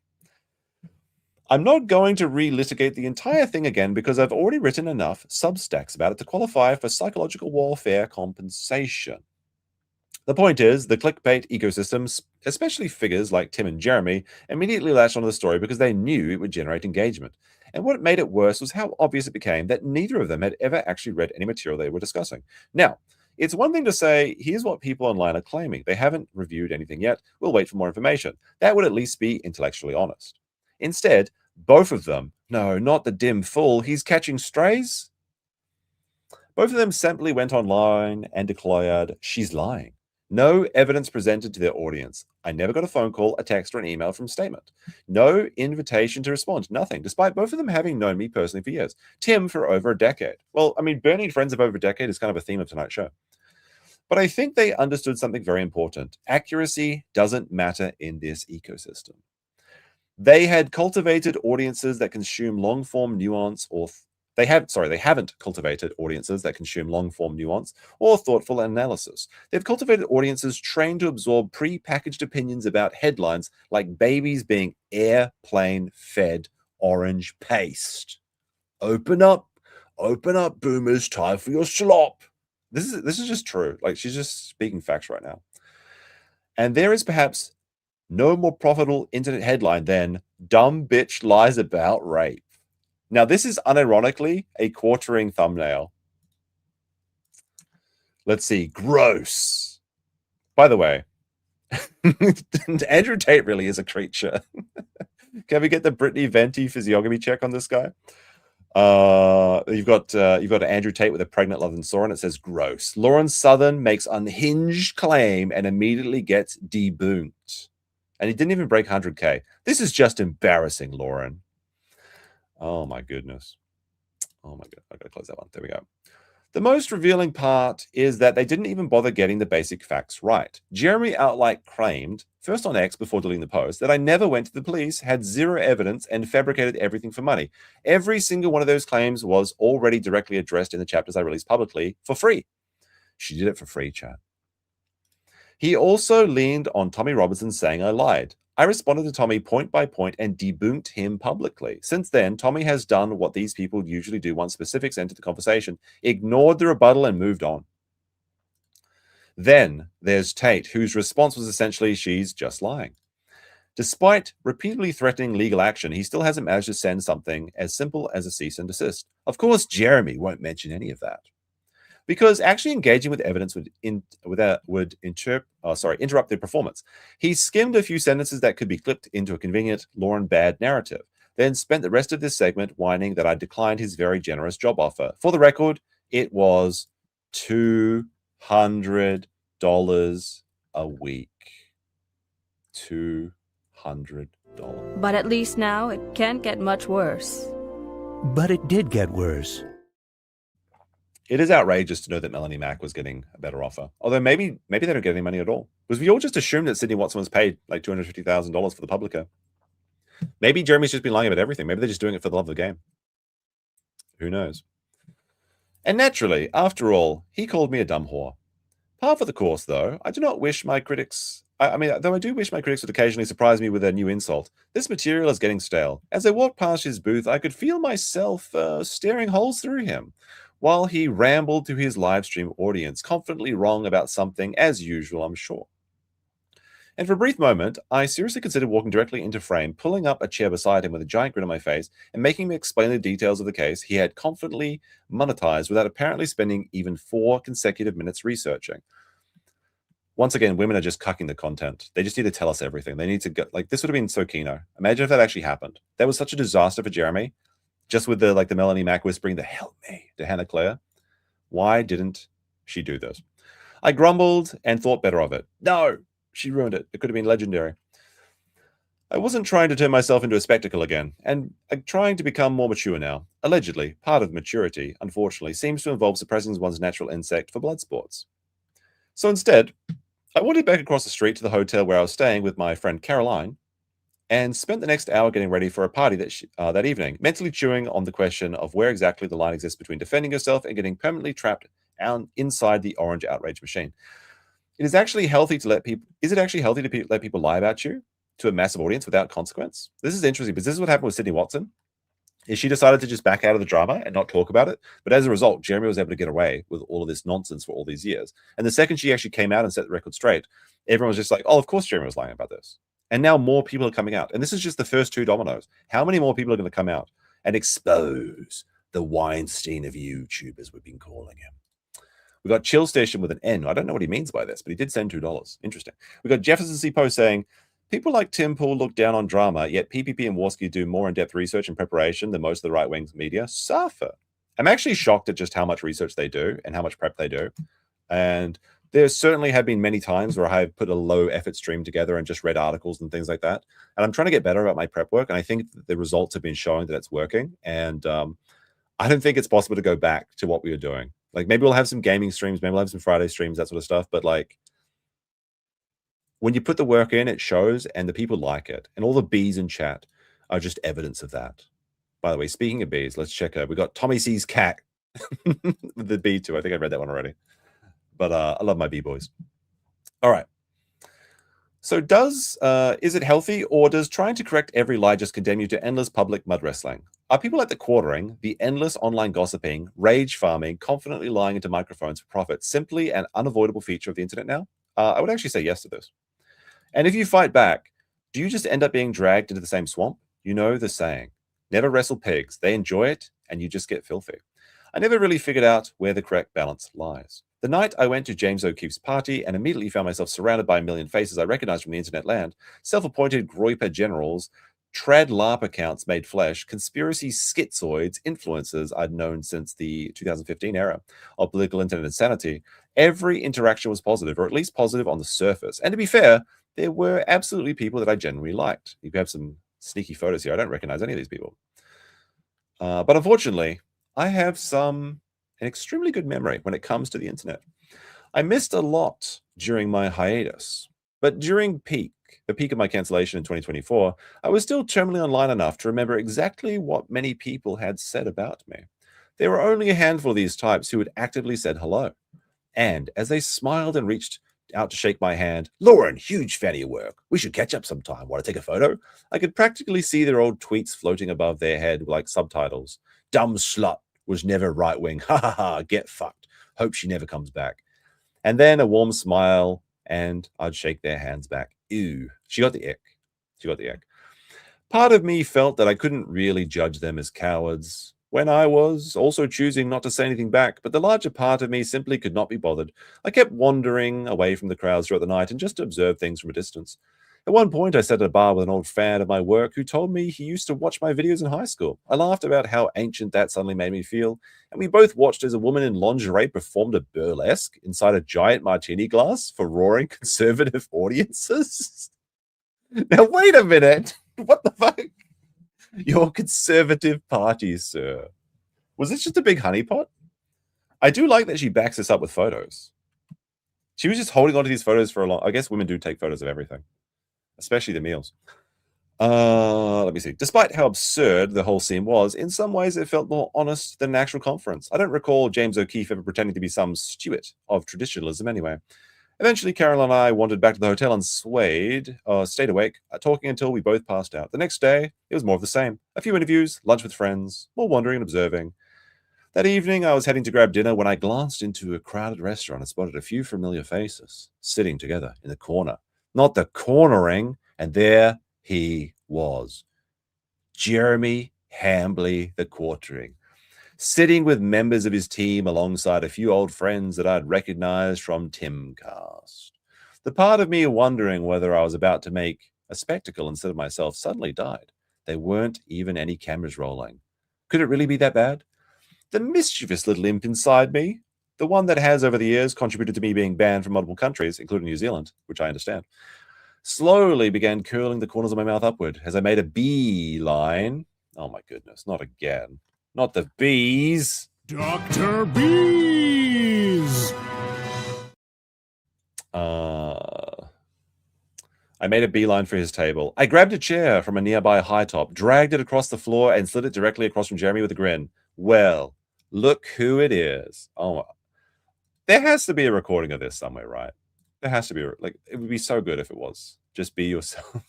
I'm not going to relitigate the entire thing again because I've already written enough substacks about it to qualify for psychological warfare compensation. The point is, the clickbait ecosystem, especially figures like Tim and Jeremy, immediately latched onto the story because they knew it would generate engagement. And what made it worse was how obvious it became that neither of them had ever actually read any material they were discussing. Now, it's one thing to say, here's what people online are claiming. They haven't reviewed anything yet. We'll wait for more information. That would at least be intellectually honest. Instead, both of them, no, not the dim fool, he's catching strays. Both of them simply went online and declared, she's lying. No evidence presented to their audience. I never got a phone call, a text, or an email from Statement. No invitation to respond. Nothing, despite both of them having known me personally for years. Tim for over a decade. Well, I mean, Bernie and friends of over a decade is kind of a theme of tonight's show. But I think they understood something very important. Accuracy doesn't matter in this ecosystem. They had cultivated audiences that consume long-form nuance or they haven't cultivated audiences that consume long-form nuance or thoughtful analysis. They've cultivated audiences trained to absorb pre-packaged opinions about headlines like babies being airplane-fed orange paste. Open up, boomers, time for your slop. This is just true. Like, she's just speaking facts right now. And there is perhaps no more profitable internet headline than dumb bitch lies about rape. Now, this is unironically a quartering thumbnail. Let's see. Gross. By the way, Andrew Tate really is a creature. Can we get the Brittany Venti physiognomy check on this guy? You've got Andrew Tate with a pregnant Lauren Soren. It says gross. Lauren Southern makes unhinged claim and immediately gets debunked. And he didn't even break 100K. This is just embarrassing, Lauren. Oh my goodness. Oh my god. I gotta close that one. There we go. The most revealing part is that they didn't even bother getting the basic facts right. Jeremy outright claimed, first on X before deleting the post, that I never went to the police, had zero evidence, and fabricated everything for money. Every single one of those claims was already directly addressed in the chapters I released publicly for free. She did it for free, chat. He also leaned on Tommy Robinson saying I lied. I responded to Tommy point by point and debunked him publicly. Since then, Tommy has done what these people usually do once specifics enter the conversation, ignored the rebuttal and moved on. Then there's Tate, whose response was essentially, she's just lying. Despite repeatedly threatening legal action, he still hasn't managed to send something as simple as a cease and desist. Of course, Jeremy won't mention any of that. Because actually engaging with evidence would interrupt their performance. He skimmed a few sentences that could be clipped into a convenient Lauren Bad narrative, then spent the rest of this segment whining that I declined his very generous job offer. For the record, it was $200 a week. $200. But at least now it can't get much worse. But it did get worse. It is outrageous to know that Melanie Mack was getting a better offer. Although maybe they don't get any money at all. Because we all just assumed that Sydney Watson was paid like $250,000 for the Publica. Maybe Jeremy's just been lying about everything. Maybe they're just doing it for the love of the game. Who knows? And naturally, after all, he called me a dumb whore. Par for the course, though. I do not wish my critics... though I do wish my critics would occasionally surprise me with a new insult. This material is getting stale. As I walked past his booth, I could feel myself staring holes through him, while he rambled to his live stream audience, confidently wrong about something, as usual, I'm sure. And for a brief moment, I seriously considered walking directly into frame, pulling up a chair beside him with a giant grin on my face, and making him explain the details of the case he had confidently monetized without apparently spending even 4 consecutive minutes researching. Once again, women are just cucking the content. They just need to tell us everything. They need to go, like, this would have been so Kino. Imagine if that actually happened. That was such a disaster for Jeremy. Just with the Melanie Mack whispering the help me to Hannah Claire. Why didn't she do this? I grumbled and thought better of it. No, she ruined it. It could have been legendary. I wasn't trying to turn myself into a spectacle again, and I'm trying to become more mature now. Allegedly, part of maturity, unfortunately, seems to involve suppressing one's natural instinct for blood sports. So instead, I wandered back across the street to the hotel where I was staying with my friend Caroline, and spent the next hour getting ready for a party that evening, mentally chewing on the question of where exactly the line exists between defending yourself and getting permanently trapped inside the orange outrage machine. Is it actually healthy to let people lie about you to a massive audience without consequence? This is interesting because this is what happened with Sydney Watson. is she decided to just back out of the drama and not talk about it. But as a result, Jeremby was able to get away with all of this nonsense for all these years. And the second she actually came out and set the record straight, everyone was just like, oh, of course Jeremby was lying about this. And now more people are coming out. And this is just the first 2 dominoes. How many more people are going to come out and expose the Weinstein of YouTube, as we've been calling him? We got Chill Station with an N. I don't know what he means by this, but he did send $2. Interesting. We got Jefferson C. Post saying, people like Tim Pool look down on drama, yet PPP and Warski do more in-depth research and preparation than most of the right-wing media suffer. I'm actually shocked at just how much research they do and how much prep they do. And there certainly have been many times where I have put a low-effort stream together and just read articles and things like that. And I'm trying to get better about my prep work, and I think the results have been showing that it's working. And I don't think it's possible to go back to what we were doing. Like, maybe we'll have some gaming streams, maybe we'll have some Friday streams, that sort of stuff. But like, when you put the work in, it shows, and the people like it. And all the bees in chat are just evidence of that. By the way, speaking of bees, let's check out. We got Tommy C's cat with the bee too. I think I read that one already. But I love my bee boys. All right. So is it healthy, or does trying to correct every lie just condemn you to endless public mud wrestling? Are people like the quartering, the endless online gossiping, rage farming, confidently lying into microphones for profit simply an unavoidable feature of the internet now? I would actually say yes to this. And if you fight back, do you just end up being dragged into the same swamp? You know the saying, never wrestle pigs. They enjoy it, and you just get filthy. I never really figured out where the correct balance lies. The night I went to James O'Keefe's party and immediately found myself surrounded by a million faces I recognized from the internet land, self-appointed Groiper generals, trad LARP accounts made flesh, conspiracy schizoids, influencers I'd known since the 2015 era of political internet insanity. Every interaction was positive, or at least positive on the surface. And to be fair, there were absolutely people that I genuinely liked. You have some sneaky photos here. I don't recognize any of these people. But unfortunately, I have an extremely good memory when it comes to the internet. I missed a lot during my hiatus, but during the peak of my cancellation in 2024, I was still terminally online enough to remember exactly what many people had said about me. There were only a handful of these types who had actively said hello. And as they smiled and reached out to shake my hand, Lauren, huge fan of your work. We should catch up sometime. Want to take a photo? I could practically see their old tweets floating above their head like subtitles. Dumb slut was never right wing. Ha ha ha. Get fucked. Hope she never comes back. And then a warm smile, and I'd shake their hands back. Ew. She got the ick. She got the ick. Part of me felt that I couldn't really judge them as cowards when I was also choosing not to say anything back, but the larger part of me simply could not be bothered. I kept wandering away from the crowds throughout the night and just observed things from a distance. At one point, I sat at a bar with an old fan of my work who told me he used to watch my videos in high school. I laughed about how ancient that suddenly made me feel, and we both watched as a woman in lingerie performed a burlesque inside a giant martini glass for roaring conservative audiences. Now, wait a minute. What the fuck? Your conservative party, sir. Was this just a big honeypot? I do like that she backs this up with photos. She was just holding on to these photos for a long... I guess women do take photos of everything, especially the meals. Let me see. Despite how absurd the whole scene was, in some ways it felt more honest than an actual conference. I don't recall James O'Keefe ever pretending to be some steward of traditionalism anyway. Eventually, Carol and I wandered back to the hotel and stayed awake, talking until we both passed out. The next day, it was more of the same. A few interviews, lunch with friends, more wandering and observing. That evening, I was heading to grab dinner when I glanced into a crowded restaurant and spotted a few familiar faces sitting together in the corner. Not the cornering, and there he was. Jeremby Hambly, the quartering, sitting with members of his team alongside a few old friends that I'd recognized from Timcast. The part of me wondering whether I was about to make a spectacle instead of myself suddenly died. There weren't even any cameras rolling. Could it really be that bad? The mischievous little imp inside me, the one that has over the years contributed to me being banned from multiple countries, including New Zealand, which I understand, slowly began curling the corners of my mouth upward as I made a beeline. Oh my goodness, not again. Not the bees. Dr. Bees! I made a beeline for his table. I grabbed a chair from a nearby high top, dragged it across the floor, and slid it directly across from Jeremy with a grin. Well, look who it is. Oh, there has to be a recording of this somewhere, right? There has to be. Like, it would be so good if it was. Just be yourself.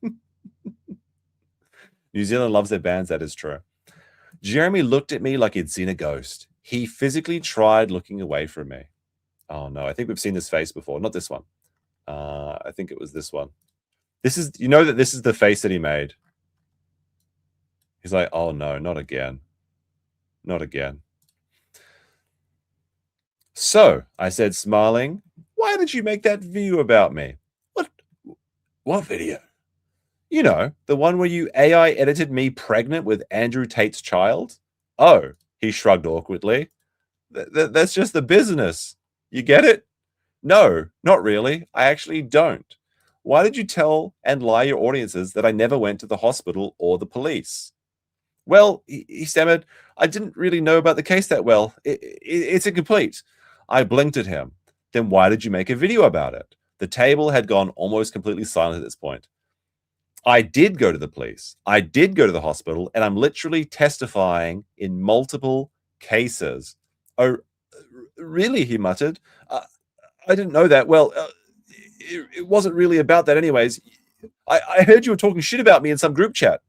New Zealand loves their bands, that is true. Jeremy looked at me like he'd seen a ghost. He physically tried looking away from me. Oh no, I think we've seen this face before. Not this one. I think it was this one. This is, you know that this is the face that he made. He's like, oh no, not again. Not again. So I said, smiling, why did you make that video about me? What video? You know, the one where you AI edited me pregnant with Andrew Tate's child? Oh, he shrugged awkwardly. That's just the business. You get it? No, not really. I actually don't. Why did you tell and lie your audiences that I never went to the hospital or the police? Well, he stammered, I didn't really know about the case that well. It's incomplete. I blinked at him. Then why did you make a video about it? The table had gone almost completely silent at this point. I did go to the police. I did go to the hospital, and I'm literally testifying in multiple cases. Oh, really? He muttered. I didn't know that. Well, it wasn't really about that anyways. I heard you were talking shit about me in some group chat.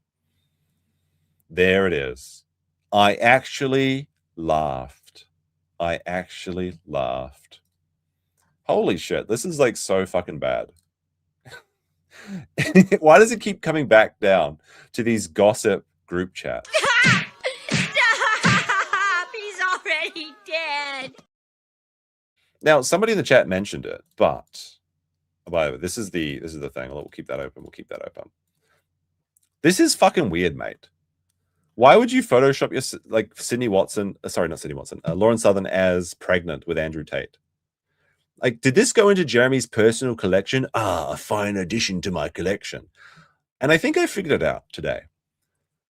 There it is. I actually laughed. I actually laughed. Holy shit. This is like so fucking bad. Why does it keep coming back down to these gossip group chats? Stop! He's already dead. Now, somebody in the chat mentioned it, but by the way, this is the thing. We'll keep that open. We'll keep that open. This is fucking weird, mate. Why would you Photoshop your Sydney Watson? Sorry, not Sydney Watson. Lauren Southern as pregnant with Andrew Tate. Like, did this go into Jeremy's personal collection? Ah, a fine addition to my collection. And I think I figured it out today.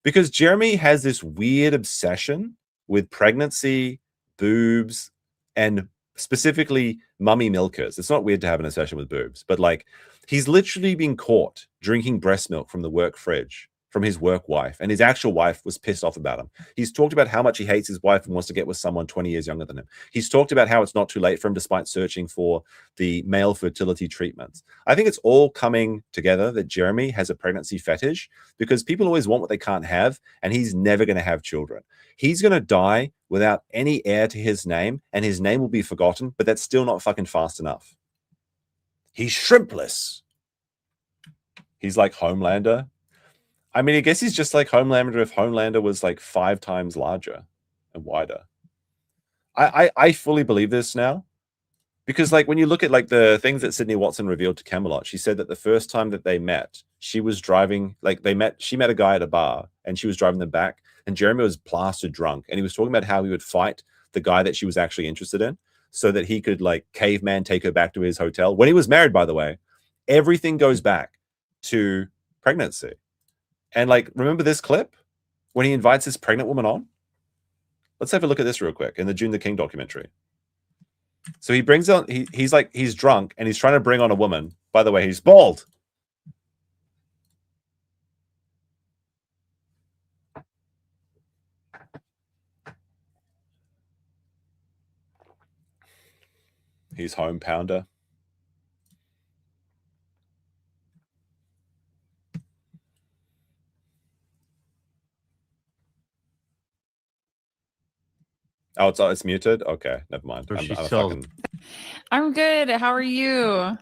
Because Jeremy has this weird obsession with pregnancy, boobs, and specifically mummy milkers. It's not weird to have an obsession with boobs, but like, he's literally been caught drinking breast milk from the work fridge from his work wife, and his actual wife was pissed off about him. He's talked about how much he hates his wife and wants to get with someone 20 years younger than him. He's talked about how it's not too late for him despite searching for the male fertility treatments. I think it's all coming together that Jeremy has a pregnancy fetish because people always want what they can't have, and he's never going to have children. He's going to die without any heir to his name, and his name will be forgotten, but that's still not fucking fast enough. He's shrimpless. He's like Homelander. I mean, I guess he's just like Homelander if Homelander was like 5 times larger and wider. I fully believe this now. Because like when you look at like the things that Sydney Watson revealed to Camelot, she said that the first time that they met, she was driving, like she met a guy at a bar and she was driving them back, and Jeremy was plastered drunk, and he was talking about how he would fight the guy that she was actually interested in so that he could like caveman take her back to his hotel. When he was married, by the way, everything goes back to pregnancy. And like, remember this clip when he invites this pregnant woman on? Let's have a look at this real quick in the June the King documentary. So he brings on, he's drunk and he's trying to bring on a woman. By the way, he's bald. He's home pounder. Oh, it's muted? Okay, never mind. I'm good. How are you?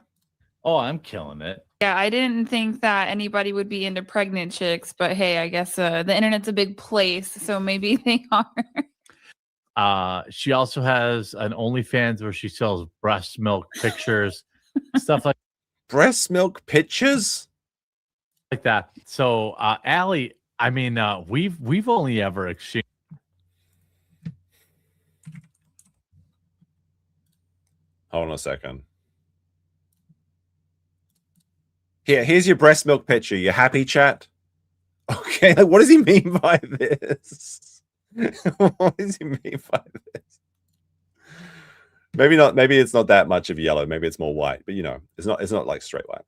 Oh, I'm killing it. Yeah, I didn't think that anybody would be into pregnant chicks, but hey, I guess the internet's a big place, so maybe they are. She also has an OnlyFans where she sells breast milk pictures, stuff like breast milk pictures, like that. So, Allie, I mean, we've only ever exchanged. Hold on a second. Here's your breast milk picture. You happy, chat? Okay, like, what does he mean by this? What does he mean by this? Maybe not. Maybe it's not that much of yellow. Maybe it's more white. But you know, it's not like straight white.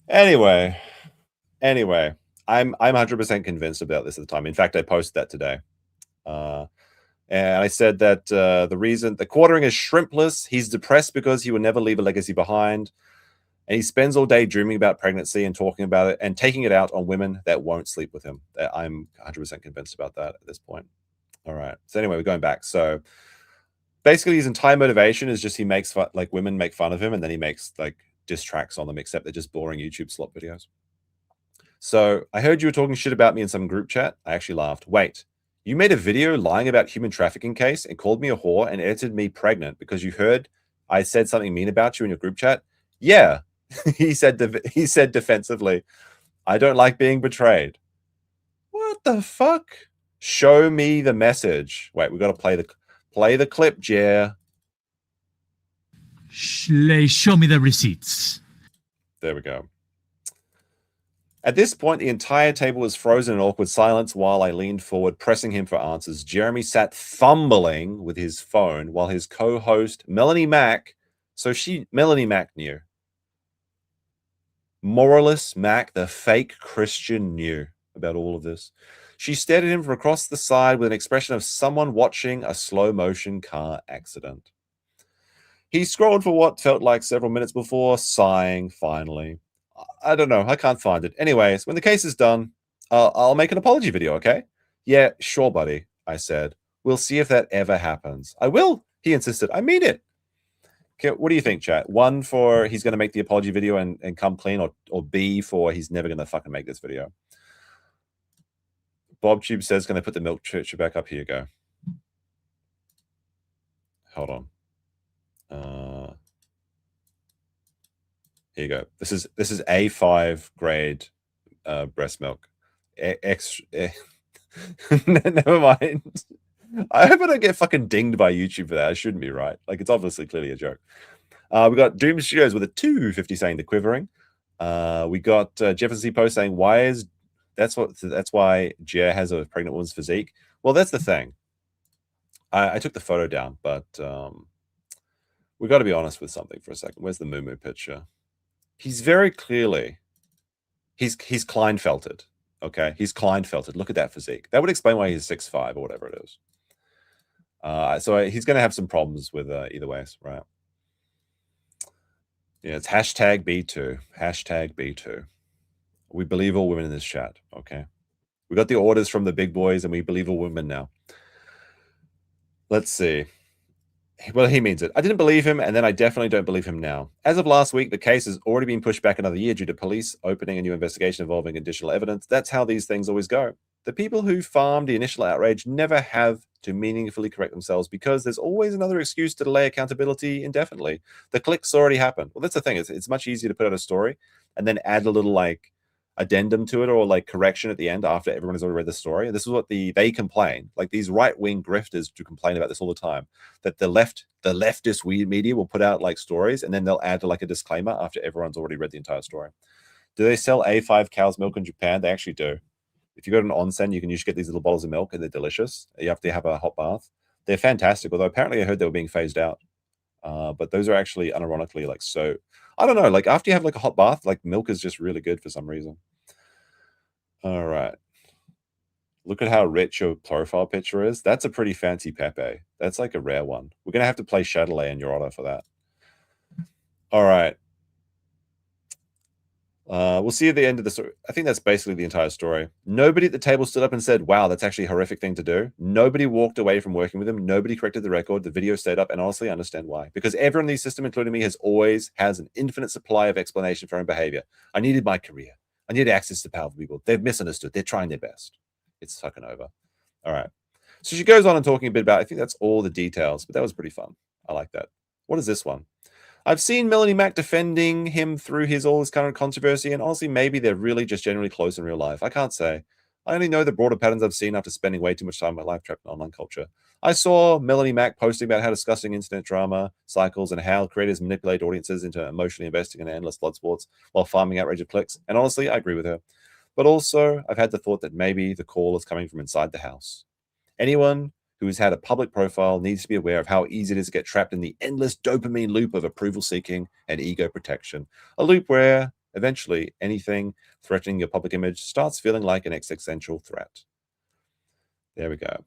Anyway, I'm 100% convinced about this at the time. In fact, I posted that today. And I said that the reason the quartering is shrimpless, he's depressed because he will never leave a legacy behind. And he spends all day dreaming about pregnancy and talking about it and taking it out on women that won't sleep with him. I'm 100% convinced about that at this point. All right. So anyway, we're going back. So basically his entire motivation is just he makes fun, like women make fun of him, and then he makes like diss tracks on them, except they're just boring YouTube slop videos. So I heard you were talking shit about me in some group chat. I actually laughed. Wait, you made a video lying about human trafficking case and called me a whore and edited me pregnant because you heard I said something mean about you in your group chat? Yeah, he said defensively. I don't like being betrayed. What the fuck? Show me the message. Wait, we got to play the clip, JER. Show me the receipts. There we go. At this point, the entire table was frozen in awkward silence while I leaned forward, pressing him for answers. Jeremy sat fumbling with his phone while his co-host, Melanie Mack, Melanie Mack knew. Moralist Mack, the fake Christian, knew about all of this. She stared at him from across the side with an expression of someone watching a slow-motion car accident. He scrolled for what felt like several minutes before sighing, finally. I don't know. I can't find it. Anyways, when the case is done, I'll make an apology video, okay? Yeah, sure, buddy, I said. We'll see if that ever happens. I will, he insisted. I mean it. Okay, what do you think, chat? 1 for he's going to make the apology video and come clean, or B for he's never going to fucking make this video? BobTube says, can I put the milk church back up? Here you go. Hold on. Here you go. This is A5 grade breast milk. Never mind. I hope I don't get fucking dinged by YouTube for that. I shouldn't be, right? Like, it's obviously clearly a joke. We got Doom Studios with a 250 saying the quivering. We got Jefferson Post saying that's why JER has a pregnant woman's physique. Well, that's the thing. I took the photo down, but we got to be honest with something for a second. Where's the Moo picture? He's very clearly he's Kleinfelted. Okay, he's Kleinfelted. Look at that physique. That would explain why he's 6'5" or whatever it is. So he's going to have some problems with either ways, right? Yeah, it's hashtag B2. Hashtag B2. We believe all women in this chat, okay? We got the orders from the big boys, and we believe all women now. Let's see. Well, he means it. I didn't believe him, and then I definitely don't believe him now. As of last week, the case has already been pushed back another year due to police opening a new investigation involving additional evidence. That's how these things always go. The people who farmed the initial outrage never have to meaningfully correct themselves because there's always another excuse to delay accountability indefinitely. The clicks already happened. Well, that's the thing. It's much easier to put out a story and then add a little like addendum to it or like correction at the end after everyone has already read the story. This is what they complain. Like these right-wing grifters do complain about this all the time. That the leftist media will put out like stories and then they'll add like a disclaimer after everyone's already read the entire story. Do they sell A5 cow's milk in Japan? They actually do. If you go to an onsen, you can usually get these little bottles of milk and they're delicious. You have to have a hot bath. They're fantastic, although apparently I heard they were being phased out. But those are actually unironically like so. I don't know, like after you have like a hot bath, like milk is just really good for some reason. All right. Look at how rich your profile picture is. That's a pretty fancy Pepe. That's like a rare one. We're going to have to play Chatelet in your honor for that. All right. We'll see at the end of the story. I think that's basically the entire story. Nobody at the table stood up and said, wow, that's actually a horrific thing to do. Nobody walked away from working with him. Nobody corrected the record. The video stayed up. And honestly, I understand why. Because everyone in the system, including me, has an infinite supply of explanation for own behavior. I needed my career. I needed access to powerful people. They've misunderstood. They're trying their best. It's fucking over. All right. So she goes on and talking a bit about, I think that's all the details, but that was pretty fun. I like that. What is this one? I've seen Melanie Mack defending him through all his current controversy, and honestly, maybe they're really just generally close in real life. I can't say. I only know the broader patterns I've seen after spending way too much time in my life trapped in online culture. I saw Melanie Mack posting about how disgusting internet drama cycles and how creators manipulate audiences into emotionally investing in endless blood sports while farming outrageous clicks. And honestly, I agree with her. But also, I've had the thought that maybe the call is coming from inside the house. Anyone who has had a public profile needs to be aware of how easy it is to get trapped in the endless dopamine loop of approval seeking and ego protection. A loop where eventually anything threatening your public image starts feeling like an existential threat. There we go.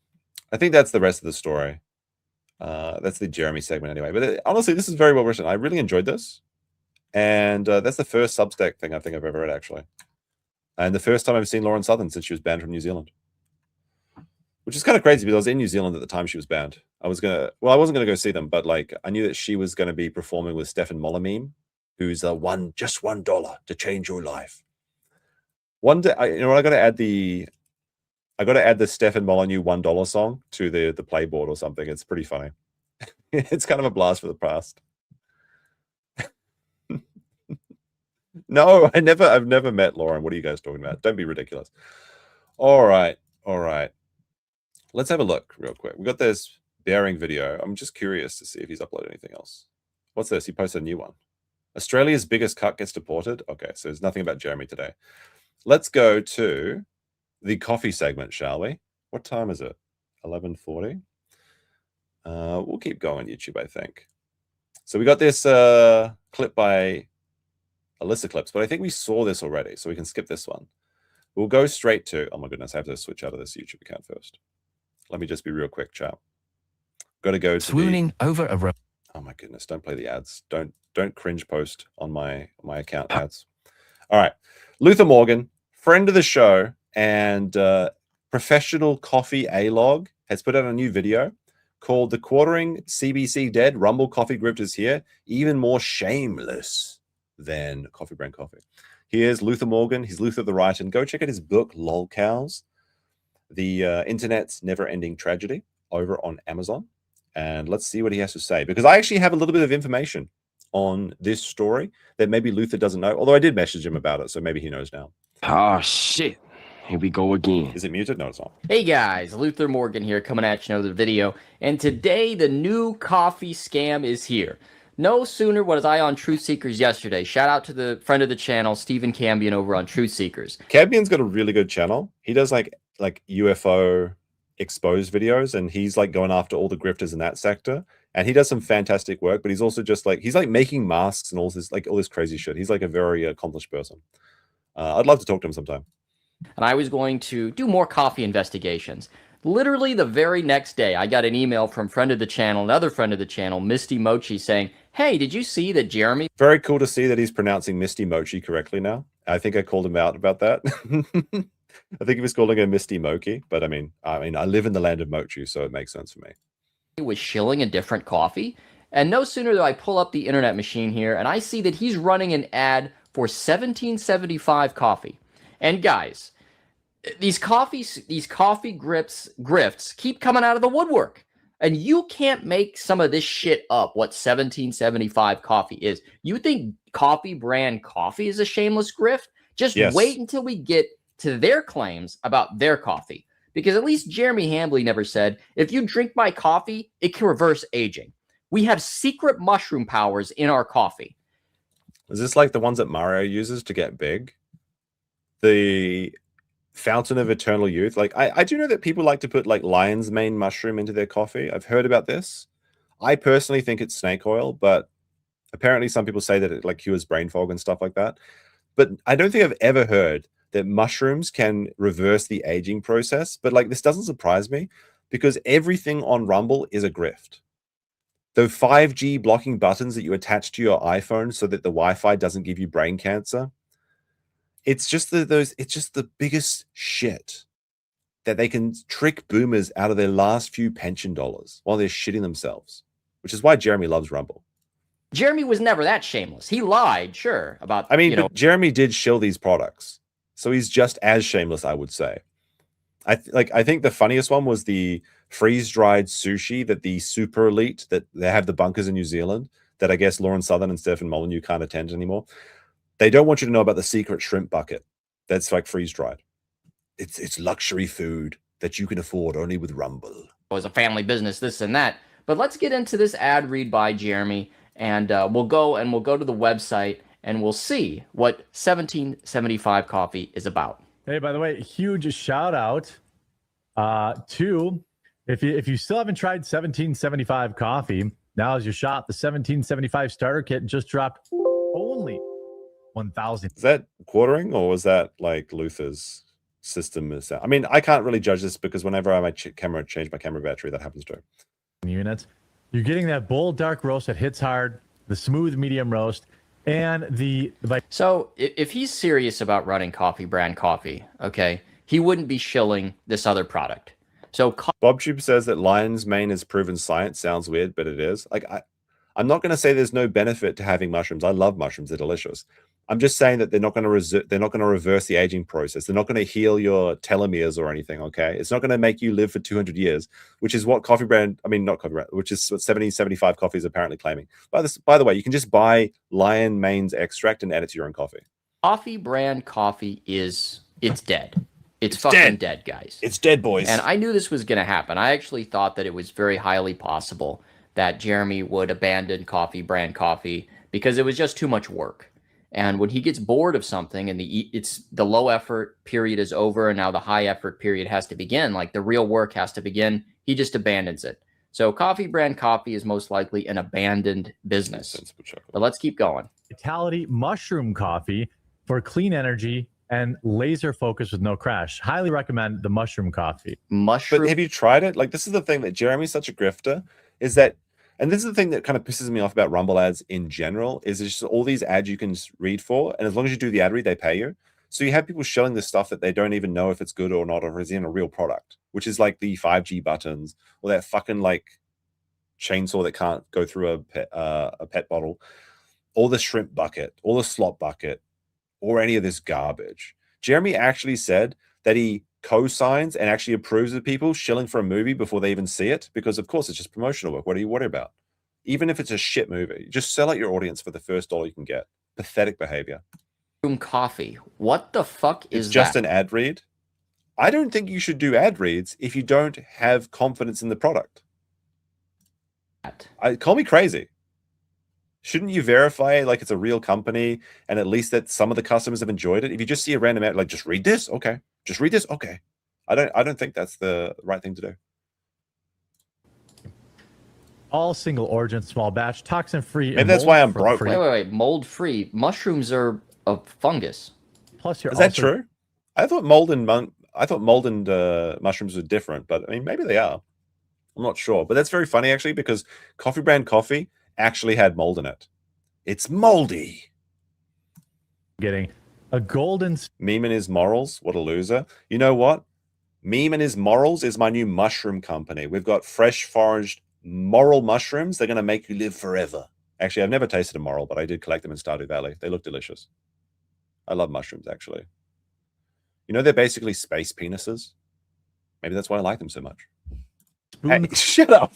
I think that's the rest of the story. That's the Jeremy segment anyway. But honestly, this is very well written. I really enjoyed this. And that's the first Substack thing I think I've ever read, actually. And the first time I've seen Lauren Southern since she was banned from New Zealand. Which is kind of crazy because I was in New Zealand at the time she was banned. I wasn't gonna go see them, but like I knew that she was gonna be performing with Stefan Molyneux, who's just $1 to change your life. One day, I gotta add the Stefan Molyneux $1 song to the playboard or something. It's pretty funny. It's kind of a blast for the past. No, I've never met Lauren. What are you guys talking about? Don't be ridiculous. All right. Let's have a look real quick. We got this bearing video. I'm just curious to see if he's uploaded anything else. What's this? He posted a new one. Australia's biggest cuck gets deported. Okay, so there's nothing about Jeremy today. Let's go to the coffee segment, shall we? What time is it? 11:40. We'll keep going on YouTube, I think. So we got this clip by Alyssa Clips, but I think we saw this already, so we can skip this one. We'll go straight to, oh my goodness, I have to switch out of this YouTube account first. Let me just be real quick, chat. Got to go to swooning over a rope. Oh my goodness, don't play the ads. Don't cringe post on my account ads. All right. Luther Morgan, friend of the show and professional coffee A-log, has put out a new video called The Quartering CBC Dead. Rumble Coffee Grift is here. Even more shameless than Coffee Brand Coffee. Here's Luther Morgan. He's Luther the Right. And go check out his book, Lolcows, The Internet's Never-Ending Tragedy, over on Amazon. And let's see what he has to say. Because I actually have a little bit of information on this story that maybe Luther doesn't know. Although I did message him about it, so maybe he knows now. Oh, shit. Here we go again. Is it muted? No, it's not. Hey guys, Luther Morgan here, coming at you another video. And today, the new coffee scam is here. No sooner was I on Truth Seekers yesterday. Shout out to the friend of the channel, Stephen Cambion, over on Truth Seekers. Cambion's got a really good channel. He does like UFO exposed videos, and he's like going after all the grifters in that sector. And he does some fantastic work, but he's also just like, he's like making masks and all this crazy shit. He's like a very accomplished person. I'd love to talk to him sometime. And I was going to do more coffee investigations. Literally the very next day, I got an email from friend of the channel, another friend of the channel, Misty Mochi, saying, hey, did you see that Jeremy... Very cool to see that he's pronouncing Misty Mochi correctly now. I think I called him out about that. I think he was calling her Misty Mochi, but I mean, I live in the land of Mochi, so it makes sense for me. ...was shilling a different coffee. And no sooner do I pull up the internet machine here, and I see that he's running an ad for 1775 coffee. And guys, these coffee grifts keep coming out of the woodwork. And you can't make some of this shit up, what 1775 coffee is. You think Coffee Brand Coffee is a shameless grift? Just wait until we get to their claims about their coffee. Because at least Jeremby Hambly never said, if you drink my coffee, it can reverse aging. We have secret mushroom powers in our coffee. Is this like the ones that Mario uses to get big? The Fountain of Eternal Youth. Like I do know that people like to put like lion's mane mushroom into their coffee. I've heard about this. I personally think it's snake oil, but apparently some people say that it like cures brain fog and stuff like that. But I don't think I've ever heard that mushrooms can reverse the aging process. But like this doesn't surprise me because everything on Rumble is a grift. The 5G blocking buttons that you attach to your iPhone so that the Wi-Fi doesn't give you brain cancer. It's just it's just the biggest shit that they can trick boomers out of their last few pension dollars while they're shitting themselves, which is why Jeremy loves Rumble. Jeremy was never that shameless. He lied, sure, about, I mean, but Jeremy did shill these products. So he's just as shameless, I would say. I think the funniest one was the freeze-dried sushi that the super elite, that they have the bunkers in New Zealand, that I guess Lauren Southern and Stefan Molyneux can't attend anymore. They don't want you to know about the secret shrimp bucket that's like freeze-dried. It's luxury food that you can afford only with Rumble. It was a family business, this and that. But let's get into this ad read by Jeremy, and we'll go to the website, and we'll see what 1775 coffee is about. Hey, by the way, huge shout out to, if you still haven't tried 1775 coffee, now's your shot. The 1775 starter kit just dropped only 1,000. Is that quartering or was that like Luther's system? I mean, I can't really judge this because whenever I change my camera battery, that happens too. Units. You're getting that bold dark roast that hits hard, the smooth medium roast, And so if he's serious about running coffee brand coffee, okay, he wouldn't be shilling this other product. So BobTube says that lion's mane is proven science. Sounds weird, but it is. Like I'm not going to say there's no benefit to having mushrooms. I love mushrooms; they're delicious. I'm just saying that they're not going to reverse the aging process. They're not going to heal your telomeres or anything. Okay, it's not going to make you live for 200 years, which is what which is what 1775 coffee is apparently claiming. By the way, you can just buy lion mane's extract and add it to your own coffee. Coffee brand coffee it's dead. It's fucking dead, guys. It's dead, boys. And I knew this was going to happen. I actually thought that it was very highly possible that Jeremy would abandon coffee brand coffee because it was just too much work. And when he gets bored of something and the low effort period is over and now the high effort period has to begin, like the real work has to begin, he just abandons it. So coffee brand coffee is most likely an abandoned business. But let's keep going. Vitality mushroom coffee for clean energy and laser focus with no crash. Highly recommend the mushroom coffee. Mushroom. But have you tried it? Like, this is the thing that Jeremy's such a grifter, is that, and this is the thing that kind of pisses me off about Rumble ads in general, is it's just all these ads you can read for, and as long as you do the ad read, they pay you. So you have people showing this stuff that they don't even know if it's good or not, or is in a real product, which is like the 5G buttons, or that fucking like chainsaw that can't go through a pet bottle, or the shrimp bucket, or the slot bucket, or any of this garbage. Jeremy actually said that he co-signs and actually approves of people shilling for a movie before they even see it, because of course it's just promotional work. What are you worried about? Even if it's a shit movie, just sell out your audience for the first dollar you can get. Pathetic behavior. Coffee. What the fuck is it's just that? an ad read. I don't think you should do ad reads if you don't have confidence in the product. Call me crazy. Shouldn't you verify like it's a real company and at least that some of the customers have enjoyed it? If you just see a random ad, like just read this, okay. Just read this, okay. I don't think that's the right thing to do. All single origin, small batch, toxin free. Maybe that's why I'm broke. Wait. Mold free. Mushrooms are a fungus. Plus, is that true? I thought mold and mushrooms were different, but I mean maybe they are. I'm not sure, but that's very funny actually because coffee brand coffee actually had mold in it. It's moldy. Getting a golden meme and his morals. What a loser. You know what? Meme and his morals is my new mushroom company. We've got fresh foraged moral mushrooms. They're going to make you live forever. Actually, I've never tasted a moral, but I did collect them in Stardew Valley. They look delicious. I love mushrooms, actually. You know, they're basically space penises. Maybe that's why I like them so much. Hey, shut up.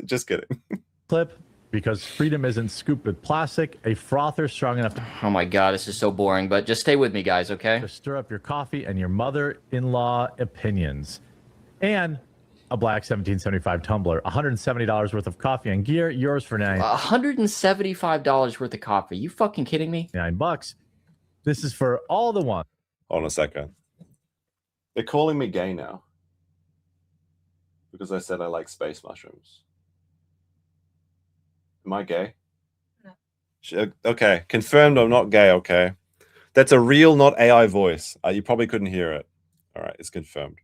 Just kidding. Clip, because freedom isn't scooped with plastic, a frother strong enough to... Oh my god, this is so boring, but just stay with me, guys, okay? To stir up your coffee and your mother-in-law opinions. And a black 1775 tumbler, $170 worth of coffee and gear, yours for $175 worth of coffee. You fucking kidding me? $9. This is for all the ones. Hold on a second. They're calling me gay now. Because I said I like space mushrooms. Am I gay? No. Okay, confirmed I'm not gay, okay. That's a real, not AI voice. You probably couldn't hear it. All right, it's confirmed.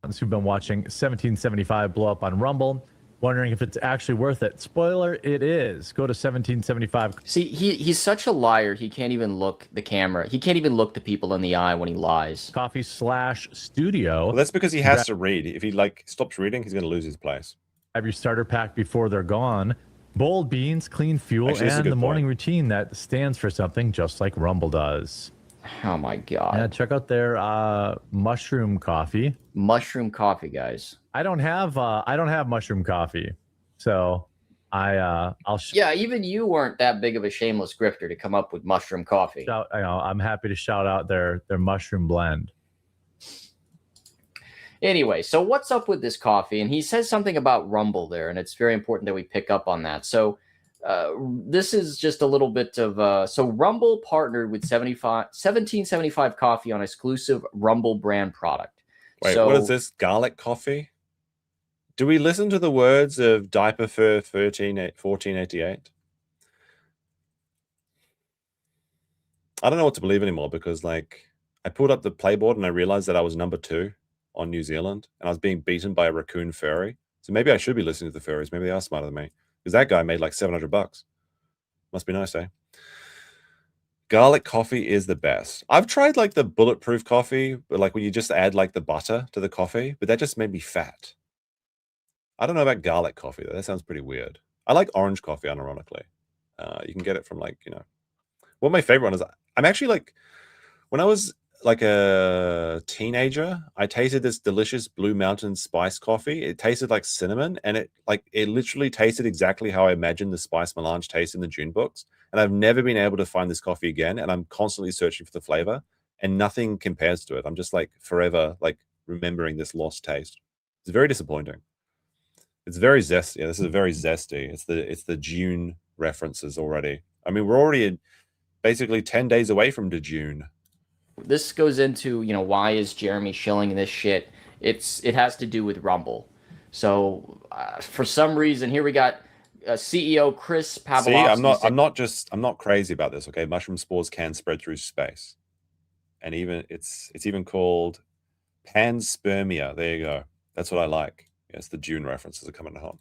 Who've been watching 1775 blow up on Rumble, wondering if it's actually worth it. Spoiler, it is. Go to 1775. See, he's such a liar. He can't even look the camera. He can't even look the people in the eye when he lies. Coffee/studio. Well, that's because he has to read. If he stops reading, he's going to lose his place. Have your starter pack before they're gone. Bold beans, clean fuel, Actually, and the morning routine that stands for something just like Rumble does. Oh my god. Yeah, check out their mushroom coffee. Mushroom coffee, guys. I don't have mushroom coffee. So I'll yeah, even you weren't that big of a shameless grifter to come up with mushroom coffee. I'm happy to shout out their mushroom blend. Anyway, so what's up with this coffee? And he says something about Rumble there, and it's very important that we pick up on that. So this is just a little bit of so Rumble partnered with 1775 coffee on exclusive Rumble brand product. Wait, so, what is this? Garlic coffee? Do we listen to the words of Diaper Fur 1488? I don't know what to believe anymore because I pulled up the playboard and I realized that I was number 2 on New Zealand and I was being beaten by a raccoon furry. So maybe I should be listening to the furries. Maybe they are smarter than me. because that guy made like $700. Must be nice, eh? Garlic coffee is the best. I've tried like the bulletproof coffee, but like when you just add like the butter to the coffee, but that just made me fat. I don't know about garlic coffee though. That sounds pretty weird. I like orange coffee, unironically. You can get it from like, what my favorite one is. I'm actually like, when I was like a teenager, I tasted this delicious Blue Mountain spice coffee. It tasted like cinnamon, and it literally tasted exactly how I imagined the spice melange taste in the June books. And I've never been able to find this coffee again, and I'm constantly searching for the flavor, and nothing compares to it. I'm just like forever like remembering this lost taste. It's very disappointing. It's very zesty. Yeah, this is very zesty. It's the June references already. I mean, we're already basically 10 days away from the June. This goes into, why is Jeremy shilling this shit? It has to do with Rumble. So for some reason, here we got CEO Chris Pavlovsky. See, I'm not crazy about this. Okay, mushroom spores can spread through space, and even it's even called panspermia. There you go. That's what I like. Yes, the June references are coming home.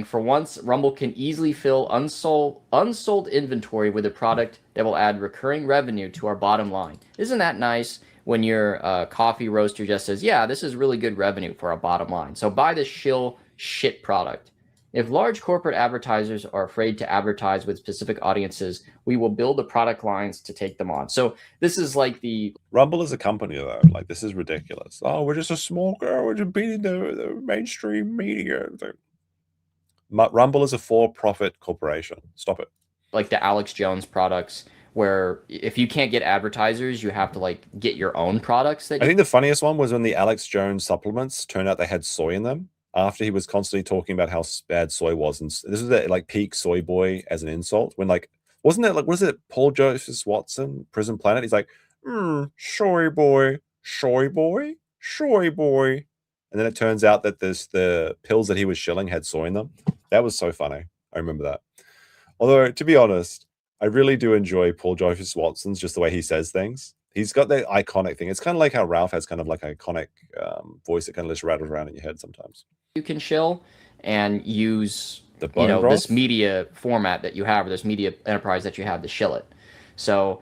For once, Rumble can easily fill unsold inventory with a product that will add recurring revenue to our bottom line. Isn't that nice when your coffee roaster just says, yeah, this is really good revenue for our bottom line, so buy this shill shit product. If large corporate advertisers are afraid to advertise with specific audiences, we will build the product lines to take them on. So this is like the... Rumble is a company, though. Like, this is ridiculous. Oh, we're just a small girl. We're just beating the mainstream media. Rumble is a for-profit corporation. Stop it. Like the Alex Jones products, where if you can't get advertisers, you have to like get your own products. I think the funniest one was when the Alex Jones supplements turned out they had soy in them, after he was constantly talking about how bad soy was. And this was like peak soy boy as an insult. When like, wasn't it like, was it Paul Joseph Watson, Prison Planet? He's like, soy boy, soy boy, soy boy. And then it turns out that the pills that he was shilling had soy in them. That was so funny. I remember that. Although, to be honest, I really do enjoy Paul Joseph Watson's, just the way he says things. He's got that iconic thing. It's kind of like how Ralph has kind of like an iconic voice that kind of just rattles around in your head sometimes. You can shill and use the broth? This media format that you have, or this media enterprise that you have to shill it. So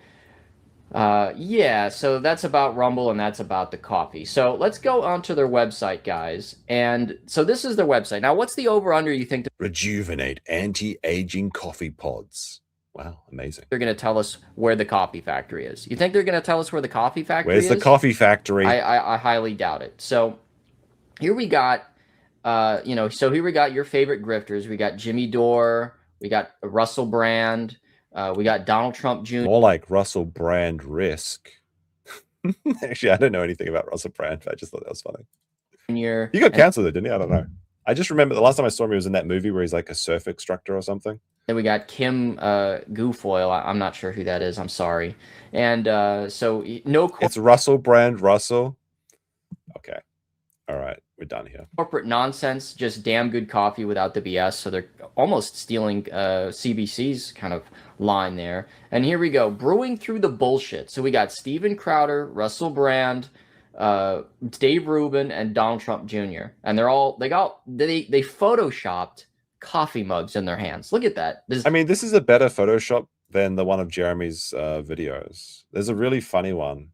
so that's about Rumble, and that's about the coffee. So let's go onto their website, guys. And so this is their website. Now, what's the over-under you think? Rejuvenate anti-aging coffee pods. Wow, amazing. They're going to tell us where the coffee factory is. You think they're going to tell us where the coffee factory is? Where's the coffee factory? I highly doubt it. So here we got, so here we got your favorite grifters. We got Jimmy Dore. We got Russell Brand. We got Donald Trump Jr. More like Russell Brand Risk. Actually, I don't know anything about Russell Brand, but I just thought that was funny. He got canceled, didn't he? I don't know. I just remember the last time I saw him, he was in that movie where he's like a surf instructor or something. Then we got Kim Guilfoyle. I'm not sure who that is. I'm sorry. And so no. It's Russell Brand Russell. Okay. All right. We're done here. Corporate nonsense, just damn good coffee without the BS. So they're almost stealing CBC's kind of line there. And here we go, brewing through the bullshit. So we got Steven Crowder, Russell Brand, Dave Rubin, and Donald Trump Jr. And they photoshopped coffee mugs in their hands. Look at that. This is a better Photoshop than the one of Jeremy's videos. There's a really funny one.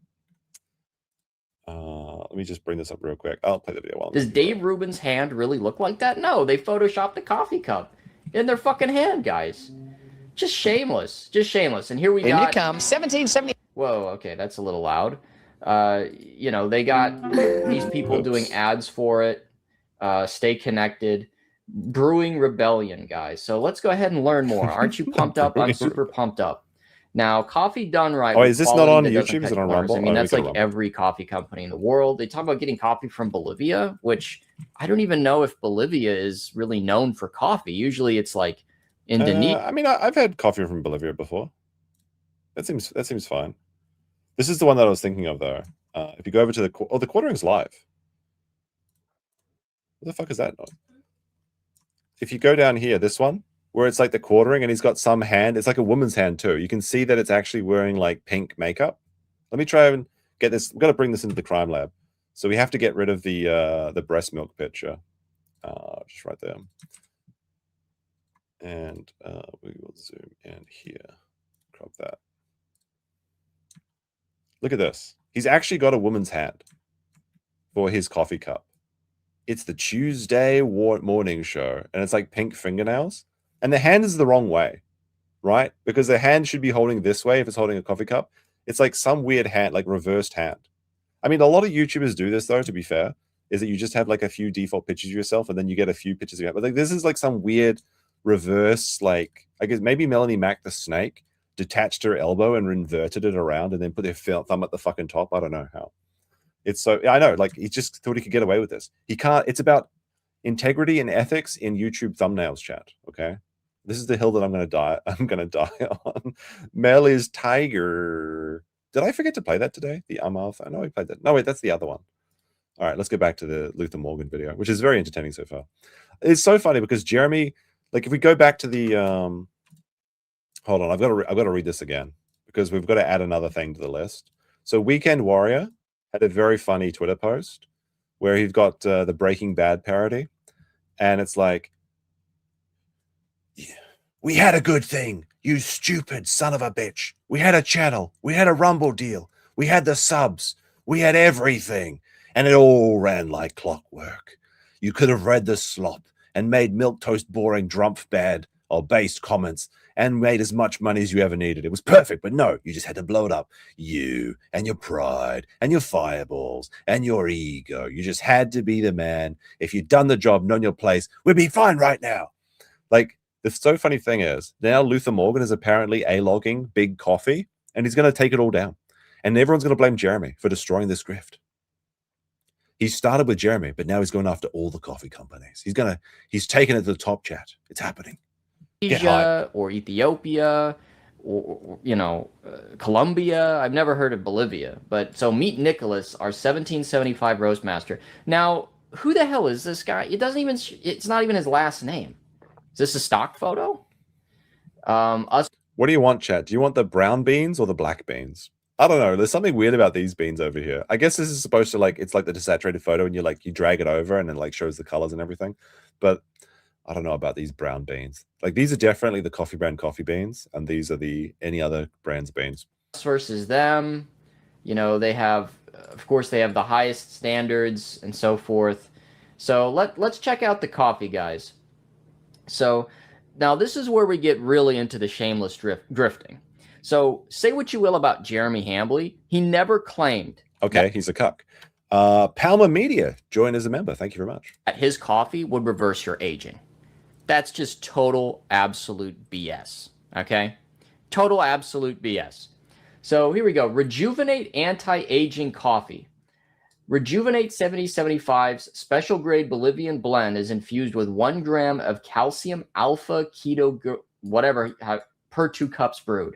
Let me just bring this up real quick. I'll play the video. Does Dave Rubin's hand really look like that? No, they photoshopped a coffee cup in their fucking hand, guys. Just shameless. Just shameless. And here we got... In you come, 1770... Whoa, okay, that's a little loud. They got these people doing ads for it. Stay connected. Brewing Rebellion, guys. So let's go ahead and learn more. Aren't you pumped up? I'm super pumped up. Now, coffee done right. Oh, is this not on YouTube? Is it on Rumble? I mean, that's like every coffee company in the world. They talk about getting coffee from Bolivia, which I don't even know if Bolivia is really known for coffee. Usually it's like Indonesia. I've had coffee from Bolivia before. That seems fine. This is the one that I was thinking of, though. If you go over to the quartering's live. What the fuck is that? If you go down here, this one, where it's like the quartering, and he's got some hand. It's like a woman's hand too. You can see that it's actually wearing like pink makeup. Let me try and get this. We've got to bring this into the crime lab. So we have to get rid of the breast milk picture. Just right there. And we will zoom in here. Crop that. Look at this. He's actually got a woman's hand for his coffee cup. It's the Tuesday morning show, and it's like pink fingernails. And the hand is the wrong way, right? Because the hand should be holding this way if it's holding a coffee cup. It's like some weird hand, like reversed hand. I mean, a lot of YouTubers do this, though, to be fair, is that you just have like a few default pictures of yourself, and then you get a few pictures of it. But like this is like some weird reverse, like, I guess maybe Melanie Mac the snake detached her elbow and inverted it around and then put their thumb at the fucking top. I don't know how. It's so, I know, like, he just thought he could get away with this. He can't. It's about integrity and ethics in YouTube thumbnails, chat. Okay, this is the hill that I'm gonna die on. Mel is Tiger. Did I forget to play that today? The Amalf. I know I played that. No, wait, that's the other one. All right, let's go back to the Luther Morgan video, which is very entertaining so far. It's so funny because Jeremy, like, if we go back to the hold on, I've got to read this again because we've got to add another thing to the list. So Weekend Warrior had a very funny Twitter post where he's got the Breaking Bad parody, and it's like, we had a good thing, you stupid son of a bitch. We had a channel, we had a Rumble deal, we had the subs, we had everything, and it all ran like clockwork. You could have read the slop and made milquetoast boring drumpf bad or based comments and made as much money as you ever needed. It was perfect, but no, you just had to blow it up. You and your pride and your fireballs and your ego. You just had to be the man. If you'd done the job, known your place, we'd be fine right now. Like, the so funny thing is, now Luther Morgan is apparently A-logging Big Coffee, and he's going to take it all down. And everyone's going to blame Jeremy for destroying this grift. He started with Jeremy, but now he's going after all the coffee companies. He's taken it to the top, chat. It's happening. Asia or Ethiopia or Colombia. I've never heard of Bolivia, but so meet Nicholas, our 1775 roastmaster. Now, who the hell is this guy? It's not even his last name. Is this a stock photo? What do you want, chat? Do you want the brown beans or the black beans? I don't know. There's something weird about these beans over here. I guess this is supposed to, like, it's like the desaturated photo and you drag it over and it like shows the colors and everything. But I don't know about these brown beans. Like, these are definitely the coffee brand coffee beans, and these are the any other brand's beans. Versus them, they have, of course, they have the highest standards and so forth. So let's check out the coffee guys. So now this is where we get really into the shameless drifting. So say what you will about Jeremby Hambly, he never claimed. Okay, he's a cuck. Palmer Media joined as a member. Thank you very much. That his coffee would reverse your aging. That's just total absolute BS. Okay, total absolute BS. So here we go. Rejuvenate anti-aging coffee. Rejuvenate 7075's special grade Bolivian blend is infused with 1 gram of calcium alpha keto whatever per 2 cups brewed.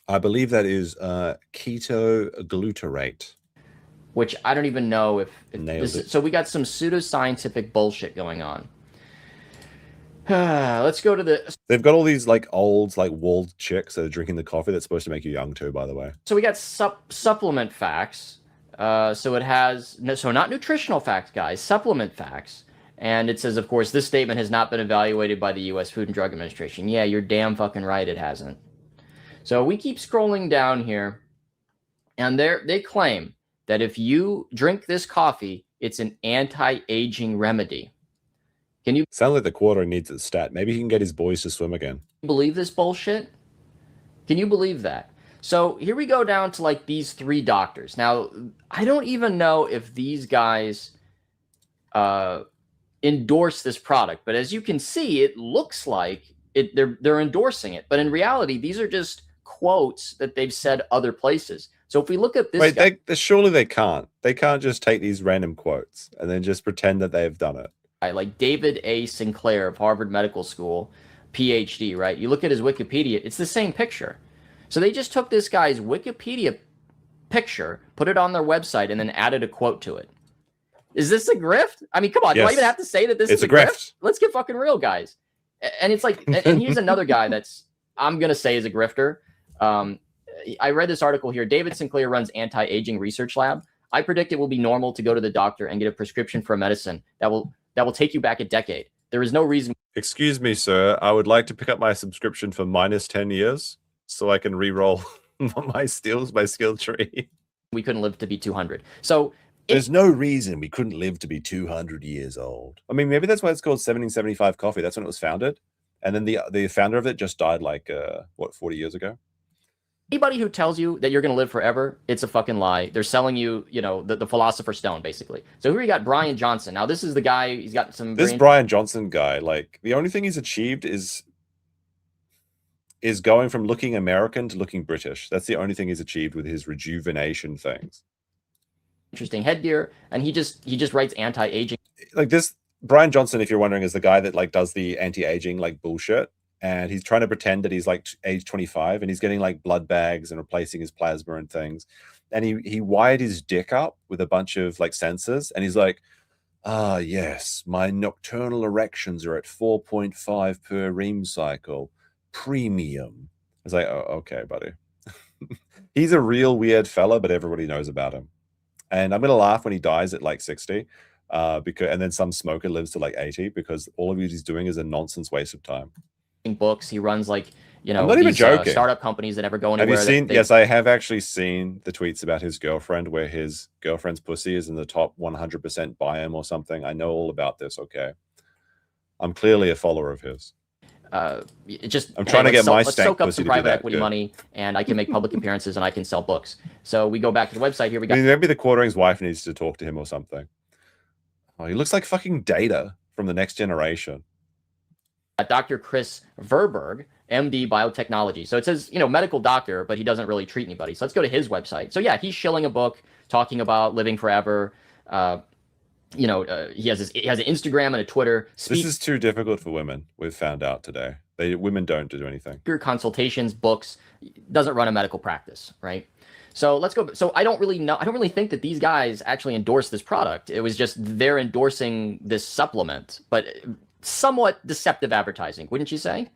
I believe that is keto glutarate. Which I don't even know if this, so we got some pseudoscientific bullshit going on. Let's go to the. They've got all these like old, like walled chicks that are drinking the coffee that's supposed to make you young too, by the way. So we got supplement facts. So it has not nutritional facts, guys, supplement facts. And it says, of course, this statement has not been evaluated by the U.S. Food and Drug Administration. Yeah, you're damn fucking right, it hasn't. So we keep scrolling down here, and they claim that if you drink this coffee, it's an anti-aging remedy. Can you sound like the quarter needs a stat? Maybe he can get his boys to swim again. Believe this bullshit? Can you believe that? So here we go down to like these 3 doctors. Now, I don't even know if these guys endorse this product, but as you can see, it looks like they're endorsing it. But in reality, these are just quotes that they've said other places. So if we look at this, surely they can't. They can't just take these random quotes and then just pretend that they've done it. Like David A. Sinclair of Harvard Medical School, PhD, right? You look at his Wikipedia, it's the same picture. So they just took this guy's Wikipedia picture, put it on their website, and then added a quote to it. Is this a grift? I mean, come on. Yes. Do I even have to say that this is a grift? Let's get fucking real, guys. And it's like, and here's another guy that's, I'm going to say is a grifter. I read this article here. David Sinclair runs anti-aging research lab. I predict it will be normal to go to the doctor and get a prescription for a medicine that will take you back a decade. There is no reason. Excuse me, sir. I would like to pick up my subscription for minus 10 years so I can re-roll my skill tree. We couldn't live to be 200. So there's no reason we couldn't live to be 200 years old. I mean, maybe that's why it's called 1775 coffee. That's when it was founded. And then the founder of it just died like, 40 years ago? Anybody who tells you that you're going to live forever, it's a fucking lie. They're selling you, the Philosopher's Stone, basically. So here you got Brian Johnson. Now, this is the guy, he's got some... This Brian Johnson guy, like, the only thing he's achieved is going from looking American to looking British. That's the only thing he's achieved with his rejuvenation things. Interesting headgear, and he just writes anti-aging. Like this, Brian Johnson, if you're wondering, is the guy that like does the anti-aging like bullshit. And he's trying to pretend that he's like age 25 and he's getting like blood bags and replacing his plasma and things. And he wired his dick up with a bunch of like sensors. And he's like, yes, my nocturnal erections are at 4.5 per ream cycle. Premium. I was like, oh, okay, buddy. He's a real weird fella, but everybody knows about him. And I'm going to laugh when he dies at like 60. And then some smoker lives to like 80 because all of it he's doing is a nonsense waste of time. Books. He runs like, I'm not even joking. Startup companies that never go anywhere. Have you seen? Yes, I have actually seen the tweets about his girlfriend where his girlfriend's pussy is in the top 100% biome or something. I know all about this. Okay. I'm clearly a follower of his. I'm trying to get my let's stank soak up pussy some to do private that. equity money, and I can make public appearances and I can sell books. So we go back to the website here. We got maybe the quartering's wife needs to talk to him or something. Oh, he looks like fucking Data from the Next Generation. Dr. Chris Verberg, MD Biotechnology. So it says, medical doctor, but he doesn't really treat anybody. So let's go to his website. So yeah, he's shilling a book talking about living forever. He has an Instagram and a Twitter. This is too difficult for women. We've found out today. Women don't do anything. Consultations, books, doesn't run a medical practice, right? So let's go. So I don't really think that these guys actually endorse this product. It was just they're endorsing this supplement, but somewhat deceptive advertising, wouldn't you say?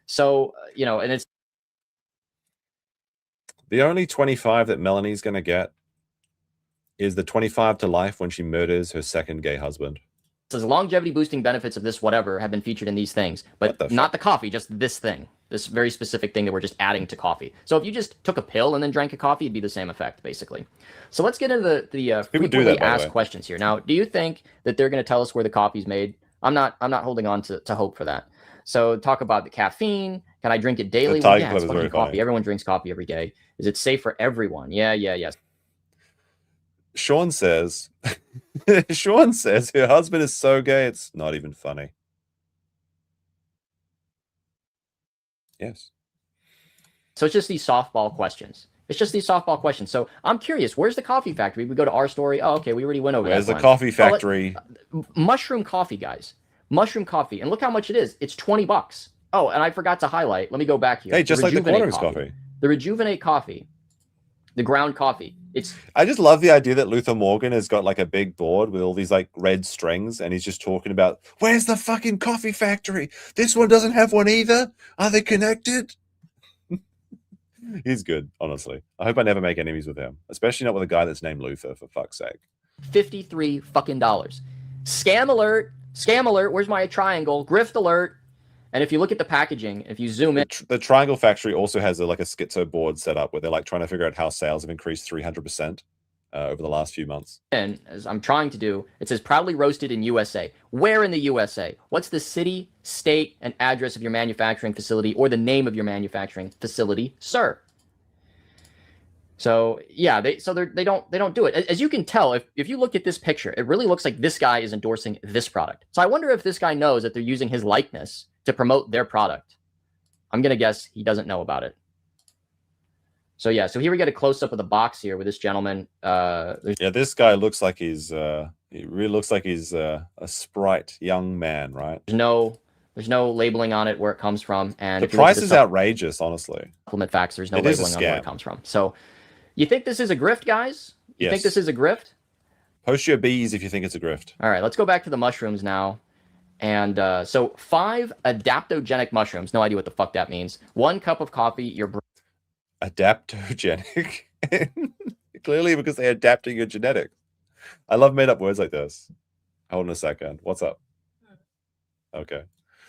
So, and it's the only 25 that Melanie's going to get is the 25 to life when she murders her second gay husband. Says longevity boosting benefits of this whatever have been featured in these things, but not the coffee, just this thing, this very specific thing that we're just adding to coffee. So if you just took a pill and then drank a coffee, it'd be the same effect, basically. So let's get into the frequently asked questions here. Now, do you think that they're going to tell us where the coffee's made? I'm not holding on to hope for that. So talk about the caffeine. Can I drink it daily? Well, yeah, it's fucking coffee. Everyone drinks coffee every day. Is it safe for everyone? Yeah. Sean says her husband is so gay it's not even funny. Yes. So it's just these softball questions. So I'm curious, where's the coffee factory? We go to our story. Oh, okay, we already went over that. Where's the coffee factory? Mushroom coffee, guys. Mushroom coffee. And look how much it is. It's $20. Oh, and I forgot to highlight. Let me go back here. Hey, just like the Quarterings coffee. The Rejuvenate coffee. The ground coffee. I just love the idea that Luther Morgan has got like a big board with all these like red strings and he's just talking about, where's the fucking coffee factory? This one doesn't have one either. Are they connected? He's good, honestly. I hope I never make enemies with him, especially not with a guy that's named Luther, for fuck's sake. $53 fucking dollars. Scam alert. Scam alert. Where's my triangle? Grift alert. And if you look at the packaging, if you zoom in, the Triangle Factory also has a schizo board set up where they're like trying to figure out how sales have increased 300% over the last few months. And as I'm trying to do, it says proudly roasted in USA. Where in the USA? What's the city, state, and address of your manufacturing facility, or the name of your manufacturing facility, sir? So yeah, they don't do it. As you can tell, if you look at this picture, it really looks like this guy is endorsing this product. So I wonder if this guy knows that they're using his likeness to promote their product. I'm gonna guess he doesn't know about it. So yeah, so here we get a close up of the box here with this gentleman. Yeah, this guy looks like he really looks like he's a sprite young man, right? There's no labeling on it where it comes from, and the price is outrageous, honestly. Supplement facts, there's no labeling on where it comes from. So you think this is a grift, guys? You think this is a grift? Post your B's if you think it's a grift. All right, let's go back to the mushrooms now. And so 5 adaptogenic mushrooms. No idea what the fuck that means. 1 cup of coffee. Your adaptogenic. Clearly because they adapt to your genetics. I love made up words like this. Hold on a second. What's up? Okay.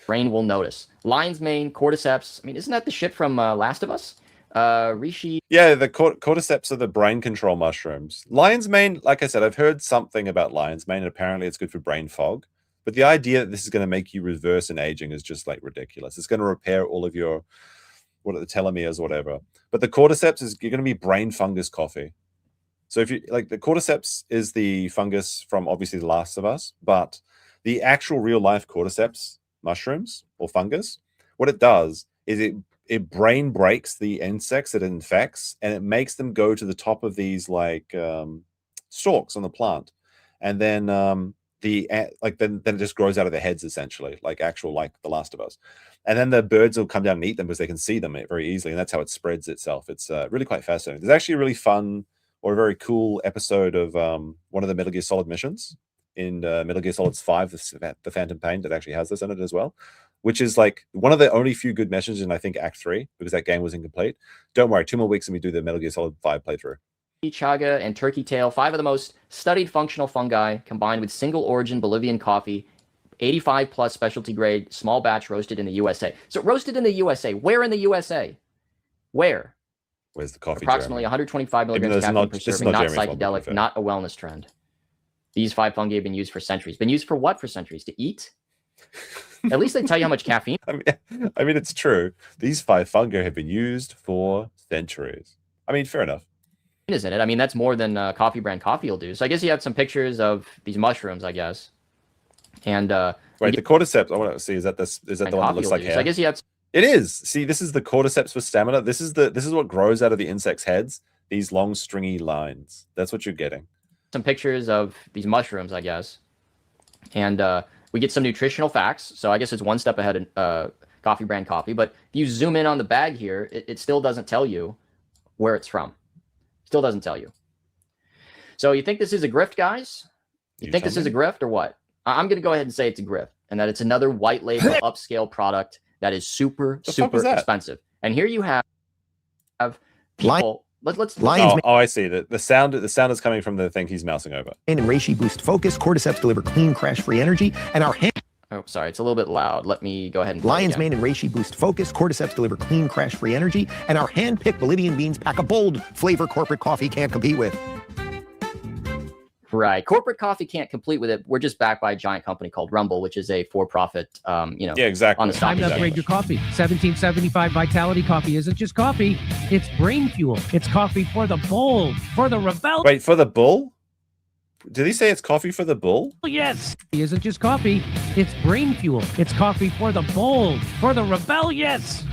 Brain will notice. Lion's mane, cordyceps. I mean, isn't that the shit from Last of Us? Rishi. Yeah, the cordyceps are the brain control mushrooms. Lion's mane, like I said, I've heard something about lion's mane. And apparently, it's good for brain fog. But the idea that this is going to make you reverse in aging is just like ridiculous. It's going to repair all of your what are the telomeres or whatever. But the cordyceps is you're going to be brain fungus coffee. So if you like the cordyceps is the fungus from obviously The Last of Us, but the actual real life cordyceps mushrooms or fungus, what it does is it brain breaks the insects that it infects, and it makes them go to the top of these like stalks on the plant, and then then it just grows out of their heads essentially, like The Last of Us, and then the birds will come down and eat them because they can see them very easily, and that's how it spreads itself. It's really quite fascinating. There's actually a really fun or a very cool episode of one of the Metal Gear Solid missions in Metal Gear Solid 5, the Phantom Pain, that actually has this in it as well, which is like one of the only few good missions in, I think, Act 3, because that game was incomplete. Don't worry, 2 more weeks and we do the Metal Gear Solid 5 playthrough. Chaga, and turkey tail, 5 of the most studied functional fungi combined with single origin Bolivian coffee, 85 plus specialty grade, small batch roasted in the USA. So roasted in the USA. Where in the USA? Where? Where's the coffee? Approximately Jeremy? 125 milligrams caffeine per serving, not psychedelic, not a wellness trend. These 5 fungi have been used for centuries. Been used for what for centuries? To eat? At least they tell you how much caffeine. I mean, it's true. These 5 fungi have been used for centuries. I mean, fair enough. Isn't it? I mean, that's more than coffee brand coffee will do. So I guess you have some pictures of these mushrooms, I guess. And wait, the cordyceps. I want to see. Is that the one that looks like hair? So I guess you have. It is. See, this is the cordyceps for stamina. This is what grows out of the insects' heads. These long, stringy lines. That's what you're getting. Some pictures of these mushrooms, I guess. And we get some nutritional facts. So I guess it's one step ahead of coffee brand coffee. But if you zoom in on the bag here, it still doesn't tell you where it's from. Still doesn't tell you. So you think this is a grift, guys? You think this is a grift or what? I'm going to go ahead and say it's a grift, and that it's another white label upscale product that is super expensive. And here you have people. Let's I see that the sound is coming from the thing he's mousing over. And reishi boost focus. Cordyceps deliver clean, crash-free energy, and our Oh, sorry, it's a little bit loud. Let me go ahead and Lion's mane and reishi boost focus. Cordyceps deliver clean, crash-free energy, and our hand-picked Bolivian beans pack a bold flavor corporate coffee can't compete with. Right, corporate coffee can't compete with it. We're just backed by a giant company called Rumble, which is a for-profit. Yeah, exactly. On the Time to upgrade your coffee. 1775 Vitality coffee isn't just coffee; it's brain fuel. It's coffee for the bold, for the rebel. Wait, for the bull? Did he say it's coffee for the bull? Yes, it isn't just coffee; it's brain fuel. It's coffee for the bold, for the rebellious.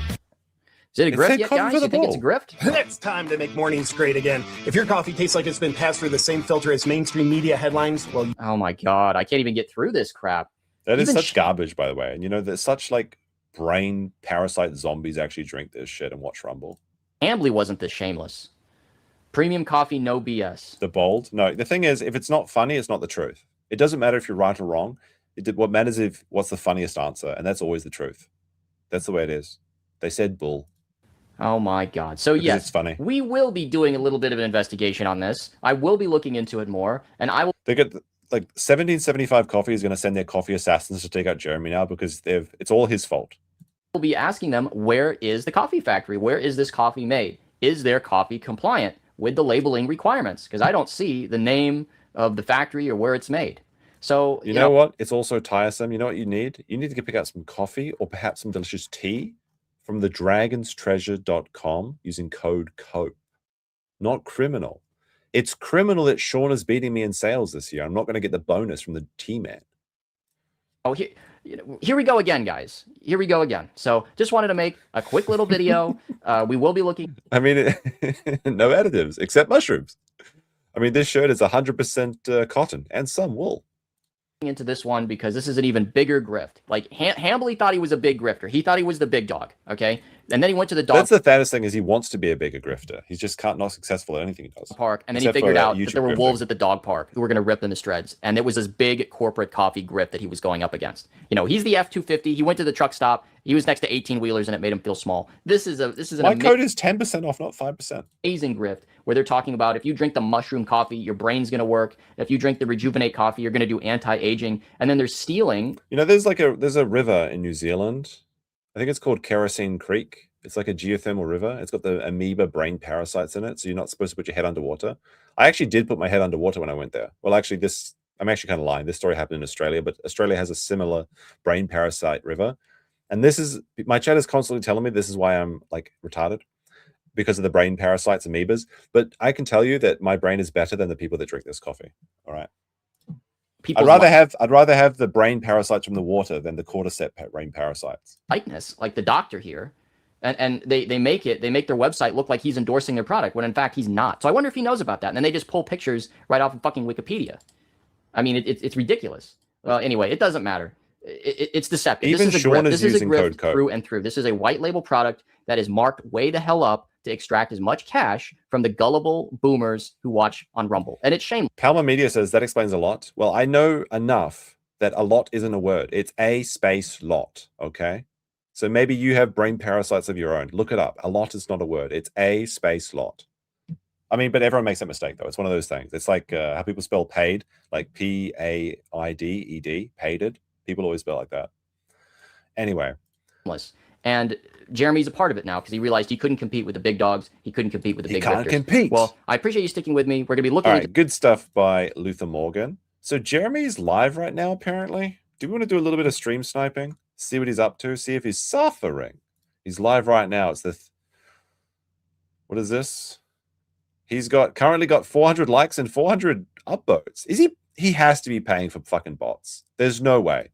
Is it a grift yet, guys? You think it's a grift? It's time to make mornings great again. If your coffee tastes like it's been passed through the same filter as mainstream media headlines, well... Oh my god, I can't even get through this crap. That is such garbage, by the way. And you know, there's such like brain parasite zombies actually drink this shit and watch Rumble. Hambly wasn't this shameless. Premium coffee, no BS. The bold? No, the thing is, if it's not funny, it's not the truth. It doesn't matter if you're right or wrong. What matters is what's the funniest answer, and that's always the truth. That's the way it is. They said bull. Oh my god. So because yes, it's funny. We will be doing a little bit of an investigation on this. I will be looking into it more, and I will... They get like 1775 Coffee is going to send their coffee assassins to take out Jeremy now because it's all his fault. We'll be asking them, where is the coffee factory? Where is this coffee made? Is their coffee compliant with the labeling requirements? Because I don't see the name of the factory or where it's made. So you know what? It's also tiresome. You know what you need? You need to pick out some coffee or perhaps some delicious tea from the dragonstreasure.com using code COPE. Not criminal. It's criminal that Sean is beating me in sales this year. I'm not going to get the bonus from the T-Man. Oh, here we go again, guys. Here we go again. So just wanted to make a quick little video. We will be looking... I mean, no additives except mushrooms. I mean, this shirt is 100% cotton and some wool. Into this one because this is an even bigger grift. Like Hambly thought he was a big grifter. He thought he was the big dog. Okay, And then he went to the dog That's the saddest thing is he wants to be a bigger grifter. He's just not successful at anything he does. park, and then Except he figured for, out that YouTube there were grifting. wolves at the dog park who were going to rip him to shreds, and it was this big corporate coffee grift that he was going up against. You know, he's the F-250. He went to the truck stop. He was next to 18-wheelers, and it made him feel small. This is an My code is 10% off, not 5%. amazing grift where they're talking about if you drink the mushroom coffee, your brain's going to work. If you drink the rejuvenate coffee, you're going to do anti-aging. And then they're stealing. You know, there's a river in New Zealand. I think it's called Kerosene Creek. It's like a geothermal river. It's got the amoeba brain parasites in it, so you're not supposed to put your head underwater. I actually did put my head underwater when I went there. Well, actually, I'm actually kind of lying. This story happened in Australia, but Australia has a similar brain parasite river. And my chat is constantly telling me this is why I'm like retarded, because of the brain parasites, amoebas. But I can tell you that my brain is better than the people that drink this coffee. All right. I'd rather have the brain parasites from the water than the cordyceps brain parasites. Lightness, like the doctor here. And they make their website look like he's endorsing their product when in fact he's not. So I wonder if he knows about that. And then they just pull pictures right off of fucking Wikipedia. I mean, it's ridiculous. Well, anyway, it doesn't matter. It's deceptive. Even Sean is using code through and through. This is a white label product that is marked way the hell up to extract as much cash from the gullible boomers who watch on Rumble. And it's shameless. Palma Media says that explains a lot. Well, I know enough that a lot isn't a word. It's a space lot. Okay. So maybe you have brain parasites of your own. Look it up. A lot is not a word. It's a space lot. I mean, but everyone makes that mistake, though. It's one of those things. It's like how people spell paid, like P-A-I-D-E-D, paided. People always spell like that. Anyway. And Jeremy's a part of it now because he realized he couldn't compete with the big dogs. He couldn't compete with the big can't grifters. compete. Well, I appreciate you sticking with me. We're going to be looking All at right, good stuff by Luther Morgan. So Jeremy's live right now, apparently. Do we want to do a little bit of stream sniping? See what he's up to? See if he's suffering. He's live right now. It's what is this? He's currently got 400 likes and 400 upvotes. He has to be paying for fucking bots. There's no way.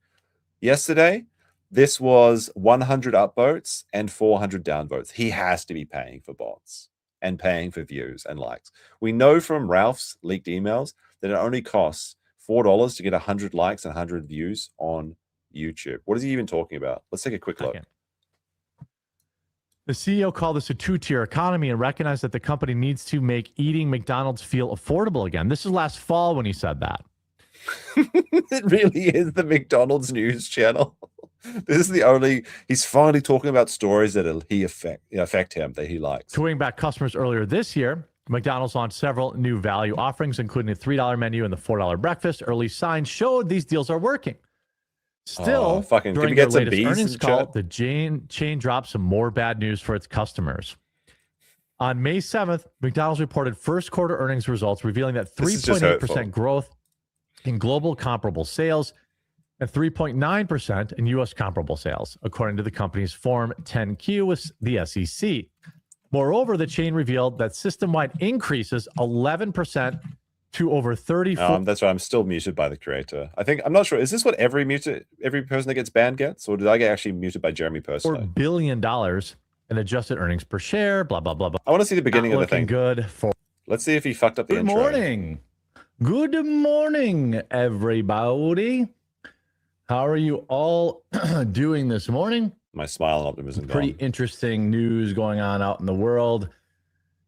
Yesterday, this was 100 upvotes and 400 downvotes. He has to be paying for bots and paying for views and likes. We know from Ralph's leaked emails that it only costs $4 to get 100 likes and 100 views on YouTube. What is he even talking about? Let's take a quick look. The CEO called this a two-tier economy and recognized that the company needs to make eating McDonald's feel affordable again. This is last fall when he said that. It really is the McDonald's news channel. This is he's finally talking about stories that affect him, that he likes. To win back customers earlier this year, McDonald's launched several new value offerings, including the $3 menu and the $4 breakfast. Early signs showed these deals are working. Still, can we during get their some latest bees earnings in call, chat? the chain dropped some more bad news for its customers. On May 7th, McDonald's reported first quarter earnings results, revealing that 3.8% growth in global comparable sales and 3.9% in U.S. comparable sales, according to the company's Form 10-Q with the SEC. Moreover, the chain revealed that system-wide increases 11% to over 34. That's right. I'm still muted by the creator. I'm not sure. Is this what every person that gets banned gets, or did I get actually muted by Jeremy personally? $4 billion in adjusted earnings per share. Blah blah blah blah. I want to see the beginning of the thing. Good for. Let's see if he fucked up the intro. Good morning, everybody. How are you all doing this morning? My smile and optimism. Pretty interesting news going on out in the world.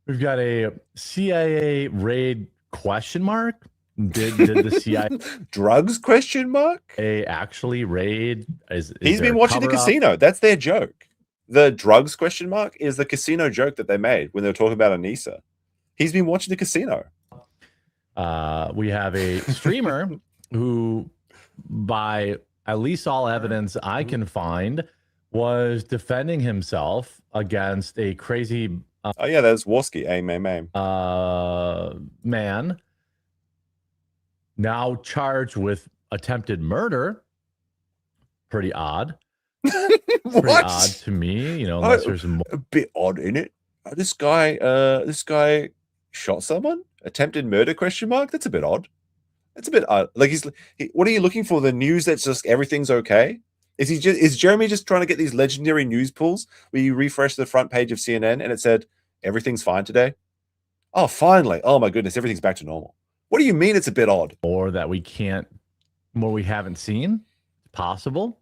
We've got a CIA raid ? Did the CIA drugs ? Actually raid? He's been watching the casino. That's their joke. The drugs ? Is the casino joke that they made when they were talking about Anissa. He's been watching the casino. We have a streamer who, by at least all evidence I can find, was defending himself against a crazy there's Warski, man now charged with attempted murder. Pretty odd. What? Pretty odd to me, unless there's more. A bit odd in it. This guy shot someone? Attempted murder ? That's a bit odd. That's a bit odd. Like what are you looking for? The news that's just everything's okay? Is Jeremy just trying to get these legendary news pulls where you refresh the front page of CNN and it said everything's fine today? Oh, finally. Oh my goodness, everything's back to normal. What do you mean it's a bit odd? Or that we haven't seen? Possible.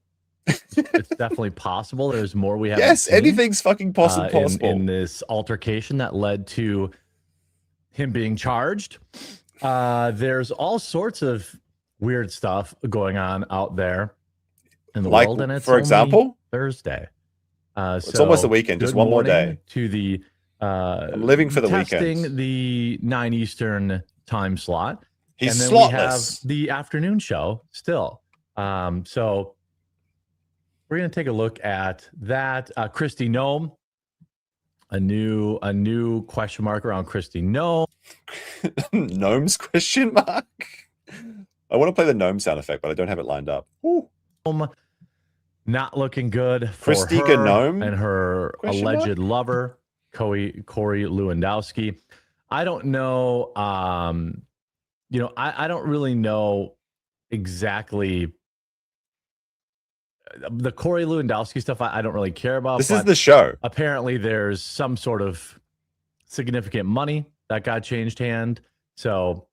it's definitely possible. There's more we haven't Yes, seen, anything's fucking possible. in this altercation that led to him being charged. There's all sorts of weird stuff going on out there in the world, and it's for only example, Thursday. It's almost the weekend. Just good one more morning day. to the. I'm living for the testing weekend. the 9 Eastern time slot. He's and then we have slotless. the afternoon show still. So we're gonna take a look at that. Christy Gnome, a new question mark around Christy Gnome. Gnomes question mark. I want to play the gnome sound effect, but I don't have it lined up. Ooh. Not looking good for Christika her Gnome? and her Question alleged lover, Corey Lewandowski. I don't know. I don't really know exactly the Corey Lewandowski stuff. I don't really care about. This is the show. Apparently, there's some sort of significant money that got changed hand. So,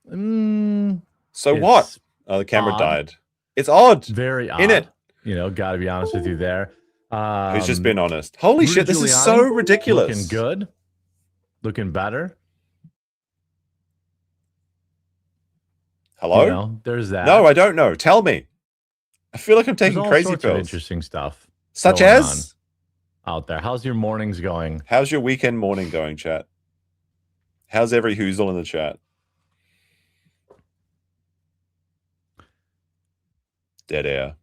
So what? Oh, the camera died. It's odd. Very odd. In it. Got to be honest with you there. Who's just been honest? Holy Rudy shit, this is Giuliani, so ridiculous. Looking good. Looking better. Hello? There's that. No, I don't know. Tell me. I feel like I'm taking There's all crazy sorts of pills. interesting stuff. Such going as? on out there. How's your mornings going? How's your weekend morning going, chat? How's every whoozle in the chat? Dead air.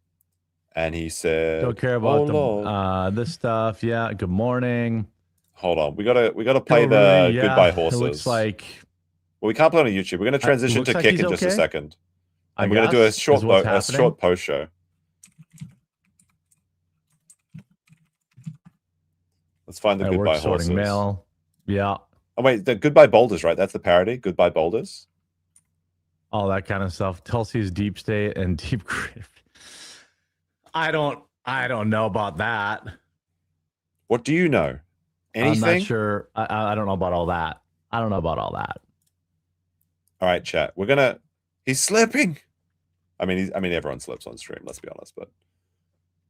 And he said, Don't care about this stuff. Yeah. Good morning. Hold on. We gotta play Oh, the really? Yeah, goodbye horses. It looks like Well, we can't play on YouTube. We're gonna transition looks to like Kick he's in just a okay. second. I And we're gonna do a guess, short is what's a happening. short post show. Let's find the That goodbye works sorting horses. mail. Yeah. Oh wait, the goodbye boulders, right? That's the parody. Goodbye boulders. All that kind of stuff. Tulsi's deep state and deep grief. I don't know about that. What do you know? Anything? I'm not sure. I don't know about all that. I don't know about all that. All right, chat. We're gonna. He's slipping. I mean, everyone slips on stream. Let's be honest, but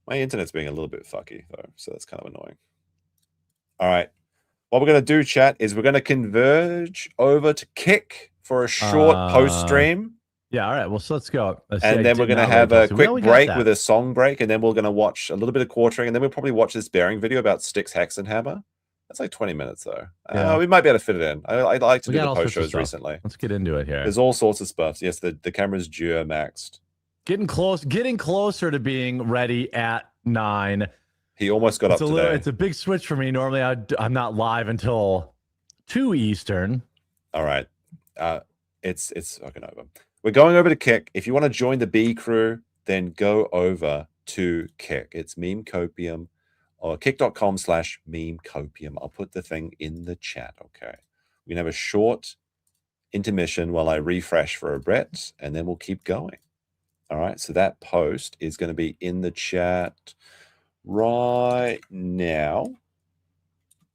my internet's being a little bit fucky though, so that's kind of annoying. All right, what we're gonna do, chat, is we're gonna converge over to Kick for a short post stream. Yeah. All right. Well, so let's go. And then we're going to have a quick break with a song break, and then we're going to watch a little bit of quartering, and then we'll probably watch this bearing video about Styx, Hex, and Hammer. That's like 20 minutes, though. Yeah. We might be able to fit it in. I like to We do got the all post sorts of shows stuff. recently. Let's get into it here. There's all sorts of stuff. Yes, the camera's JER maxed. Getting closer to being ready at 9. He almost got up today. It's a big switch for me. Normally, I'm not live until 2 Eastern. All right. It's fucking over. We're going over to Kick. If you want to join the B crew, then go over to Kick. It's memecopium or kick.com/memecopium. I'll put the thing in the chat. Okay. We can have a short intermission while I refresh for a bit, and then we'll keep going. All right. So that post is going to be in the chat right now.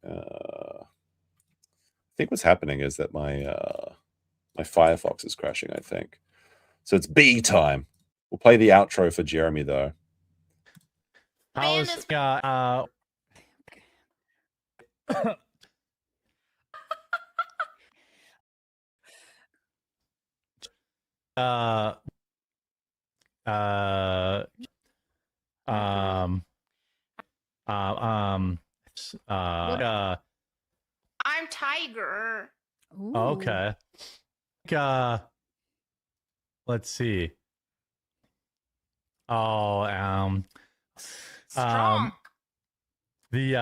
I think what's happening is that my Firefox is crashing, I think. So it's B time. We'll play the outro for Jeremy, though. How's I'm Tiger. okay. Let's see. Strong. The